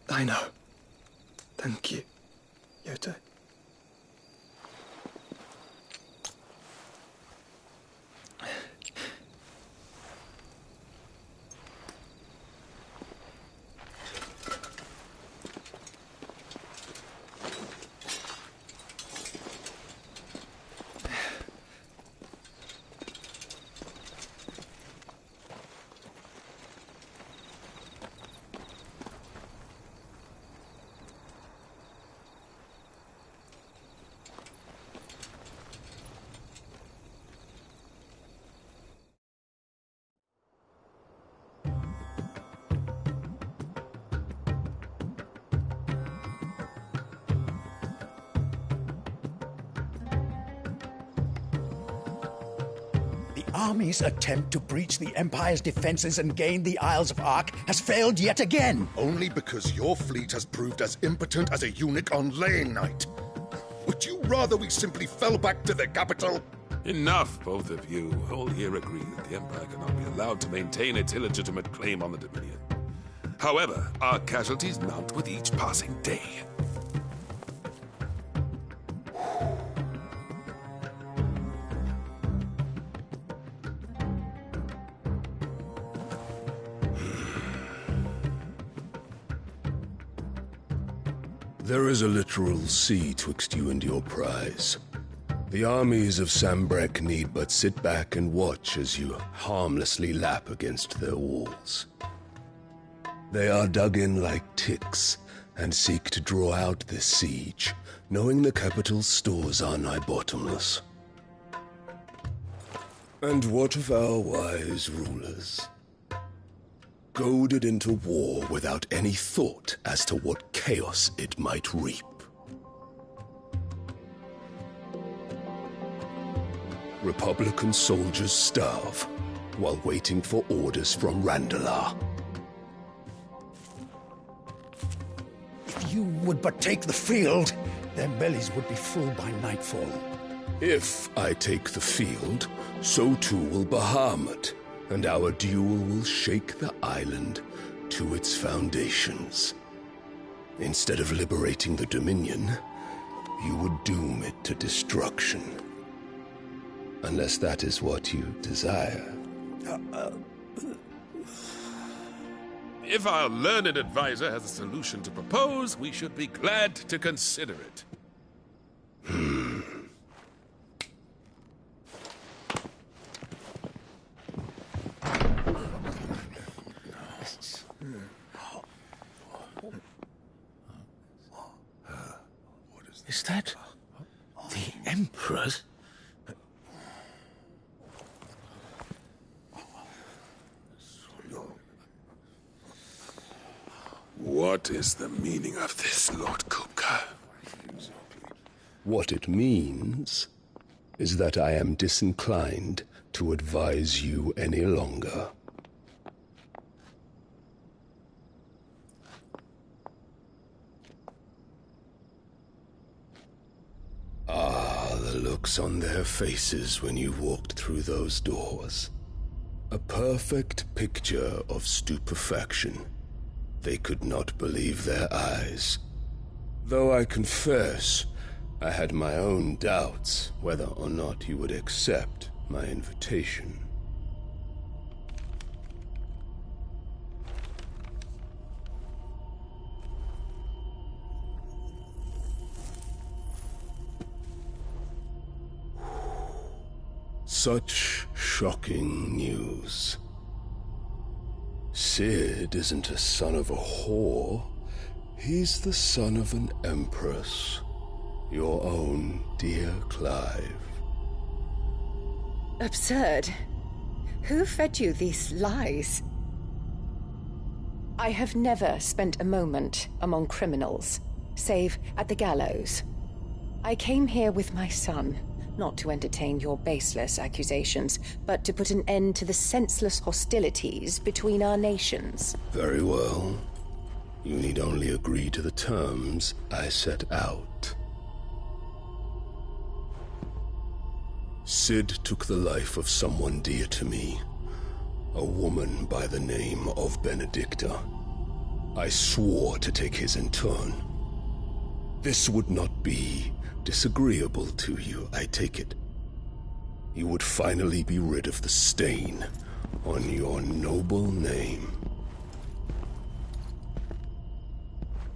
I know. Thank you, Yote. army's attempt to breach the Empire's defenses and gain the Isles of Ark has failed yet again. Only because your fleet has proved as impotent as a eunuch on laying night. Would you rather we simply fell back to the capital? Enough, both of you. All here agree that the Empire cannot be allowed to maintain its illegitimate claim on the Dominion. However, our casualties mount with each passing day. There is a literal sea twixt you and your prize. The armies of Sambrek need but sit back and watch as you harmlessly lap against their walls. They are dug in like ticks and seek to draw out this siege, knowing the capital's stores are nigh bottomless. And what of our wise rulers? Goaded into war without any thought as to what chaos it might reap. Republican soldiers starve while waiting for orders from Randalar. If you would but take the field, their bellies would be full by nightfall. If I take the field, so too will Bahamut, and our duel will shake the island to its foundations. Instead of liberating the Dominion, you would doom it to destruction. Unless that is what you desire. If our learned advisor has a solution to propose, we should be glad to consider it. Is that the Emperor's? What is the meaning of this, Lord Kupka? What it means is that I am disinclined to advise you any longer. Ah, the looks on their faces when you walked through those doors. A perfect picture of stupefaction. They could not believe their eyes. Though I confess, I had my own doubts whether or not you would accept my invitation. Such shocking news. Sid isn't a son of a whore. He's the son of an empress. Your own dear Clive. Absurd. Who fed you these lies? I have never spent a moment among criminals, save at the gallows. I came here with my son, not to entertain your baseless accusations, but to put an end to the senseless hostilities between our nations. Very well. You need only agree to the terms I set out. Sid took the life of someone dear to me, a woman by the name of Benedicta. I swore to take his in turn. This would not be disagreeable to you, I take it. You would finally be rid of the stain on your noble name.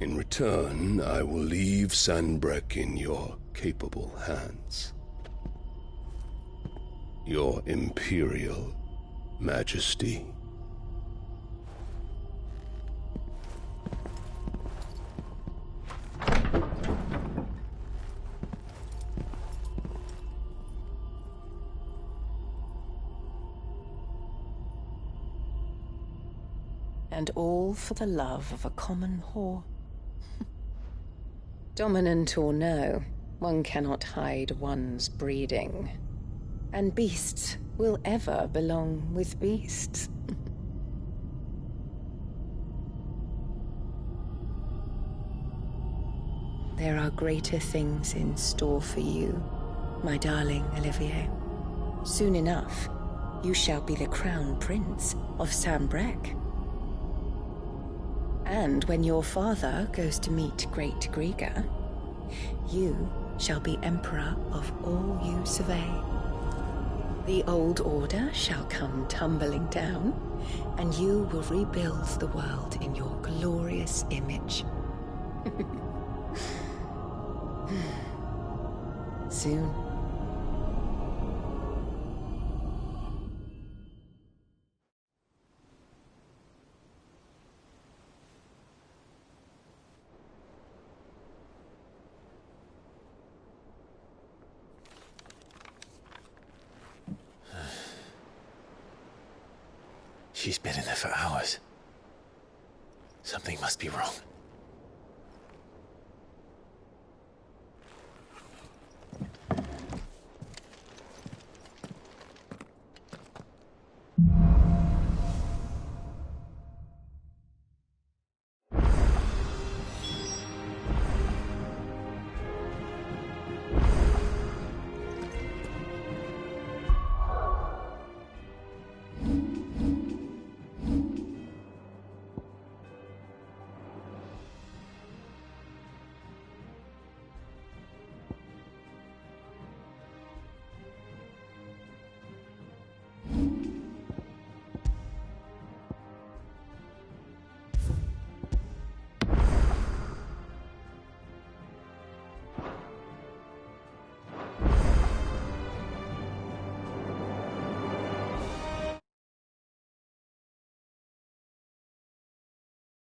In return, I will leave Sanbrek in your capable hands. Your Imperial Majesty. And all for the love of a common whore. Dominant or no, one cannot hide one's breeding. And beasts will ever belong with beasts. There are greater things in store for you, my darling Olivier. Soon enough, you shall be the crown prince of Sambrec. And when your father goes to meet Great Grieger, you shall be emperor of all you survey. The old order shall come tumbling down, and you will rebuild the world in your glorious image. Soon. She's been in there for hours. Something must be wrong.